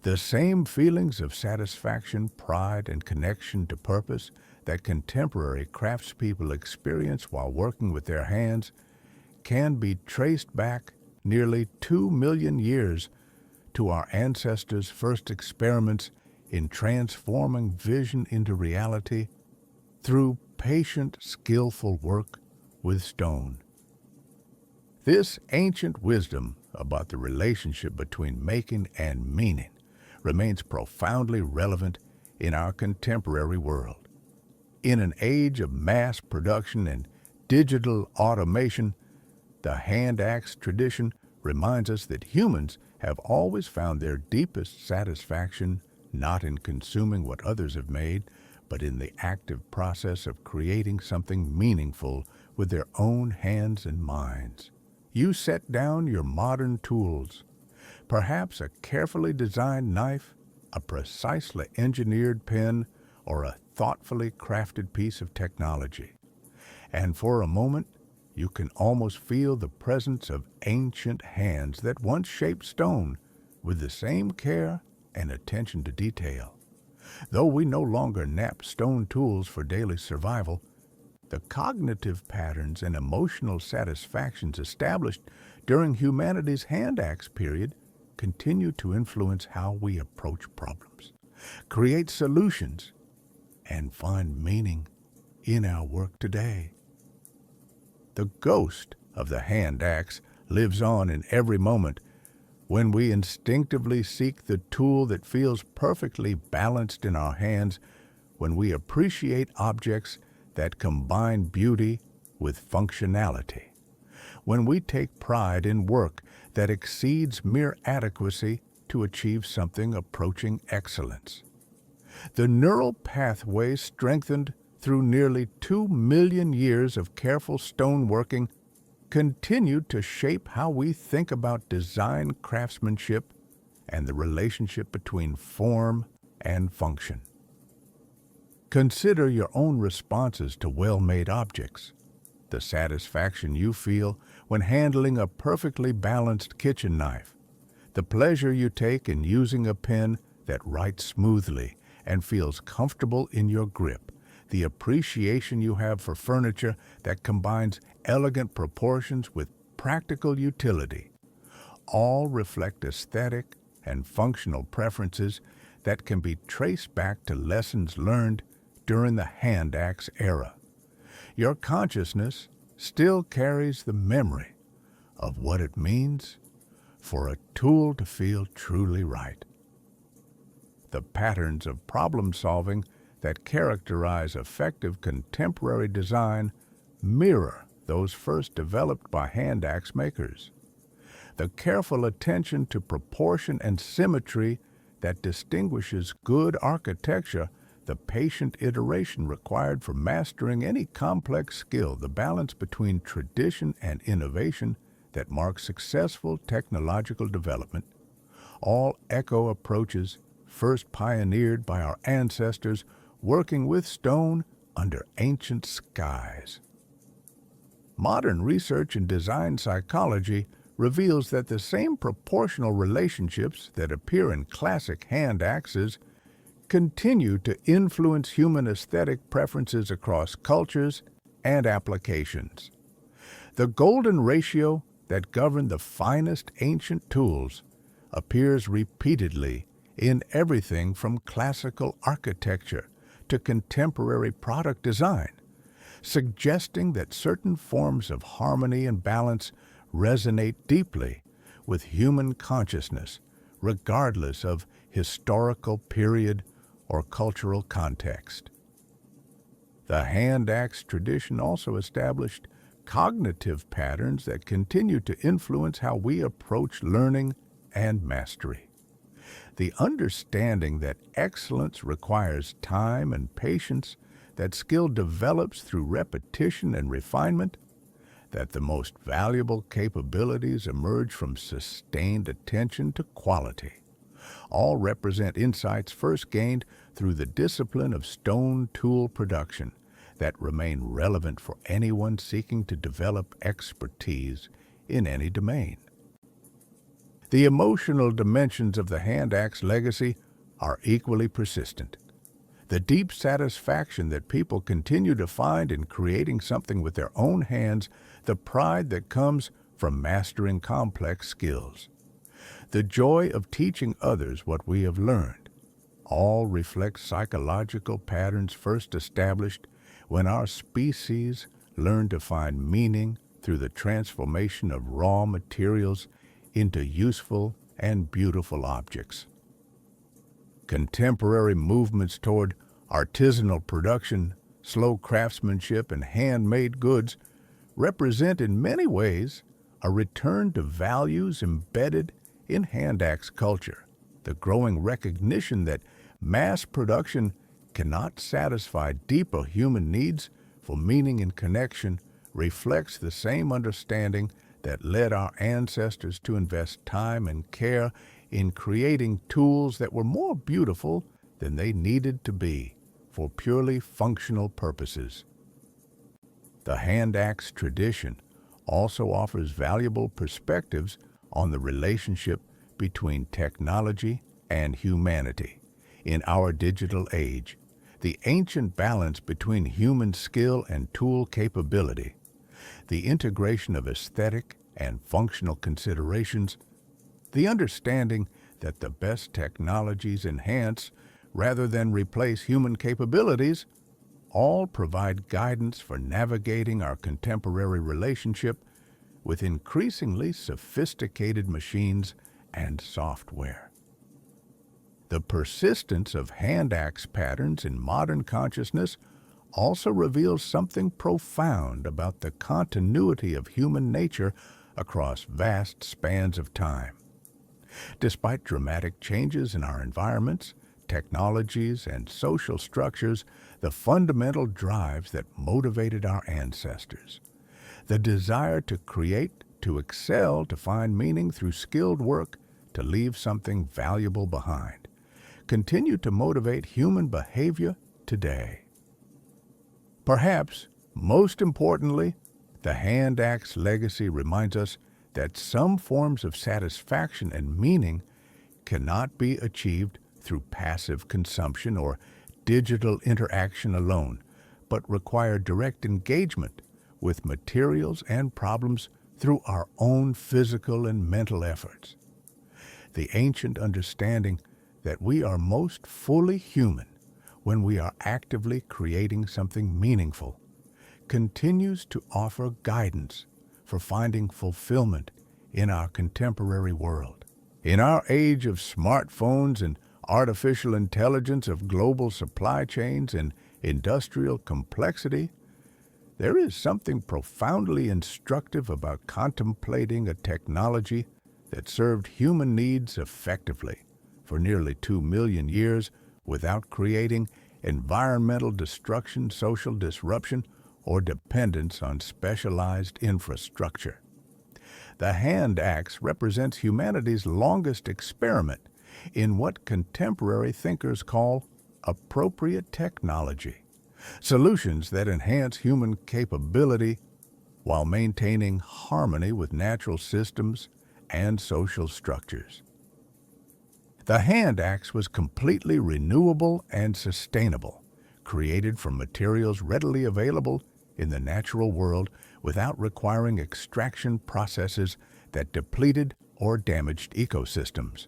The same feelings of satisfaction, pride, and connection to purpose that contemporary craftspeople experience while working with their hands can be traced back nearly 2 million years to our ancestors' first experiments in transforming vision into reality through patient, skillful work with stone. This ancient wisdom about the relationship between making and meaning remains profoundly relevant in our contemporary world. In an age of mass production and digital automation, the hand axe tradition reminds us that humans have always found their deepest satisfaction not in consuming what others have made, but in the active process of creating something meaningful with their own hands and minds. You set down your modern tools, perhaps a carefully designed knife, a precisely engineered pen, or a thoughtfully crafted piece of technology. And for a moment, you can almost feel the presence of ancient hands that once shaped stone with the same care and attention to detail. Though we no longer knap stone tools for daily survival, the cognitive patterns and emotional satisfactions established during humanity's hand axe period continue to influence how we approach problems, create solutions, and find meaning in our work today. The ghost of the hand axe lives on in every moment when we instinctively seek the tool that feels perfectly balanced in our hands, when we appreciate objects that combine beauty with functionality, when we take pride in work that exceeds mere adequacy to achieve something approaching excellence. The neural pathways strengthened through nearly 2 million years of careful stoneworking, continued to shape how we think about design, craftsmanship, and the relationship between form and function. Consider your own responses to well-made objects, the satisfaction you feel when handling a perfectly balanced kitchen knife, the pleasure you take in using a pen that writes smoothly and feels comfortable in your grip, the appreciation you have for furniture that combines elegant proportions with practical utility, all reflect aesthetic and functional preferences that can be traced back to lessons learned during the hand axe era. Your consciousness still carries the memory of what it means for a tool to feel truly right. The patterns of problem solving that characterize effective contemporary design mirror those first developed by hand axe makers. The careful attention to proportion and symmetry that distinguishes good architecture, the patient iteration required for mastering any complex skill, the balance between tradition and innovation that marks successful technological development, all echo approaches first pioneered by our ancestors working with stone under ancient skies. Modern research in design psychology reveals that the same proportional relationships that appear in classic hand axes continue to influence human aesthetic preferences across cultures and applications. The golden ratio that governed the finest ancient tools appears repeatedly in everything from classical architecture to contemporary product design, suggesting that certain forms of harmony and balance resonate deeply with human consciousness, regardless of historical period or cultural context. The hand axe tradition also established cognitive patterns that continue to influence how we approach learning and mastery. The understanding that excellence requires time and patience, that skill develops through repetition and refinement, that the most valuable capabilities emerge from sustained attention to quality. All represent insights first gained through the discipline of stone tool production that remain relevant for anyone seeking to develop expertise in any domain. The emotional dimensions of the hand axe legacy are equally persistent. The deep satisfaction that people continue to find in creating something with their own hands, the pride that comes from mastering complex skills, the joy of teaching others what we have learned, all reflect psychological patterns first established when our species learned to find meaning through the transformation of raw materials into useful and beautiful objects. Contemporary movements toward artisanal production, slow craftsmanship, and handmade goods represent in many ways a return to values embedded in hand axe culture, the growing recognition that mass production cannot satisfy deeper human needs for meaning and connection reflects the same understanding that led our ancestors to invest time and care in creating tools that were more beautiful than they needed to be for purely functional purposes. The hand axe tradition also offers valuable perspectives on the relationship between technology and humanity. In our digital age, the ancient balance between human skill and tool capability, the integration of aesthetic and functional considerations, the understanding that the best technologies enhance rather than replace human capabilities, all provide guidance for navigating our contemporary relationship with increasingly sophisticated machines and software. The persistence of hand axe patterns in modern consciousness also reveals something profound about the continuity of human nature across vast spans of time. Despite dramatic changes in our environments, technologies, and social structures the fundamental drives that motivated our ancestors. The desire to create, to excel, to find meaning through skilled work, to leave something valuable behind, continue to motivate human behavior today. Perhaps, most importantly, the hand axe legacy reminds us that some forms of satisfaction and meaning cannot be achieved through passive consumption or digital interaction alone, but require direct engagement with materials and problems through our own physical and mental efforts. The ancient understanding that we are most fully human when we are actively creating something meaningful continues to offer guidance for finding fulfillment in our contemporary world. In our age of smartphones and artificial intelligence, of global supply chains and industrial complexity, there is something profoundly instructive about contemplating a technology that served human needs effectively for nearly 2 million years without creating environmental destruction, social disruption, or dependence on specialized infrastructure. The hand axe represents humanity's longest experiment in what contemporary thinkers call appropriate technology, solutions that enhance human capability while maintaining harmony with natural systems and social structures. The hand axe was completely renewable and sustainable, created from materials readily available in the natural world without requiring extraction processes that depleted or damaged ecosystems.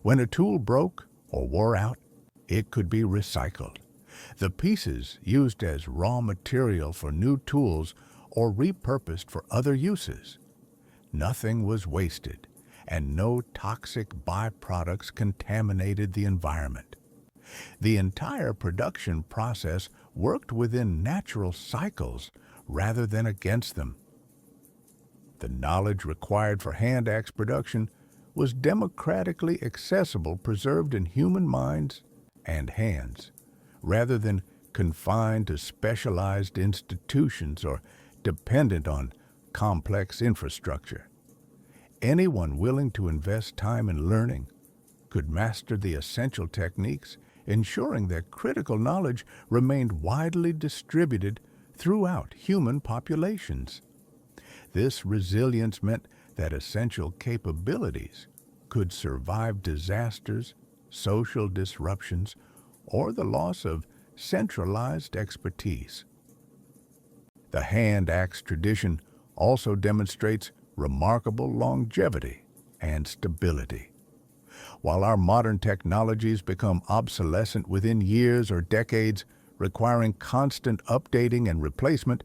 When a tool broke or wore out, it could be recycled. The pieces used as raw material for new tools or repurposed for other uses. Nothing was wasted, and no toxic byproducts contaminated the environment. The entire production process worked within natural cycles rather than against them. The knowledge required for hand axe production was democratically accessible, preserved in human minds and hands, rather than confined to specialized institutions or dependent on complex infrastructure. Anyone willing to invest time in learning could master the essential techniques, ensuring that critical knowledge remained widely distributed throughout human populations. This resilience meant that essential capabilities could survive disasters, social disruptions, or the loss of centralized expertise. The hand axe tradition also demonstrates remarkable longevity and stability. While our modern technologies become obsolescent within years or decades, requiring constant updating and replacement,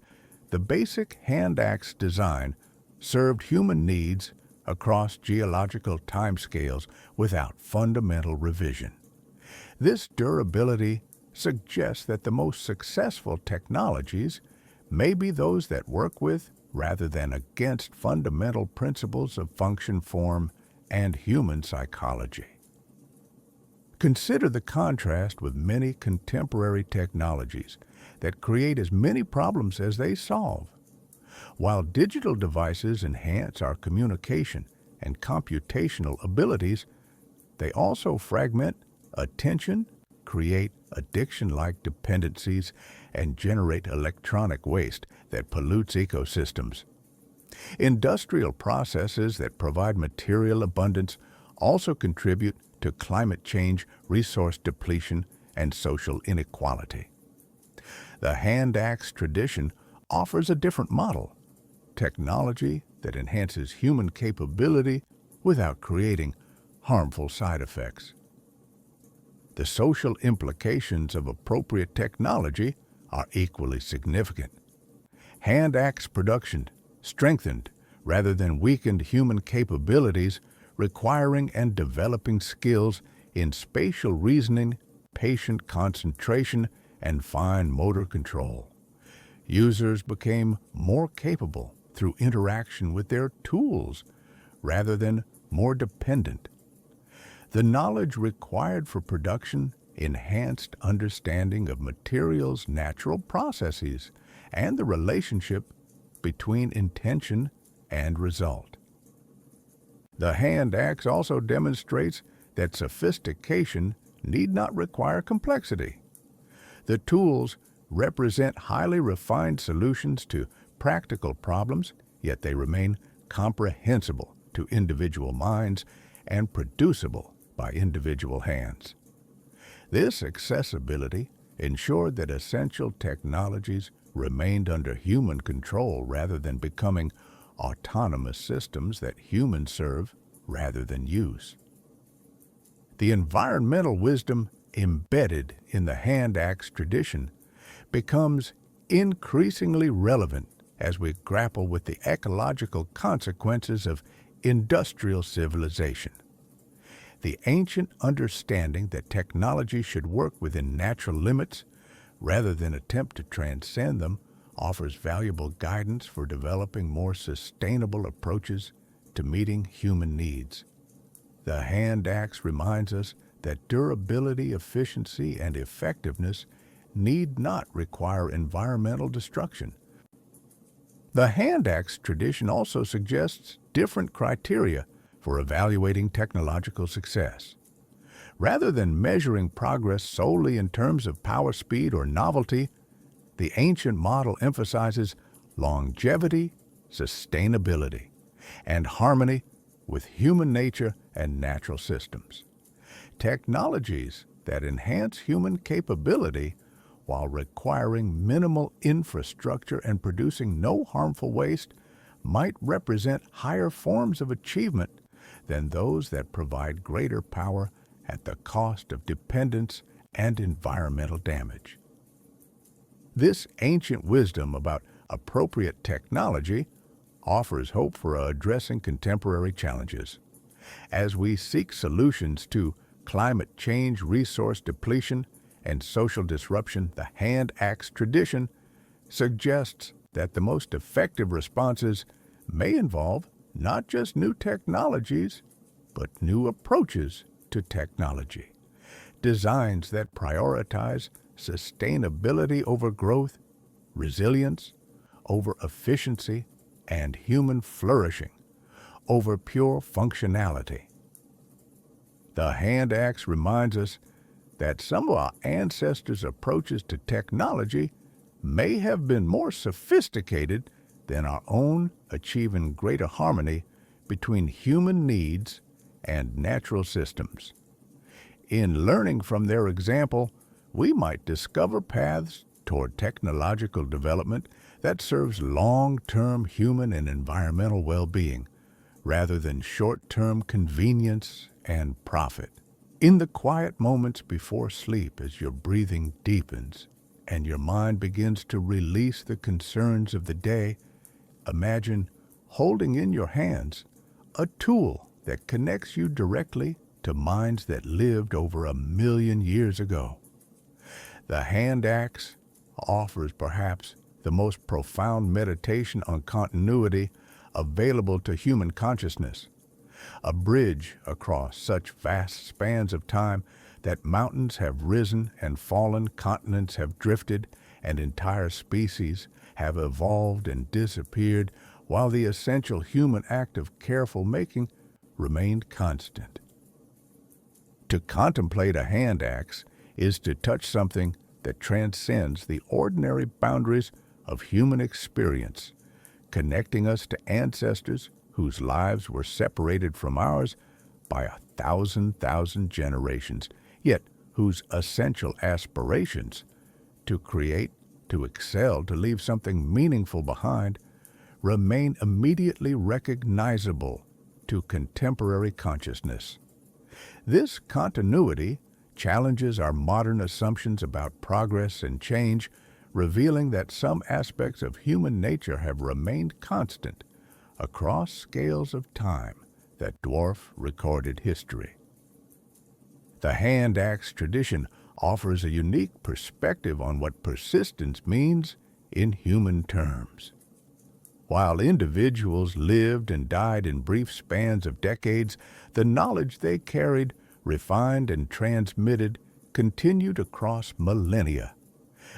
the basic hand axe design served human needs across geological timescales without fundamental revision. This durability suggests that the most successful technologies may be those that work with rather than against fundamental principles of function, form, and human psychology. Consider the contrast with many contemporary technologies that create as many problems as they solve. While digital devices enhance our communication and computational abilities, they also fragment attention, create addiction-like dependencies, and generate electronic waste that pollutes ecosystems. Industrial processes that provide material abundance also contribute to climate change, resource depletion, and social inequality. The hand axe tradition offers a different model, technology that enhances human capability without creating harmful side effects. The social implications of appropriate technology are equally significant. Hand axe production strengthened rather than weakened human capabilities, requiring and developing skills in spatial reasoning, patient concentration, and fine motor control. Users became more capable through interaction with their tools rather than more dependent. The knowledge required for production enhanced understanding of materials' natural processes and the relationship between intention and result. The hand axe also demonstrates that sophistication need not require complexity. The tools represent highly refined solutions to practical problems, yet they remain comprehensible to individual minds and producible by individual hands. This accessibility ensured that essential technologies remained under human control rather than becoming autonomous systems that humans serve rather than use. The environmental wisdom embedded in the hand axe tradition becomes increasingly relevant as we grapple with the ecological consequences of industrial civilization. The ancient understanding that technology should work within natural limits rather than attempt to transcend them offers valuable guidance for developing more sustainable approaches to meeting human needs. The hand axe reminds us that durability, efficiency, and effectiveness need not require environmental destruction. The hand axe tradition also suggests different criteria for evaluating technological success. Rather than measuring progress solely in terms of power, speed, or novelty, the ancient model emphasizes longevity, sustainability, and harmony with human nature and natural systems. Technologies that enhance human capability while requiring minimal infrastructure and producing no harmful waste might represent higher forms of achievement than those that provide greater power at the cost of dependence and environmental damage. This ancient wisdom about appropriate technology offers hope for addressing contemporary challenges. As we seek solutions to climate change, resource depletion, and social disruption, the hand axe tradition suggests that the most effective responses may involve not just new technologies, but new approaches to technology. Designs that prioritize sustainability over growth, resilience over efficiency, and human flourishing over pure functionality. The hand axe reminds us that some of our ancestors' approaches to technology may have been more sophisticated than our own, achieving greater harmony between human needs and natural systems. In learning from their example, we might discover paths toward technological development that serves long-term human and environmental well-being, rather than short-term convenience and profit. In the quiet moments before sleep, as your breathing deepens and your mind begins to release the concerns of the day, imagine holding in your hands a tool that connects you directly to minds that lived over 1,000,000 years ago. The hand axe offers perhaps the most profound meditation on continuity available to human consciousness, a bridge across such vast spans of time that mountains have risen and fallen, continents have drifted, and entire species have evolved and disappeared, while the essential human act of careful making remained constant. To contemplate a hand axe is to touch something that transcends the ordinary boundaries of human experience, connecting us to ancestors whose lives were separated from ours by 1,000 generations, yet whose essential aspirations to create, to excel, to leave something meaningful behind remain immediately recognizable to contemporary consciousness. This continuity challenges our modern assumptions about progress and change, revealing that some aspects of human nature have remained constant across scales of time that dwarf recorded history. The hand axe tradition offers a unique perspective on what persistence means in human terms. While individuals lived and died in brief spans of decades, the knowledge they carried, refined and transmitted, continued across millennia,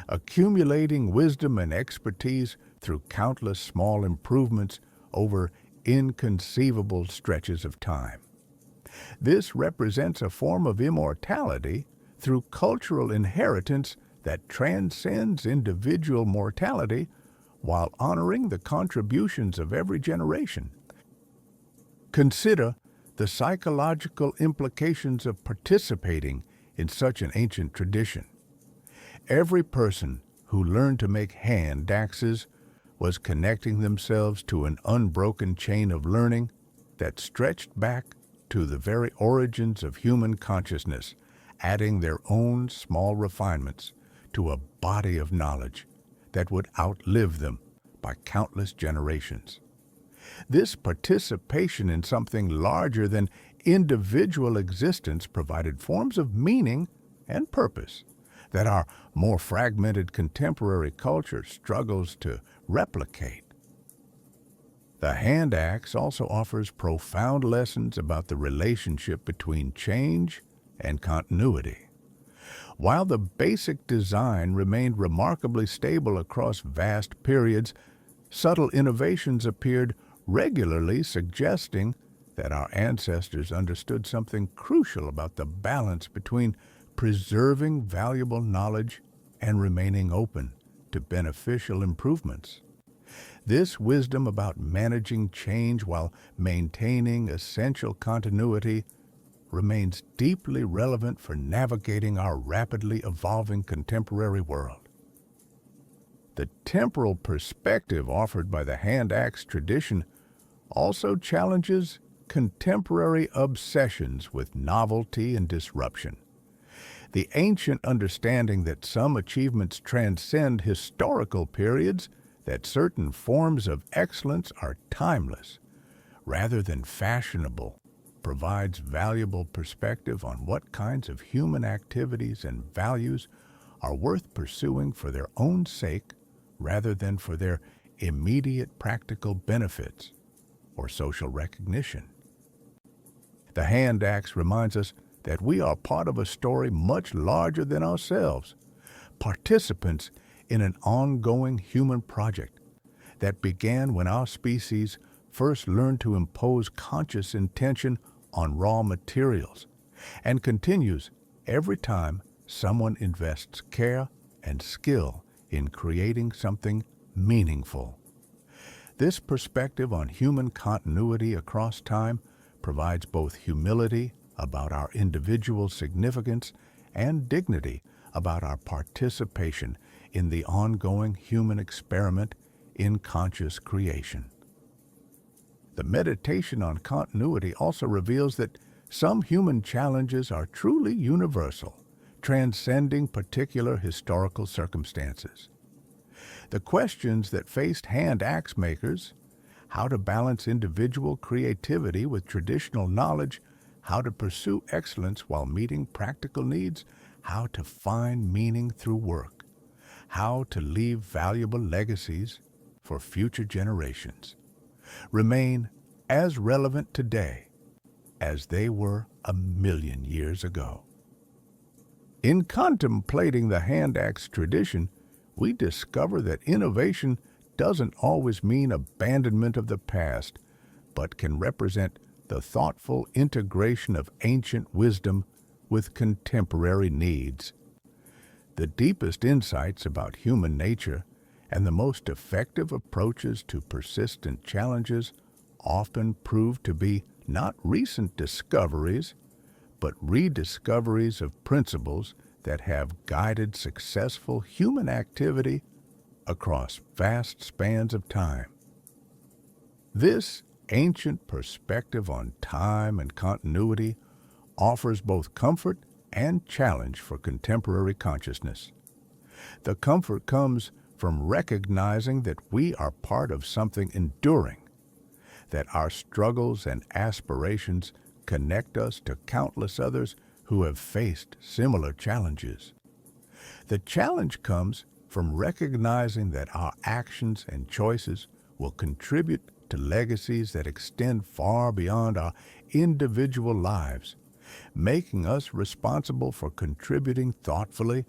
accumulating wisdom and expertise through countless small improvements over inconceivable stretches of time. This represents a form of immortality through cultural inheritance that transcends individual mortality while honoring the contributions of every generation. Consider the psychological implications of participating in such an ancient tradition. Every person who learned to make hand axes was connecting themselves to an unbroken chain of learning that stretched back to the very origins of human consciousness, adding their own small refinements to a body of knowledge that would outlive them by countless generations. This participation in something larger than individual existence provided forms of meaning and purpose that our more fragmented contemporary culture struggles to replicate. The hand axe also offers profound lessons about the relationship between change and continuity. While the basic design remained remarkably stable across vast periods, subtle innovations appeared regularly, suggesting that our ancestors understood something crucial about the balance between preserving valuable knowledge and remaining open to beneficial improvements. This wisdom about managing change while maintaining essential continuity remains deeply relevant for navigating our rapidly evolving contemporary world. The temporal perspective offered by the hand axe tradition also challenges contemporary obsessions with novelty and disruption. The ancient understanding that some achievements transcend historical periods, that certain forms of excellence are timeless rather than fashionable, provides valuable perspective on what kinds of human activities and values are worth pursuing for their own sake rather than for their immediate practical benefits or social recognition. The hand axe reminds us that we are part of a story much larger than ourselves, participants in an ongoing human project that began when our species first learned to impose conscious intention on raw materials and continues every time someone invests care and skill in creating something meaningful. This perspective on human continuity across time provides both humility about our individual significance and dignity about our participation in the ongoing human experiment in conscious creation. The meditation on continuity also reveals that some human challenges are truly universal, transcending particular historical circumstances. The questions that faced hand axe makers, how to balance individual creativity with traditional knowledge, how to pursue excellence while meeting practical needs, how to find meaning through work, how to leave valuable legacies for future generations, remain as relevant today as they were 1,000,000 years ago. In contemplating the hand axe tradition, we discover that innovation doesn't always mean abandonment of the past, but can represent the thoughtful integration of ancient wisdom with contemporary needs. The deepest insights about human nature and the most effective approaches to persistent challenges often prove to be not recent discoveries, but rediscoveries of principles that have guided successful human activity across vast spans of time. This ancient perspective on time and continuity offers both comfort and challenge for contemporary consciousness. The comfort comes from recognizing that we are part of something enduring, that our struggles and aspirations connect us to countless others who have faced similar challenges. The challenge comes from recognizing that our actions and choices will contribute to legacies that extend far beyond our individual lives, making us responsible for contributing thoughtfully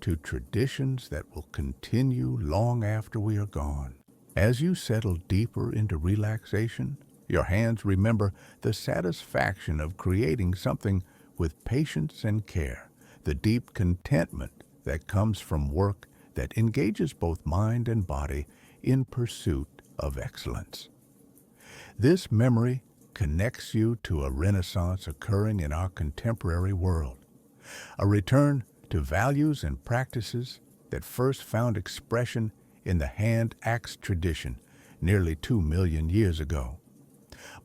to traditions that will continue long after we are gone. As you settle deeper into relaxation, your hands remember the satisfaction of creating something with patience and care, the deep contentment that comes from work that engages both mind and body in pursuit of excellence. This memory connects you to a renaissance occurring in our contemporary world, a return to values and practices that first found expression in the hand-axe tradition nearly 2 million years ago.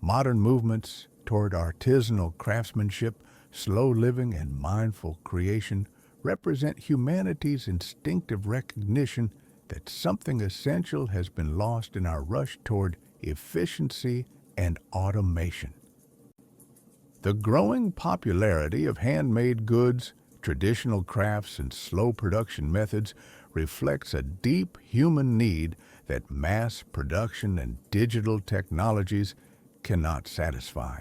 Modern movements toward artisanal craftsmanship, slow living, and mindful creation represent humanity's instinctive recognition that something essential has been lost in our rush toward efficiency and automation. The growing popularity of handmade goods, traditional crafts, and slow production methods reflects a deep human need that mass production and digital technologies cannot satisfy.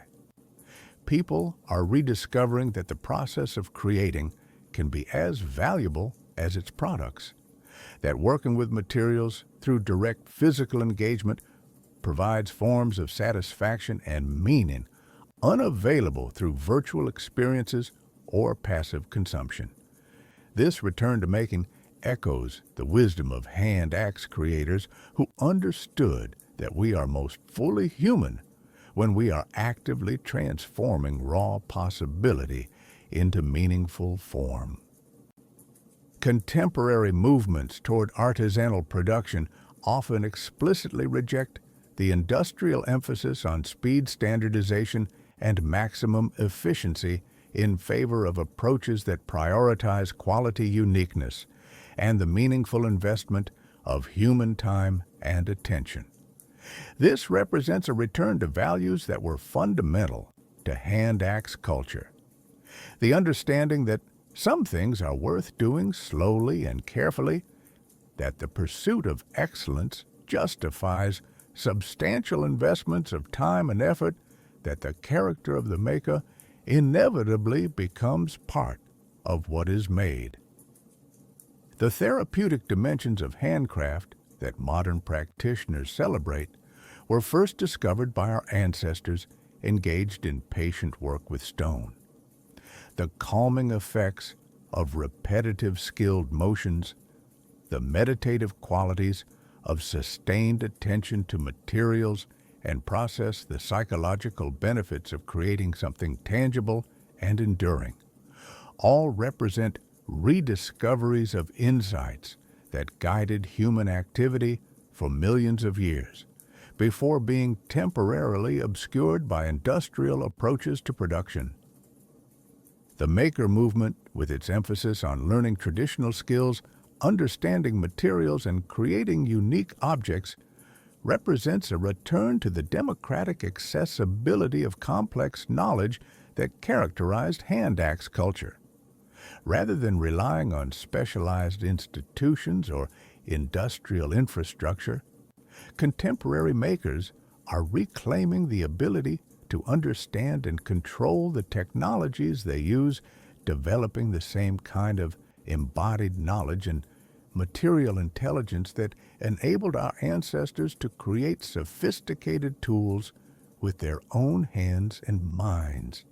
People are rediscovering that the process of creating can be as valuable as its products, that working with materials through direct physical engagement provides forms of satisfaction and meaning unavailable through virtual experiences or passive consumption. This return to making echoes the wisdom of hand-axe creators who understood that we are most fully human when we are actively transforming raw possibility into meaningful form. Contemporary movements toward artisanal production often explicitly reject the industrial emphasis on speed standardization and maximum efficiency in favor of approaches that prioritize quality uniqueness and the meaningful investment of human time and attention. This represents a return to values that were fundamental to hand-axe culture. The understanding that some things are worth doing slowly and carefully, that the pursuit of excellence justifies substantial investments of time and effort, that the character of the maker inevitably becomes part of what is made. The therapeutic dimensions of handcraft that modern practitioners celebrate were first discovered by our ancestors engaged in patient work with stone. The calming effects of repetitive skilled motions, the meditative qualities of sustained attention to materials and process, the psychological benefits of creating something tangible and enduring, all represent rediscoveries of insights that guided human activity for millions of years, before being temporarily obscured by industrial approaches to production. The maker movement, with its emphasis on learning traditional skills, understanding materials, and creating unique objects, represents a return to the democratic accessibility of complex knowledge that characterized hand-axe culture. Rather than relying on specialized institutions or industrial infrastructure, contemporary makers are reclaiming the ability to understand and control the technologies they use, developing the same kind of embodied knowledge and material intelligence that enabled our ancestors to create sophisticated tools with their own hands and minds.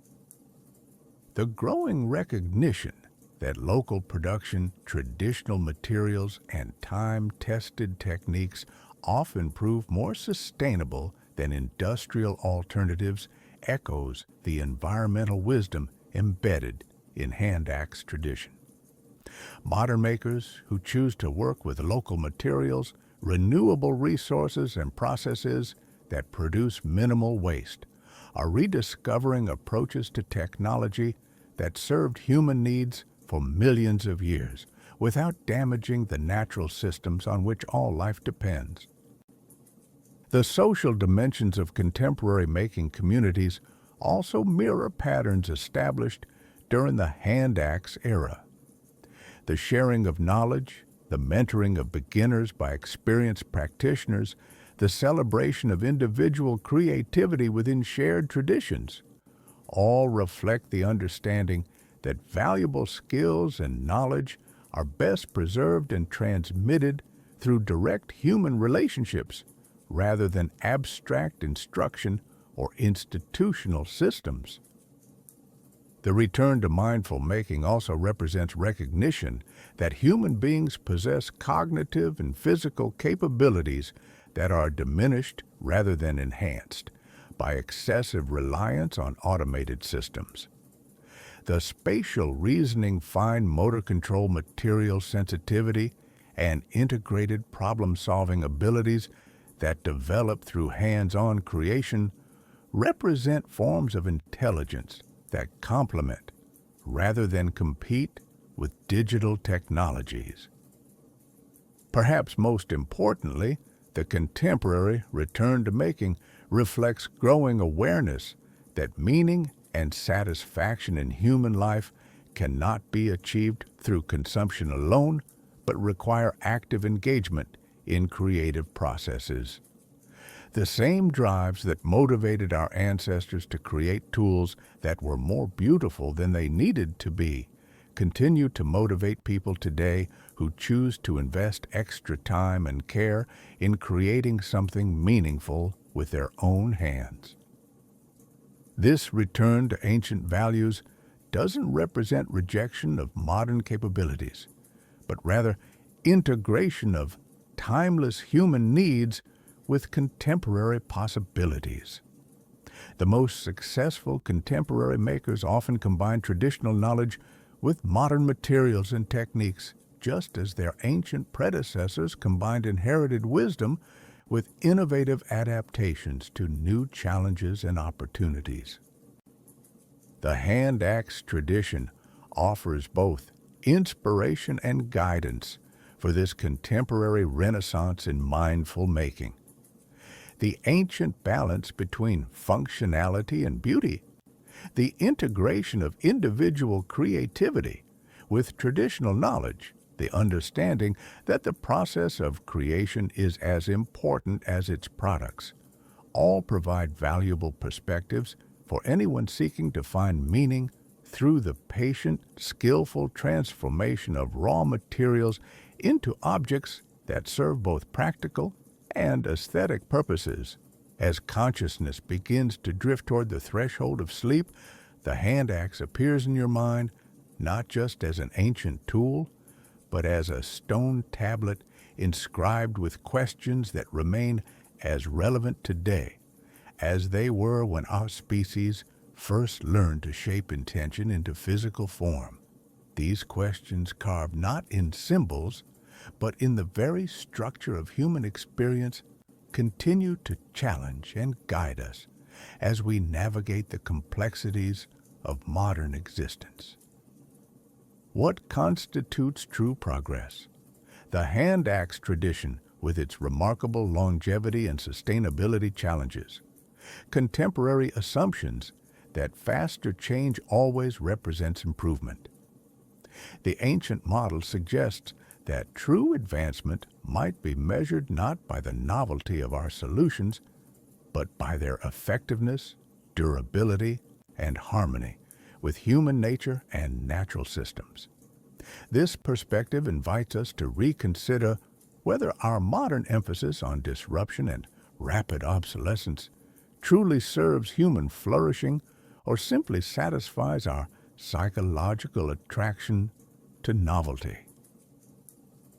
The growing recognition that local production, traditional materials, and time-tested techniques often prove more sustainable than industrial alternatives echoes the environmental wisdom embedded in hand-axe tradition. Modern makers who choose to work with local materials, renewable resources, and processes that produce minimal waste are rediscovering approaches to technology that served human needs for millions of years without damaging the natural systems on which all life depends. The social dimensions of contemporary making communities also mirror patterns established during the hand-axe era. The sharing of knowledge, the mentoring of beginners by experienced practitioners, the celebration of individual creativity within shared traditions, all reflect the understanding that valuable skills and knowledge are best preserved and transmitted through direct human relationships rather than abstract instruction or institutional systems. The return to mindful making also represents recognition that human beings possess cognitive and physical capabilities that are diminished rather than enhanced by excessive reliance on automated systems. The spatial reasoning, fine motor control, material sensitivity, and integrated problem-solving abilities that develop through hands-on creation represent forms of intelligence that complement rather than compete with digital technologies. Perhaps most importantly, the contemporary return to making reflects growing awareness that meaning and satisfaction in human life cannot be achieved through consumption alone, but require active engagement in creative processes. The same drives that motivated our ancestors to create tools that were more beautiful than they needed to be continue to motivate people today who choose to invest extra time and care in creating something meaningful with their own hands. This return to ancient values doesn't represent rejection of modern capabilities, but rather integration of timeless human needs with contemporary possibilities. The most successful contemporary makers often combine traditional knowledge with modern materials and techniques, just as their ancient predecessors combined inherited wisdom with innovative adaptations to new challenges and opportunities. The hand axe tradition offers both inspiration and guidance for this contemporary renaissance in mindful making. The ancient balance between functionality and beauty, the integration of individual creativity with traditional knowledge, the understanding that the process of creation is as important as its products, all provide valuable perspectives for anyone seeking to find meaning through the patient, skillful transformation of raw materials into objects that serve both practical and aesthetic purposes. As consciousness begins to drift toward the threshold of sleep, the hand axe appears in your mind not just as an ancient tool, but as a stone tablet inscribed with questions that remain as relevant today as they were when our species first learned to shape intention into physical form. These questions carved not in symbols, but in the very structure of human experience, continue to challenge and guide us as we navigate the complexities of modern existence. What constitutes true progress? The hand axe tradition, with its remarkable longevity and sustainability challenges. Contemporary assumptions that faster change always represents improvement. The ancient model suggests that true advancement might be measured not by the novelty of our solutions, but by their effectiveness, durability, and harmony with human nature and natural systems. This perspective invites us to reconsider whether our modern emphasis on disruption and rapid obsolescence truly serves human flourishing or simply satisfies our psychological attraction to novelty.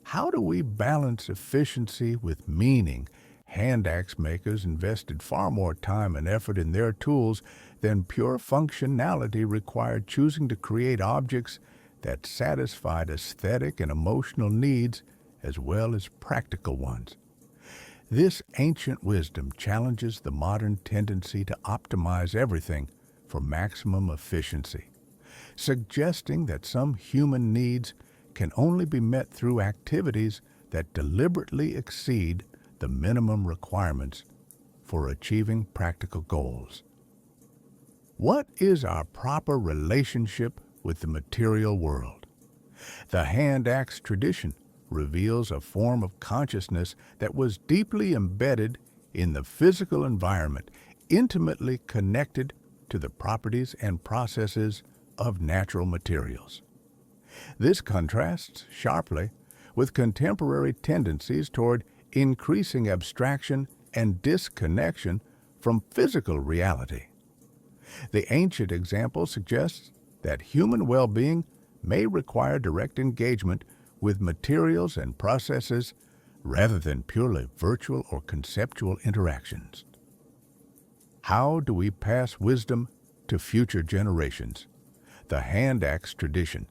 How do we balance efficiency with meaning? Hand axe makers invested far more time and effort in their tools than pure functionality required, choosing to create objects that satisfied aesthetic and emotional needs as well as practical ones. This ancient wisdom challenges the modern tendency to optimize everything for maximum efficiency, suggesting that some human needs can only be met through activities that deliberately exceed the minimum requirements for achieving practical goals. What is our proper relationship with the material world? The hand axe tradition reveals a form of consciousness that was deeply embedded in the physical environment, intimately connected to the properties and processes of natural materials. This contrasts sharply with contemporary tendencies toward increasing abstraction and disconnection from physical reality. The ancient example suggests that human well-being may require direct engagement with materials and processes rather than purely virtual or conceptual interactions. How do we pass wisdom to future generations? The hand axe tradition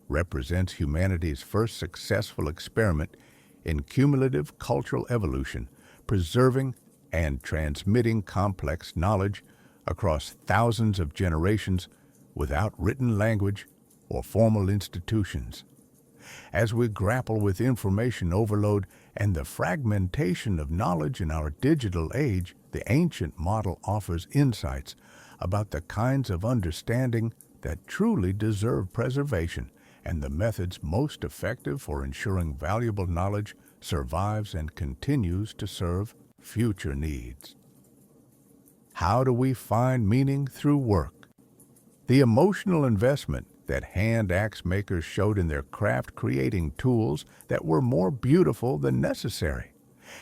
represents humanity's first successful experiment in cumulative cultural evolution, preserving and transmitting complex knowledge across thousands of generations without written language or formal institutions. As we grapple with information overload and the fragmentation of knowledge in our digital age, the ancient model offers insights about the kinds of understanding that truly deserve preservation and the methods most effective for ensuring valuable knowledge survives and continues to serve future needs. How do we find meaning through work? The emotional investment that hand axe makers showed in their craft, creating tools that were more beautiful than necessary,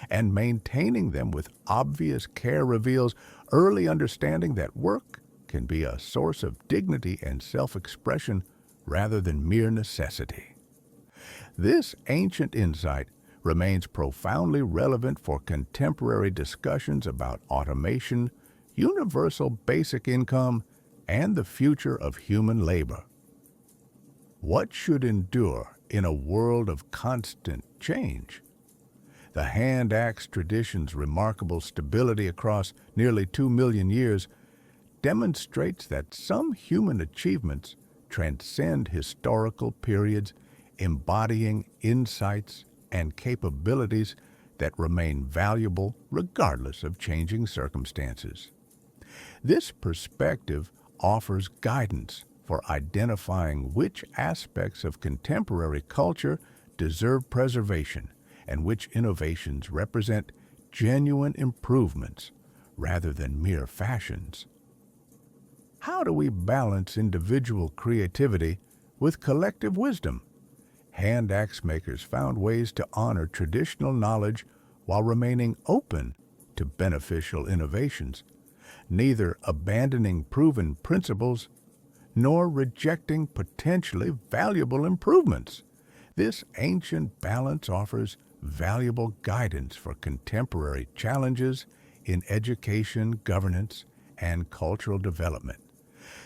and maintaining them with obvious care reveals early understanding that work can be a source of dignity and self-expression rather than mere necessity. This ancient insight remains profoundly relevant for contemporary discussions about automation, universal basic income, and the future of human labor. What should endure in a world of constant change? The hand axe tradition's remarkable stability across nearly 2 million years demonstrates that some human achievements transcend historical periods, embodying insights and capabilities that remain valuable regardless of changing circumstances. This perspective offers guidance for identifying which aspects of contemporary culture deserve preservation and which innovations represent genuine improvements rather than mere fashions. How do we balance individual creativity with collective wisdom? Hand axe makers found ways to honor traditional knowledge while remaining open to beneficial innovations, neither abandoning proven principles nor rejecting potentially valuable improvements. This ancient balance offers valuable guidance for contemporary challenges in education, governance, and cultural development,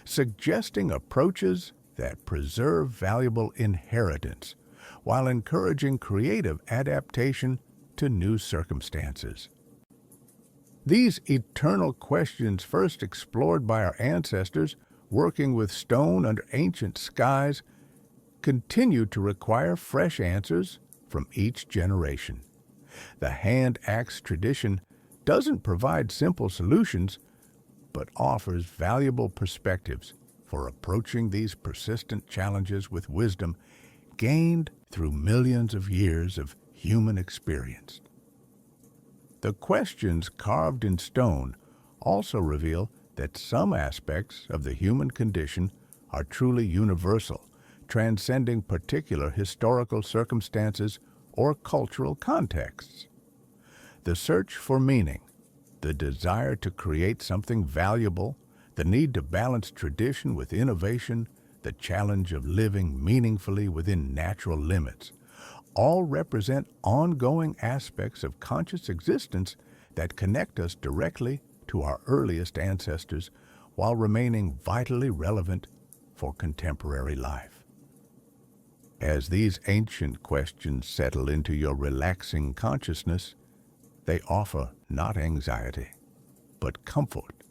suggesting approaches that preserve valuable inheritance while encouraging creative adaptation to new circumstances. These eternal questions, first explored by our ancestors working with stone under ancient skies, continue to require fresh answers from each generation. The hand axe tradition doesn't provide simple solutions, but offers valuable perspectives for approaching these persistent challenges with wisdom gained through millions of years of human experience. The questions carved in stone also reveal that some aspects of the human condition are truly universal, transcending particular historical circumstances or cultural contexts. The search for meaning, the desire to create something valuable, the need to balance tradition with innovation, the challenge of living meaningfully within natural limits, all represent ongoing aspects of conscious existence that connect us directly to our earliest ancestors while remaining vitally relevant for contemporary life. As these ancient questions settle into your relaxing consciousness, they offer not anxiety, but comfort,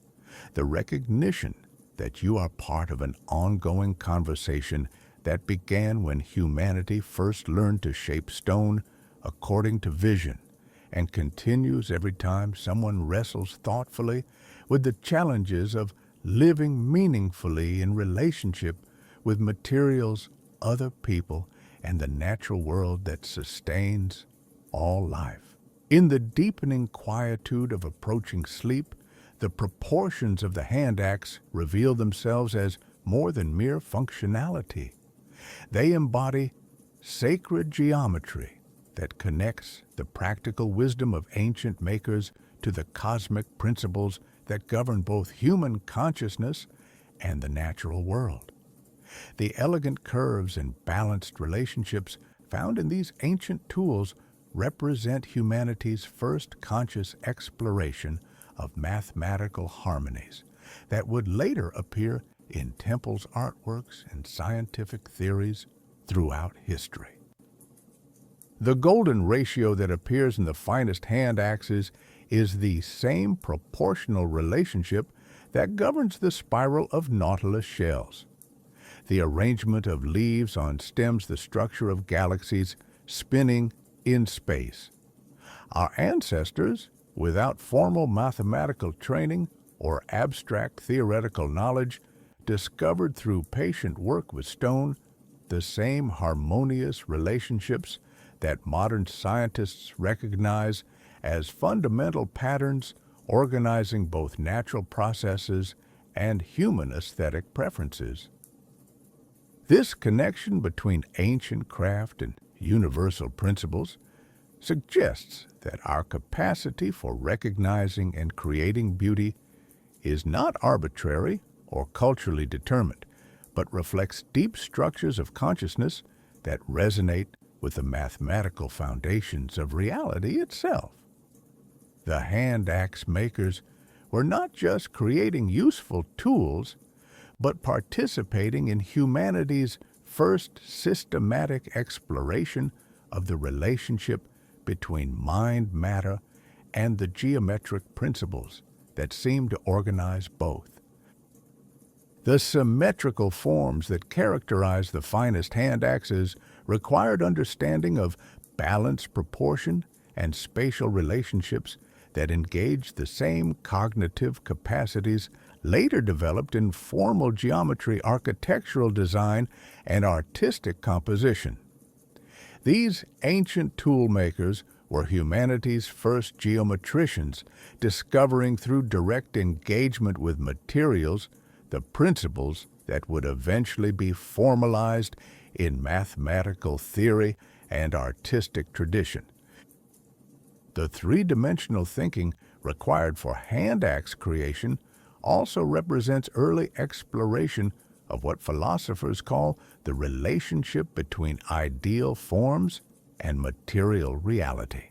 the recognition that you are part of an ongoing conversation that began when humanity first learned to shape stone according to vision and continues every time someone wrestles thoughtfully with the challenges of living meaningfully in relationship with materials, other people, and the natural world that sustains all life. In the deepening quietude of approaching sleep, The proportions of the hand axe reveal themselves as more than mere functionality. They embody sacred geometry that connects the practical wisdom of ancient makers to the cosmic principles that govern both human consciousness and the natural world. The elegant curves and balanced relationships found in these ancient tools represent humanity's first conscious exploration of mathematical harmonies that would later appear in temples' artworks and scientific theories throughout history. The golden ratio that appears in the finest hand axes is the same proportional relationship that governs the spiral of nautilus shells. The arrangement of leaves on stems the structure of galaxies spinning in space. Our ancestors, without formal mathematical training or abstract theoretical knowledge, discovered through patient work with stone the same harmonious relationships that modern scientists recognize as fundamental patterns organizing both natural processes and human aesthetic preferences. This connection between ancient craft and universal principles suggests that our capacity for recognizing and creating beauty is not arbitrary or culturally determined, but reflects deep structures of consciousness that resonate with the mathematical foundations of reality itself. The hand axe makers were not just creating useful tools, but participating in humanity's first systematic exploration of the relationship between mind, matter, and the geometric principles that seem to organize both. The symmetrical forms that characterize the finest hand axes required understanding of balance, proportion, and spatial relationships that engaged the same cognitive capacities later developed in formal geometry, architectural design, and artistic composition. These ancient tool makers were humanity's first geometricians, discovering through direct engagement with materials the principles that would eventually be formalized in mathematical theory and artistic tradition. The three-dimensional thinking required for hand axe creation also represents early exploration of what philosophers call the relationship between ideal forms and material reality.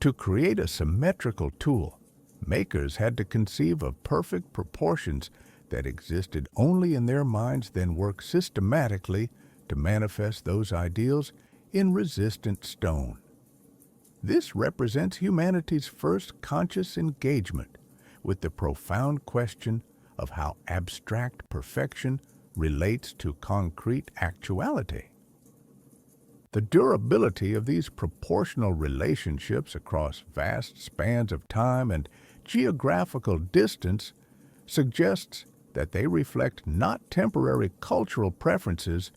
To create a symmetrical tool, makers had to conceive of perfect proportions that existed only in their minds, then work systematically to manifest those ideals in resistant stone. This represents humanity's first conscious engagement with the profound question of how abstract perfection relates to concrete actuality. The durability of these proportional relationships across vast spans of time and geographical distance suggests that they reflect not temporary cultural preferences,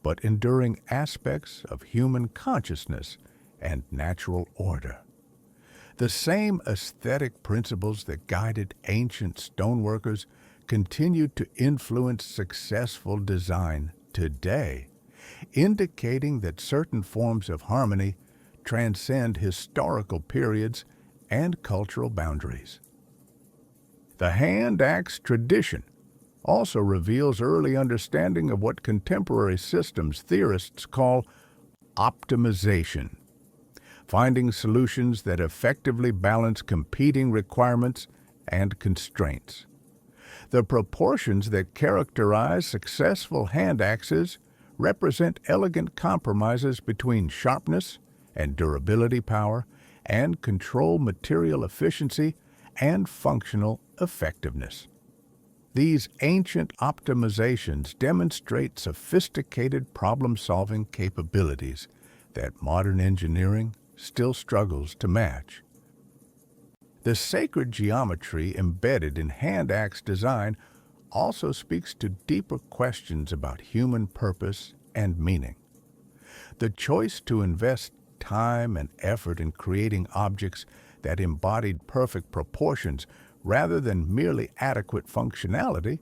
but enduring aspects of human consciousness and natural order. The same aesthetic principles that guided ancient stoneworkers continue to influence successful design today, indicating that certain forms of harmony transcend historical periods and cultural boundaries. The hand axe tradition also reveals early understanding of what contemporary systems theorists call optimization, finding solutions that effectively balance competing requirements and constraints. The proportions that characterize successful hand axes represent elegant compromises between sharpness and durability power and control material efficiency and functional effectiveness. These ancient optimizations demonstrate sophisticated problem-solving capabilities that modern engineering still struggles to match. The sacred geometry embedded in hand axe design also speaks to deeper questions about human purpose and meaning. The choice to invest time and effort in creating objects that embodied perfect proportions rather than merely adequate functionality,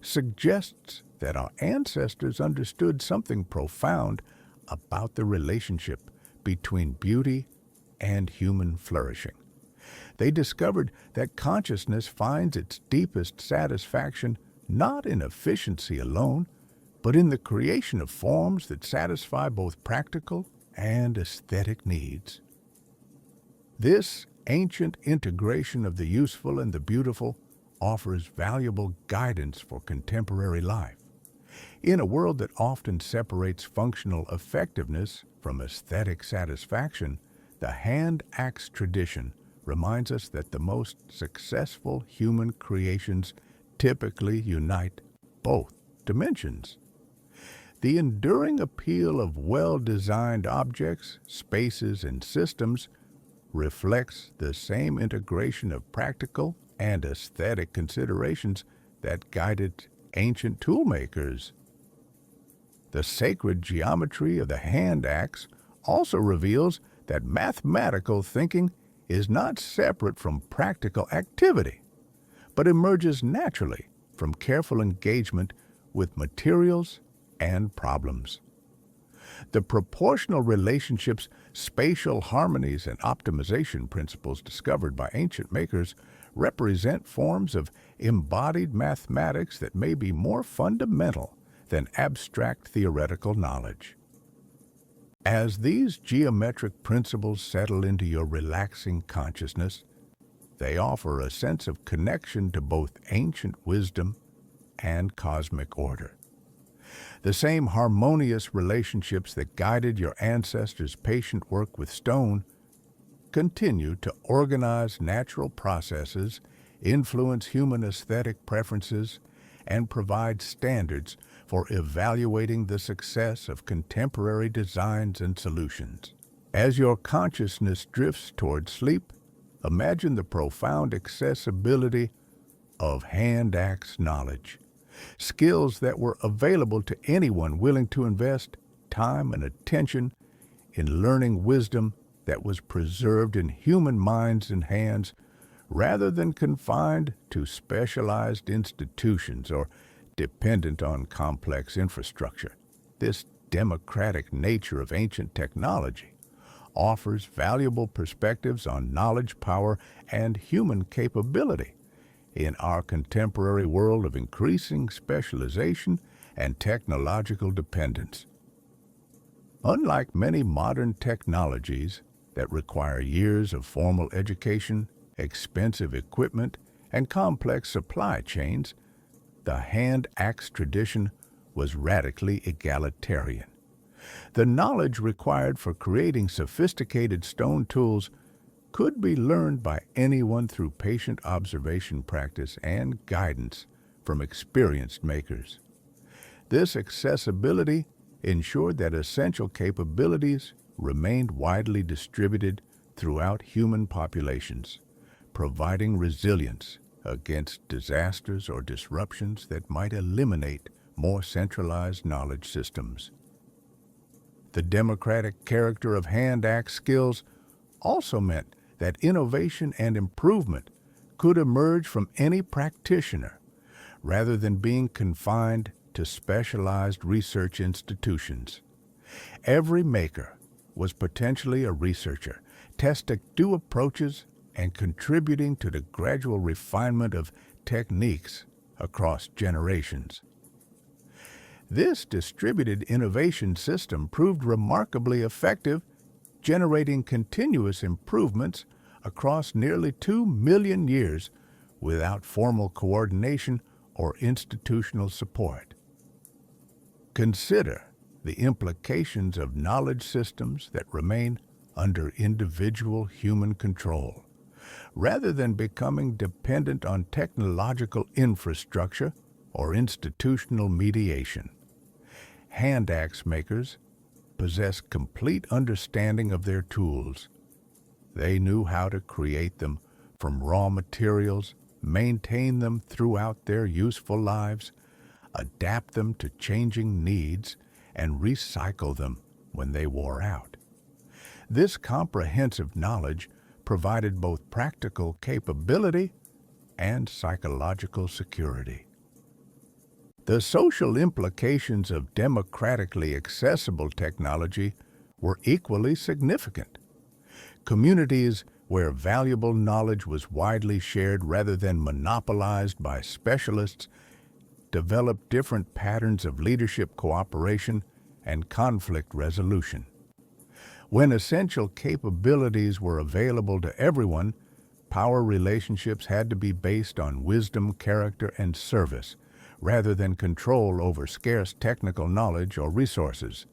suggests that our ancestors understood something profound about the relationship between beauty and human flourishing. They discovered that consciousness finds its deepest satisfaction not in efficiency alone, but in the creation of forms that satisfy both practical and aesthetic needs. This ancient integration of the useful and the beautiful offers valuable guidance for contemporary life. In a world that often separates functional effectiveness from aesthetic satisfaction, the hand-axe tradition reminds us that the most successful human creations typically unite both dimensions. The enduring appeal of well-designed objects, spaces, and systems reflects the same integration of practical and aesthetic considerations that guided ancient toolmakers. The sacred geometry of the hand axe also reveals that mathematical thinking is not separate from practical activity, but emerges naturally from careful engagement with materials and problems. The proportional relationships, spatial harmonies, and optimization principles discovered by ancient makers represent forms of embodied mathematics that may be more fundamental than abstract theoretical knowledge. As these geometric principles settle into your relaxing consciousness, they offer a sense of connection to both ancient wisdom and cosmic order. The same harmonious relationships that guided your ancestors' patient work with stone continue to organize natural processes, influence human aesthetic preferences, and provide standards for evaluating the success of contemporary designs and solutions. As your consciousness drifts toward sleep, imagine the profound accessibility of hand-axe knowledge, skills that were available to anyone willing to invest time and attention in learning wisdom that was preserved in human minds and hands rather than confined to specialized institutions or dependent on complex infrastructure. This democratic nature of ancient technology offers valuable perspectives on knowledge, power, and human capability in our contemporary world of increasing specialization and technological dependence. Unlike many modern technologies that require years of formal education, expensive equipment, and complex supply chains, the hand-axe tradition was radically egalitarian. The knowledge required for creating sophisticated stone tools could be learned by anyone through patient observation practice and guidance from experienced makers. This accessibility ensured that essential capabilities remained widely distributed throughout human populations, providing resilience against disasters or disruptions that might eliminate more centralized knowledge systems. The democratic character of hand-axe skills also meant that innovation and improvement could emerge from any practitioner rather than being confined to specialized research institutions. Every maker was potentially a researcher, testing new approaches and contributing to the gradual refinement of techniques across generations. This distributed innovation system proved remarkably effective, generating continuous improvements across nearly 2 million years without formal coordination or institutional support. Consider the implications of knowledge systems that remain under individual human control, rather than becoming dependent on technological infrastructure or institutional mediation. Hand-axe makers possess complete understanding of their tools. They knew how to create them from raw materials, maintain them throughout their useful lives, adapt them to changing needs, and recycle them when they wore out. This comprehensive knowledge provided both practical capability and psychological security. The social implications of democratically accessible technology were equally significant. Communities where valuable knowledge was widely shared rather than monopolized by specialists developed different patterns of leadership cooperation and conflict resolution. When essential capabilities were available to everyone, power relationships had to be based on wisdom, character, and service, rather than control over scarce technical knowledge or resources.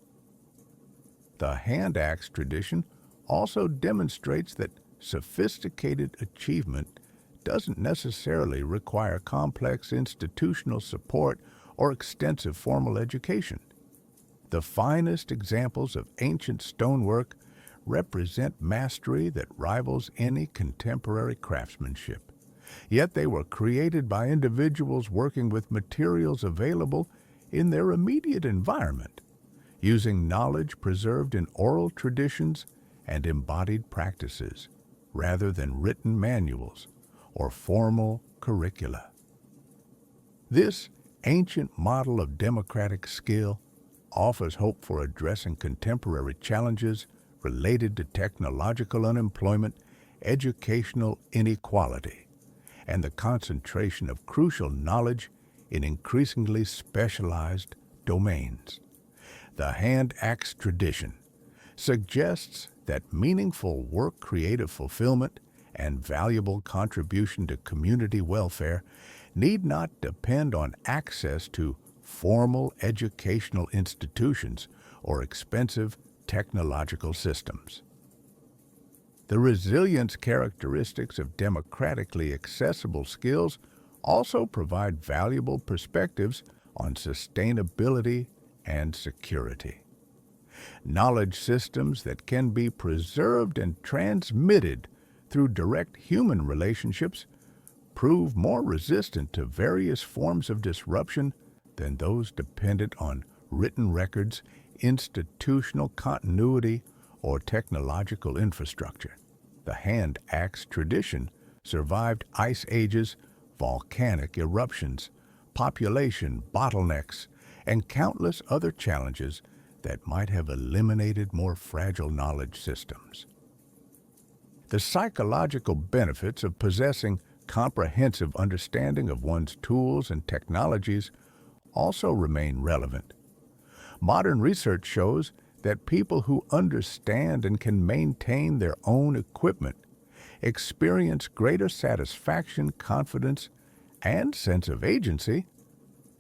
The hand axe tradition also demonstrates that sophisticated achievement doesn't necessarily require complex institutional support or extensive formal education. The finest examples of ancient stonework represent mastery that rivals any contemporary craftsmanship. Yet they were created by individuals working with materials available in their immediate environment, using knowledge preserved in oral traditions and embodied practices, rather than written manuals or formal curricula. This ancient model of democratic skill offers hope for addressing contemporary challenges related to technological unemployment, educational inequality, and the concentration of crucial knowledge in increasingly specialized domains. The hand axe tradition suggests that meaningful work, creative fulfillment, and valuable contribution to community welfare need not depend on access to formal educational institutions or expensive technological systems. The resilience characteristics of democratically accessible skills also provide valuable perspectives on sustainability and security. Knowledge systems that can be preserved and transmitted through direct human relationships prove more resistant to various forms of disruption than those dependent on written records, institutional continuity, or technological infrastructure. The hand axe tradition survived ice ages, volcanic eruptions, population bottlenecks, and countless other challenges that might have eliminated more fragile knowledge systems. The psychological benefits of possessing comprehensive understanding of one's tools and technologies also remain relevant. Modern research shows that people who understand and can maintain their own equipment experience greater satisfaction, confidence, and sense of agency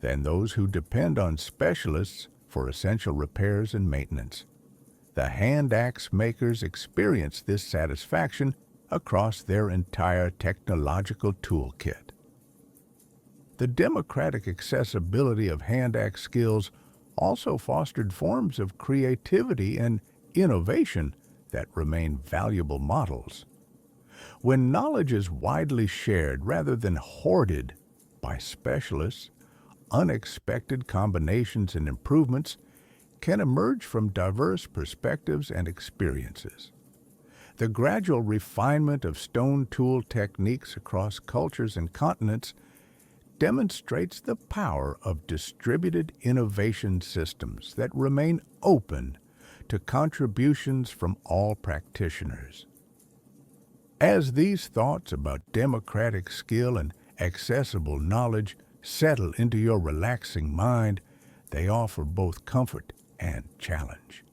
than those who depend on specialists for essential repairs and maintenance. The hand axe makers experience this satisfaction across their entire technological toolkit. The democratic accessibility of hand axe skills also fostered forms of creativity and innovation that remain valuable models. When knowledge is widely shared rather than hoarded by specialists, unexpected combinations and improvements can emerge from diverse perspectives and experiences. The gradual refinement of stone tool techniques across cultures and continents demonstrates the power of distributed innovation systems that remain open to contributions from all practitioners. As these thoughts about democratic skill and accessible knowledge settle into your relaxing mind, they offer both comfort and challenge.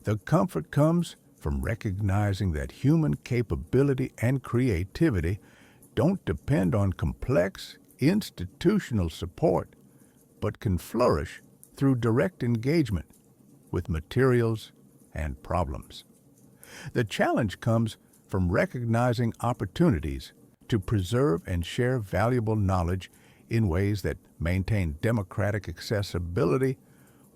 The comfort comes from recognizing that human capability and creativity don't depend on complex institutional support, but can flourish through direct engagement with materials and problems. The challenge comes from recognizing opportunities to preserve and share valuable knowledge in ways that maintain democratic accessibility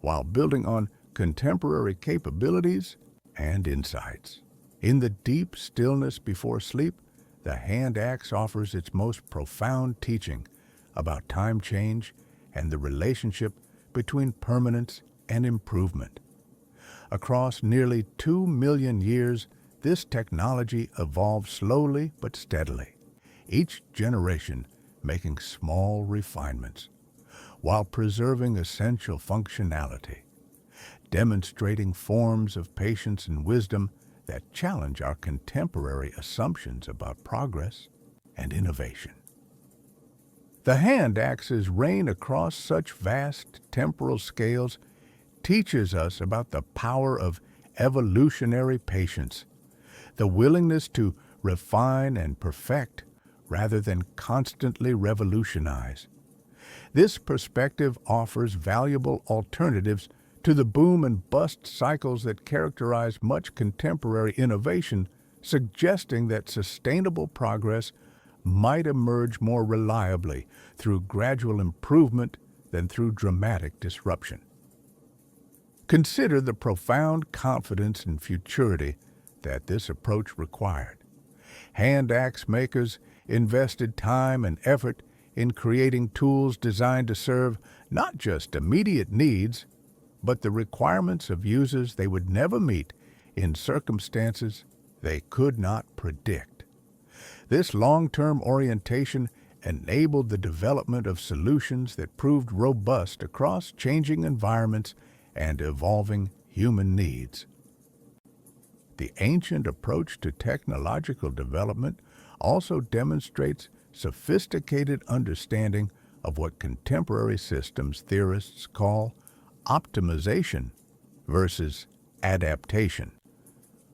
while building on contemporary capabilities and insights. In the deep stillness before sleep, the hand axe offers its most profound teaching about time change and the relationship between permanence and improvement. Across nearly 2 million years, this technology evolved slowly but steadily, each generation making small refinements while preserving essential functionality, demonstrating forms of patience and wisdom that challenge our contemporary assumptions about progress and innovation. The hand axe's reign across such vast temporal scales teaches us about the power of evolutionary patience, the willingness to refine and perfect rather than constantly revolutionize. This perspective offers valuable alternatives to the boom and bust cycles that characterize much contemporary innovation, suggesting that sustainable progress might emerge more reliably through gradual improvement than through dramatic disruption. Consider the profound confidence and futurity that this approach required. Hand axe makers invested time and effort in creating tools designed to serve not just immediate needs, but the requirements of users they would never meet in circumstances they could not predict. This long-term orientation enabled the development of solutions that proved robust across changing environments and evolving human needs. The ancient approach to technological development also demonstrates sophisticated understanding of what contemporary systems theorists call optimization versus adaptation.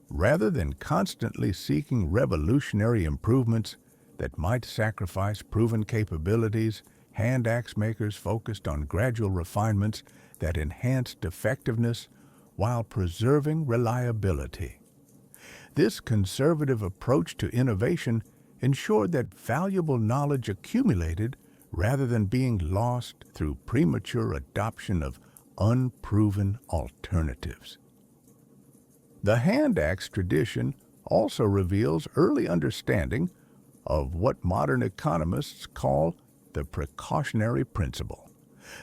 Rather than constantly seeking revolutionary improvements that might sacrifice proven capabilities, hand axe makers focused on gradual refinements that enhanced effectiveness while preserving reliability. This conservative approach to innovation ensured that valuable knowledge accumulated rather than being lost through premature adoption of unproven alternatives. The hand axe tradition also reveals early understanding of what modern economists call the precautionary principle,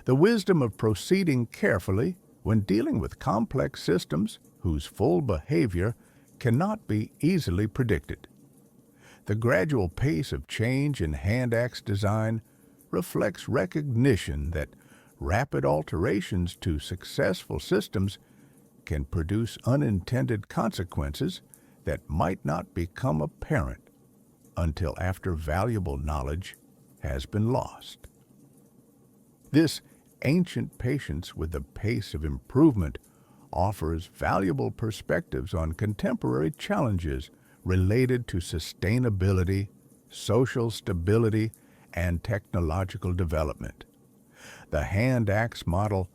the wisdom of proceeding carefully when dealing with complex systems whose full behavior cannot be easily predicted. The gradual pace of change in hand axe design reflects recognition that rapid alterations to successful systems can produce unintended consequences that might not become apparent until after valuable knowledge has been lost. This ancient patience with the pace of improvement offers valuable perspectives on contemporary challenges related to sustainability, social stability, and technological development. The hand axe model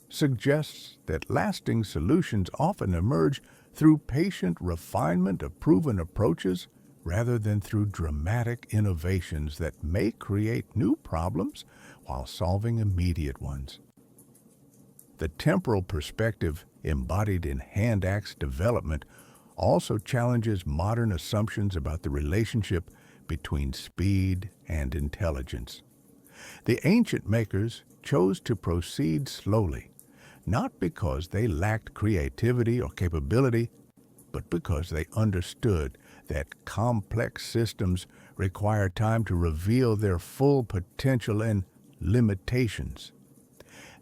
suggests that lasting solutions often emerge through patient refinement of proven approaches rather than through dramatic innovations that may create new problems while solving immediate ones. The temporal perspective embodied in hand axe development also challenges modern assumptions about the relationship between speed and intelligence. The ancient makers chose to proceed slowly, not because they lacked creativity or capability, but because they understood that complex systems require time to reveal their full potential and limitations.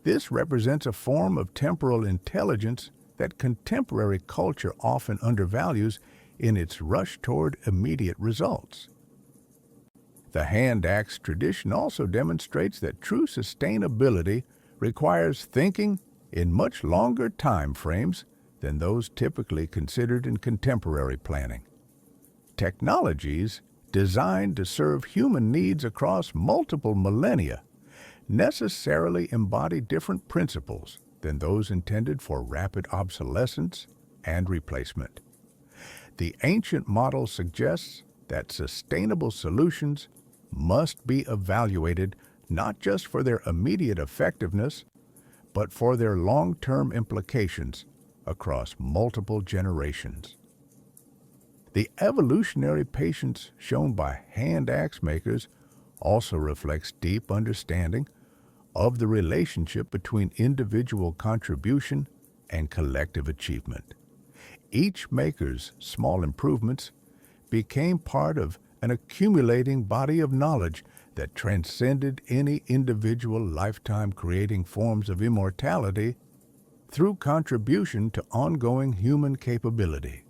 This represents a form of temporal intelligence that contemporary culture often undervalues in its rush toward immediate results. The hand axe tradition also demonstrates that true sustainability requires thinking in much longer time frames than those typically considered in contemporary planning. Technologies designed to serve human needs across multiple millennia necessarily embody different principles than those intended for rapid obsolescence and replacement. The ancient model suggests that sustainable solutions must be evaluated not just for their immediate effectiveness, but for their long-term implications across multiple generations. The evolutionary patience shown by hand axe makers also reflects deep understanding of the relationship between individual contribution and collective achievement. Each maker's small improvements became part of an accumulating body of knowledge that transcended any individual lifetime, creating forms of immortality through contribution to ongoing human capability.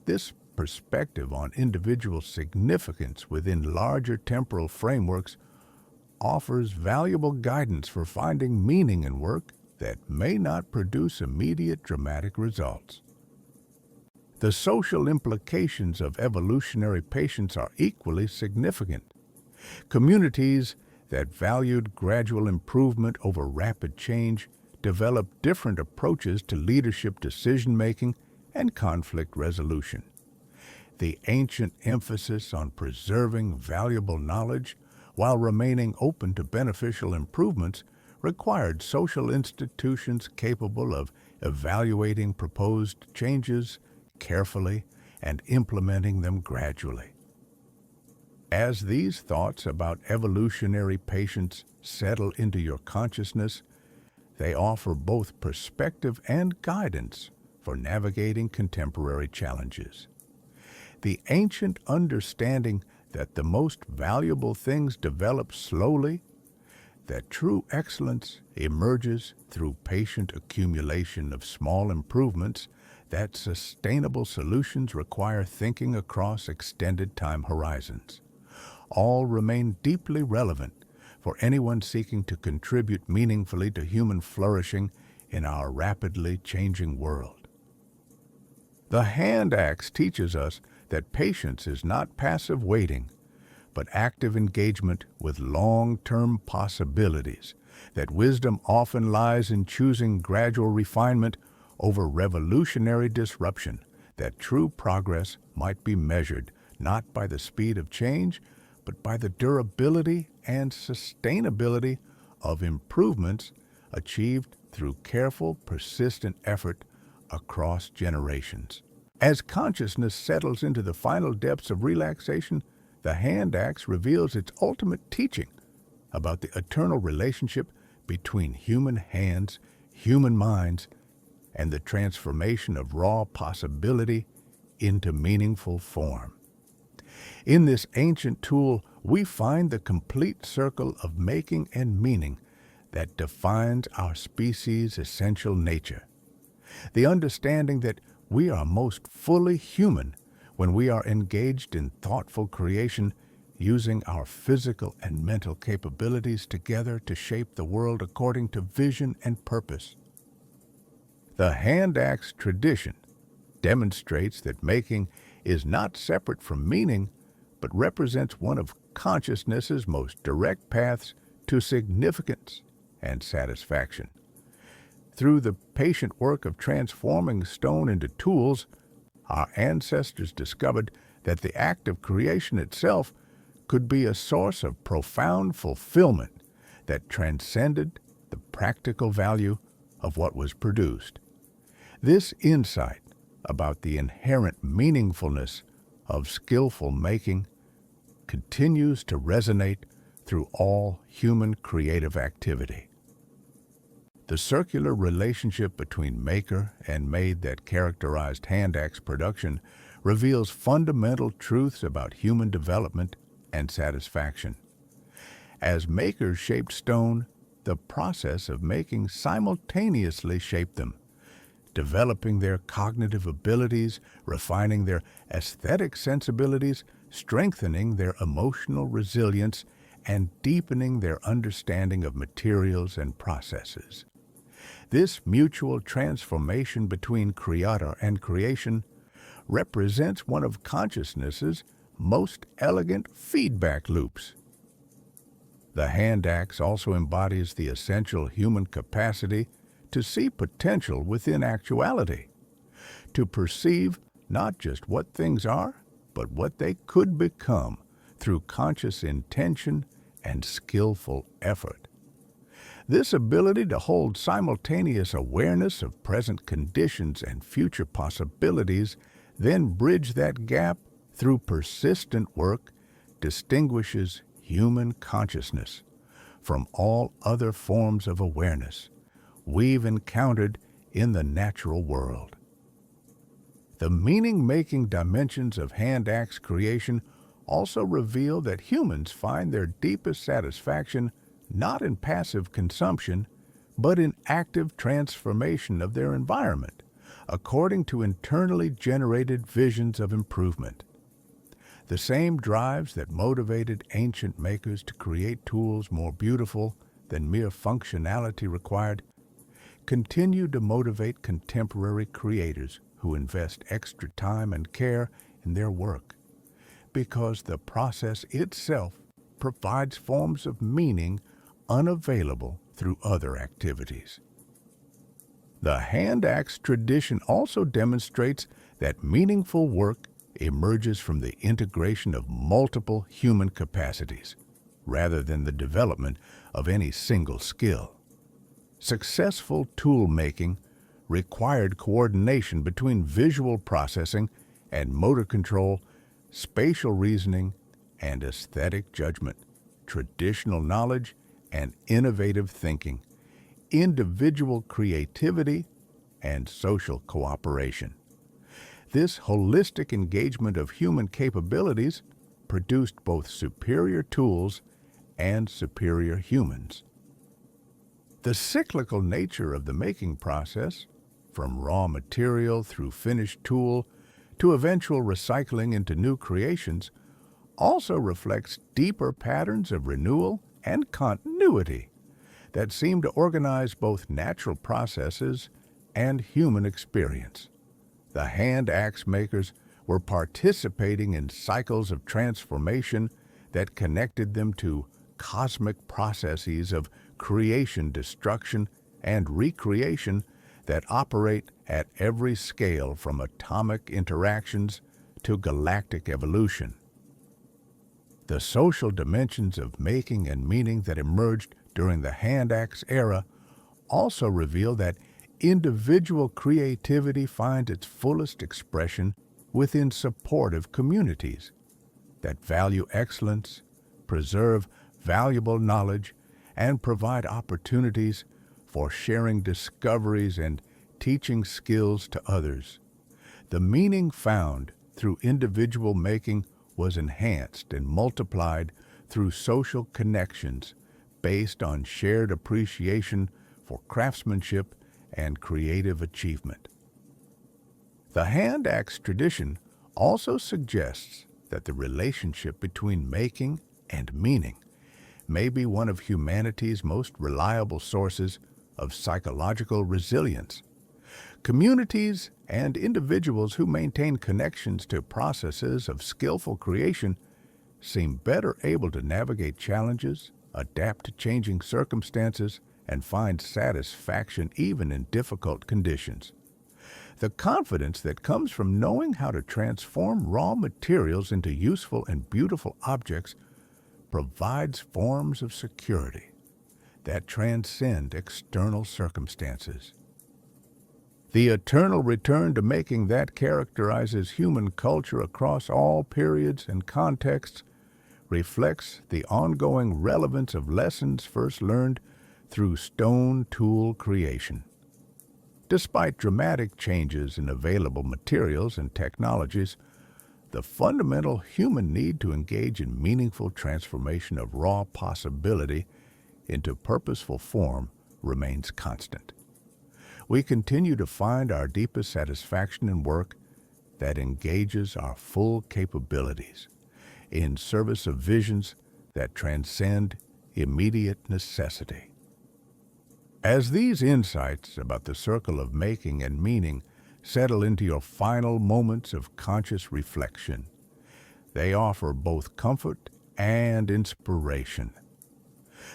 This perspective on individual significance within larger temporal frameworks offers valuable guidance for finding meaning in work that may not produce immediate dramatic results. The social implications of evolutionary patience are equally significant. Communities that valued gradual improvement over rapid change developed different approaches to leadership decision-making and conflict resolution. The ancient emphasis on preserving valuable knowledge while remaining open to beneficial improvements required social institutions capable of evaluating proposed changes carefully and implementing them gradually. As these thoughts about evolutionary patience settle into your consciousness, they offer both perspective and guidance for navigating contemporary challenges. The ancient understanding that the most valuable things develop slowly, that true excellence emerges through patient accumulation of small improvements, that sustainable solutions require thinking across extended time horizons, all remain deeply relevant for anyone seeking to contribute meaningfully to human flourishing in our rapidly changing world. The hand axe teaches us that patience is not passive waiting, but active engagement with long-term possibilities, that wisdom often lies in choosing gradual refinement over revolutionary disruption, that true progress might be measured not by the speed of change, but by the durability and sustainability of improvements achieved through careful, persistent effort across generations. As consciousness settles into the final depths of relaxation, the hand axe reveals its ultimate teaching about the eternal relationship between human hands, human minds, and the transformation of raw possibility into meaningful form. In this ancient tool, we find the complete circle of making and meaning that defines our species' essential nature. The understanding that we are most fully human when we are engaged in thoughtful creation, using our physical and mental capabilities together to shape the world according to vision and purpose. The hand axe tradition demonstrates that making is not separate from meaning, but represents one of consciousness's most direct paths to significance and satisfaction. Through the patient work of transforming stone into tools, our ancestors discovered that the act of creation itself could be a source of profound fulfillment that transcended the practical value of what was produced. This insight about the inherent meaningfulness of skillful making continues to resonate through all human creative activity. The circular relationship between maker and made that characterized hand axe production reveals fundamental truths about human development and satisfaction. As makers shaped stone, the process of making simultaneously shaped them, developing their cognitive abilities, refining their aesthetic sensibilities, strengthening their emotional resilience, and deepening their understanding of materials and processes. This mutual transformation between creator and creation represents one of consciousness's most elegant feedback loops. The hand axe also embodies the essential human capacity to see potential within actuality, to perceive not just what things are, but what they could become through conscious intention and skillful effort. This ability to hold simultaneous awareness of present conditions and future possibilities, then bridge that gap through persistent work, distinguishes human consciousness from all other forms of awareness we've encountered in the natural world. The meaning-making dimensions of hand axe creation also reveal that humans find their deepest satisfaction not in passive consumption, but in active transformation of their environment, according to internally generated visions of improvement. The same drives that motivated ancient makers to create tools more beautiful than mere functionality required continue to motivate contemporary creators who invest extra time and care in their work, because the process itself provides forms of meaning unavailable through other activities. The hand axe tradition also demonstrates that meaningful work emerges from the integration of multiple human capacities, rather than the development of any single skill. Successful tool making required coordination between visual processing and motor control, spatial reasoning and aesthetic judgment, traditional knowledge and innovative thinking, individual creativity and social cooperation. This holistic engagement of human capabilities produced both superior tools and superior humans. The cyclical nature of the making process, from raw material through finished tool to eventual recycling into new creations, also reflects deeper patterns of renewal and continuity that seem to organize both natural processes and human experience. The hand axe makers were participating in cycles of transformation that connected them to cosmic processes of creation, destruction, and recreation that operate at every scale, from atomic interactions to galactic evolution. The social dimensions of making and meaning that emerged during the hand axe era also reveal that individual creativity finds its fullest expression within supportive communities that value excellence, preserve valuable knowledge, and provide opportunities for sharing discoveries and teaching skills to others. The meaning found through individual making was enhanced and multiplied through social connections based on shared appreciation for craftsmanship and creative achievement. The hand axe tradition also suggests that the relationship between making and meaning may be one of humanity's most reliable sources of psychological resilience. Communities and individuals who maintain connections to processes of skillful creation seem better able to navigate challenges, adapt to changing circumstances, and find satisfaction even in difficult conditions. The confidence that comes from knowing how to transform raw materials into useful and beautiful objects provides forms of security that transcend external circumstances. The eternal return to making that characterizes human culture across all periods and contexts reflects the ongoing relevance of lessons first learned through stone tool creation. Despite dramatic changes in available materials and technologies, the fundamental human need to engage in meaningful transformation of raw possibility into purposeful form remains constant. We continue to find our deepest satisfaction in work that engages our full capabilities in service of visions that transcend immediate necessity. As these insights about the circle of making and meaning settle into your final moments of conscious reflection, they offer both comfort and inspiration.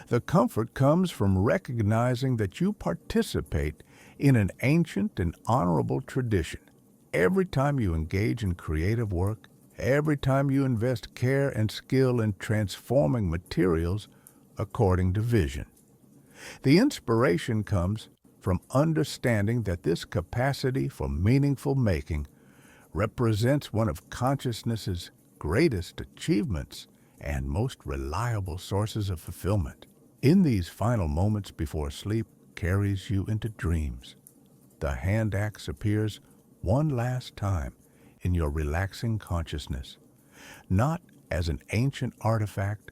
The comfort comes from recognizing that you participate in an ancient and honorable tradition. Every time you engage in creative work, every time you invest care and skill in transforming materials according to vision. The inspiration comes from understanding that this capacity for meaningful making represents one of consciousness's greatest achievements and most reliable sources of fulfillment. In these final moments before sleep carries you into dreams, the hand axe appears one last time in your relaxing consciousness, not as an ancient artifact,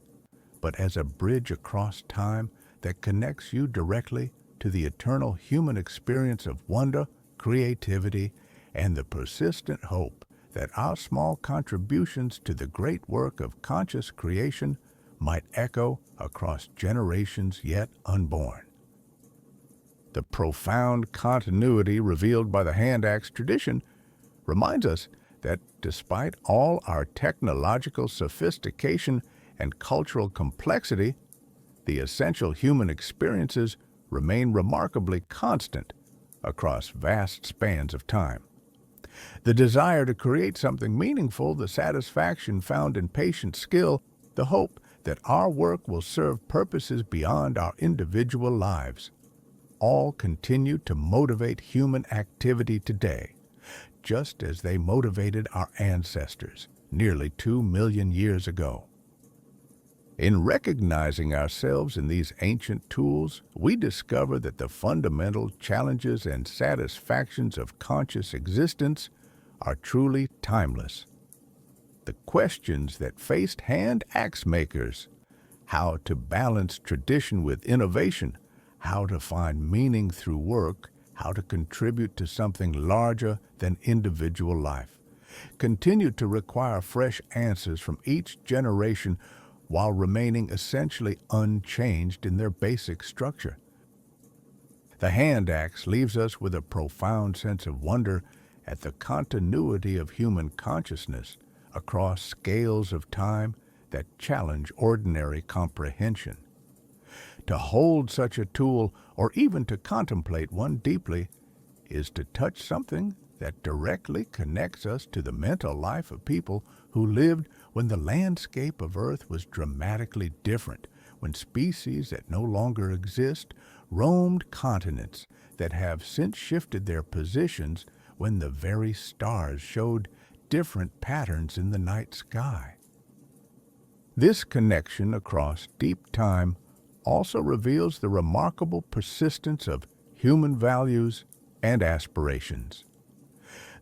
but as a bridge across time that connects you directly to the eternal human experience of wonder, creativity, and the persistent hope that our small contributions to the great work of conscious creation might echo across generations yet unborn. The profound continuity revealed by the hand axe tradition reminds us that despite all our technological sophistication and cultural complexity, the essential human experiences remain remarkably constant across vast spans of time. The desire to create something meaningful, the satisfaction found in patient skill, the hope that our work will serve purposes beyond our individual lives, all continue to motivate human activity today, just as they motivated our ancestors nearly 2 million years ago. In recognizing ourselves in these ancient tools, we discover that the fundamental challenges and satisfactions of conscious existence are truly timeless. The questions that faced hand axe makers, how to balance tradition with innovation, how to find meaning through work, how to contribute to something larger than individual life, continue to require fresh answers from each generation while remaining essentially unchanged in their basic structure. The hand axe leaves us with a profound sense of wonder at the continuity of human consciousness across scales of time that challenge ordinary comprehension. To hold such a tool, or even to contemplate one deeply, is to touch something that directly connects us to the mental life of people who lived when the landscape of Earth was dramatically different, when species that no longer exist roamed continents that have since shifted their positions, when the very stars showed different patterns in the night sky. This connection across deep time also reveals the remarkable persistence of human values and aspirations.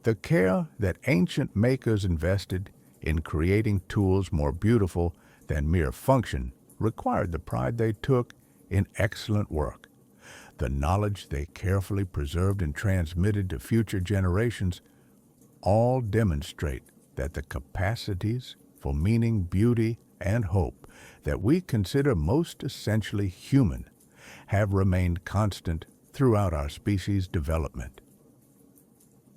The care that ancient makers invested in creating tools more beautiful than mere function required the pride they took in excellent work. The knowledge they carefully preserved and transmitted to future generations all demonstrate that the capacities for meaning, beauty, and hope that we consider most essentially human have remained constant throughout our species' development.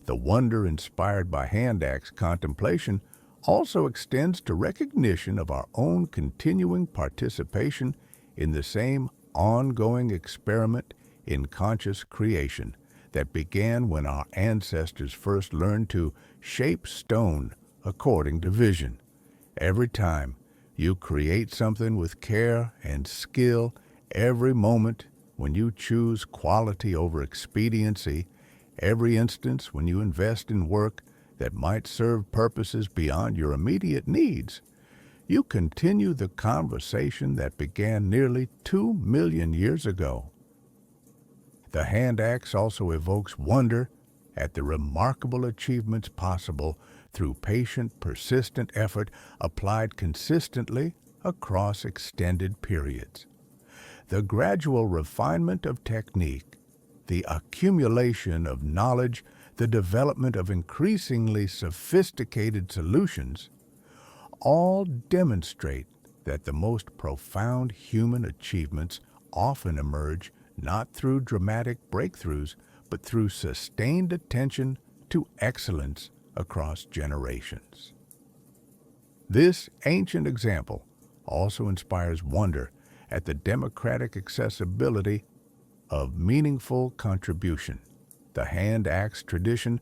The wonder inspired by hand axe contemplation also extends to recognition of our own continuing participation in the same ongoing experiment in conscious creation that began when our ancestors first learned to shape stone according to vision. Every time you create something with care and skill, every moment when you choose quality over expediency, every instance when you invest in work that might serve purposes beyond your immediate needs, you continue the conversation that began nearly 2 million years ago. The hand axe also evokes wonder at the remarkable achievements possible through patient, persistent effort applied consistently across extended periods. The gradual refinement of technique, the accumulation of knowledge, the development of increasingly sophisticated solutions, all demonstrate that the most profound human achievements often emerge not through dramatic breakthroughs, but through sustained attention to excellence across generations. This ancient example also inspires wonder at the democratic accessibility of meaningful contribution. The hand axe tradition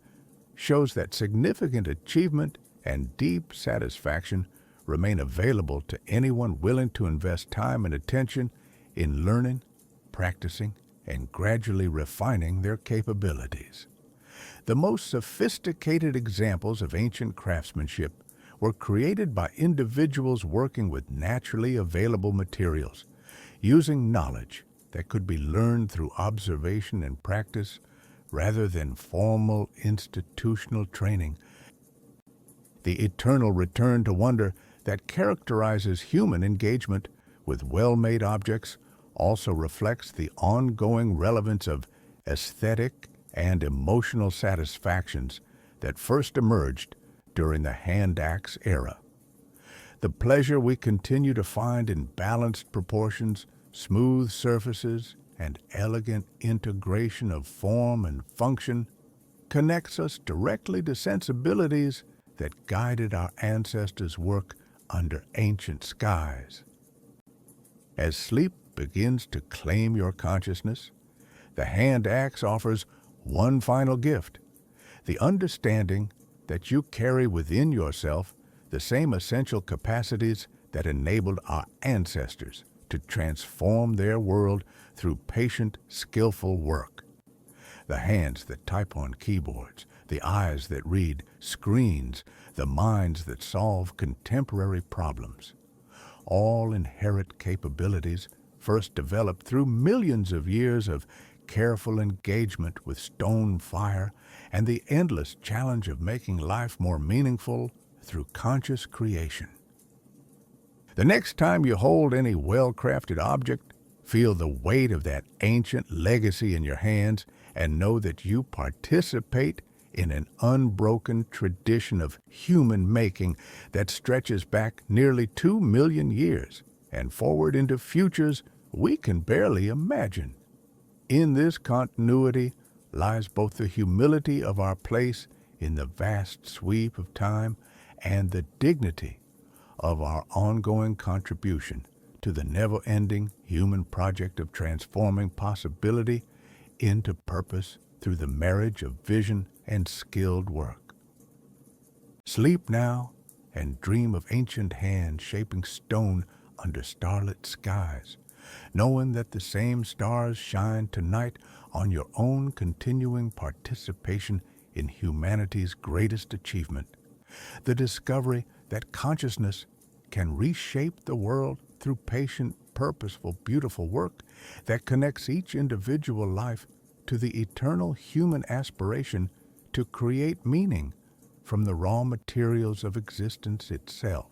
shows that significant achievement and deep satisfaction remain available to anyone willing to invest time and attention in learning, practicing, and gradually refining their capabilities. The most sophisticated examples of ancient craftsmanship were created by individuals working with naturally available materials, using knowledge that could be learned through observation and practice rather than formal institutional training. The eternal return to wonder that characterizes human engagement with well-made objects also reflects the ongoing relevance of aesthetic and emotional satisfactions that first emerged during the hand axe era. The pleasure we continue to find in balanced proportions, smooth surfaces, and elegant integration of form and function connects us directly to sensibilities that guided our ancestors' work under ancient skies. As sleep begins to claim your consciousness, the hand axe offers one final gift, the understanding that you carry within yourself the same essential capacities that enabled our ancestors to transform their world through patient, skillful work. The hands that type on keyboards, the eyes that read screens, the minds that solve contemporary problems. All inherent capabilities first developed through millions of years of careful engagement with stone fire and the endless challenge of making life more meaningful through conscious creation. The next time you hold any well-crafted object, feel the weight of that ancient legacy in your hands and know that you participate in an unbroken tradition of human making that stretches back nearly 2 million years and forward into futures we can barely imagine. In this continuity lies both the humility of our place in the vast sweep of time and the dignity of our ongoing contribution to the never-ending human project of transforming possibility into purpose through the marriage of vision and skilled work. Sleep now and dream of ancient hands shaping stone under starlit skies, knowing that the same stars shine tonight on your own continuing participation in humanity's greatest achievement, the discovery that consciousness can reshape the world through patient, purposeful, beautiful work that connects each individual life to the eternal human aspiration to create meaning from the raw materials of existence itself.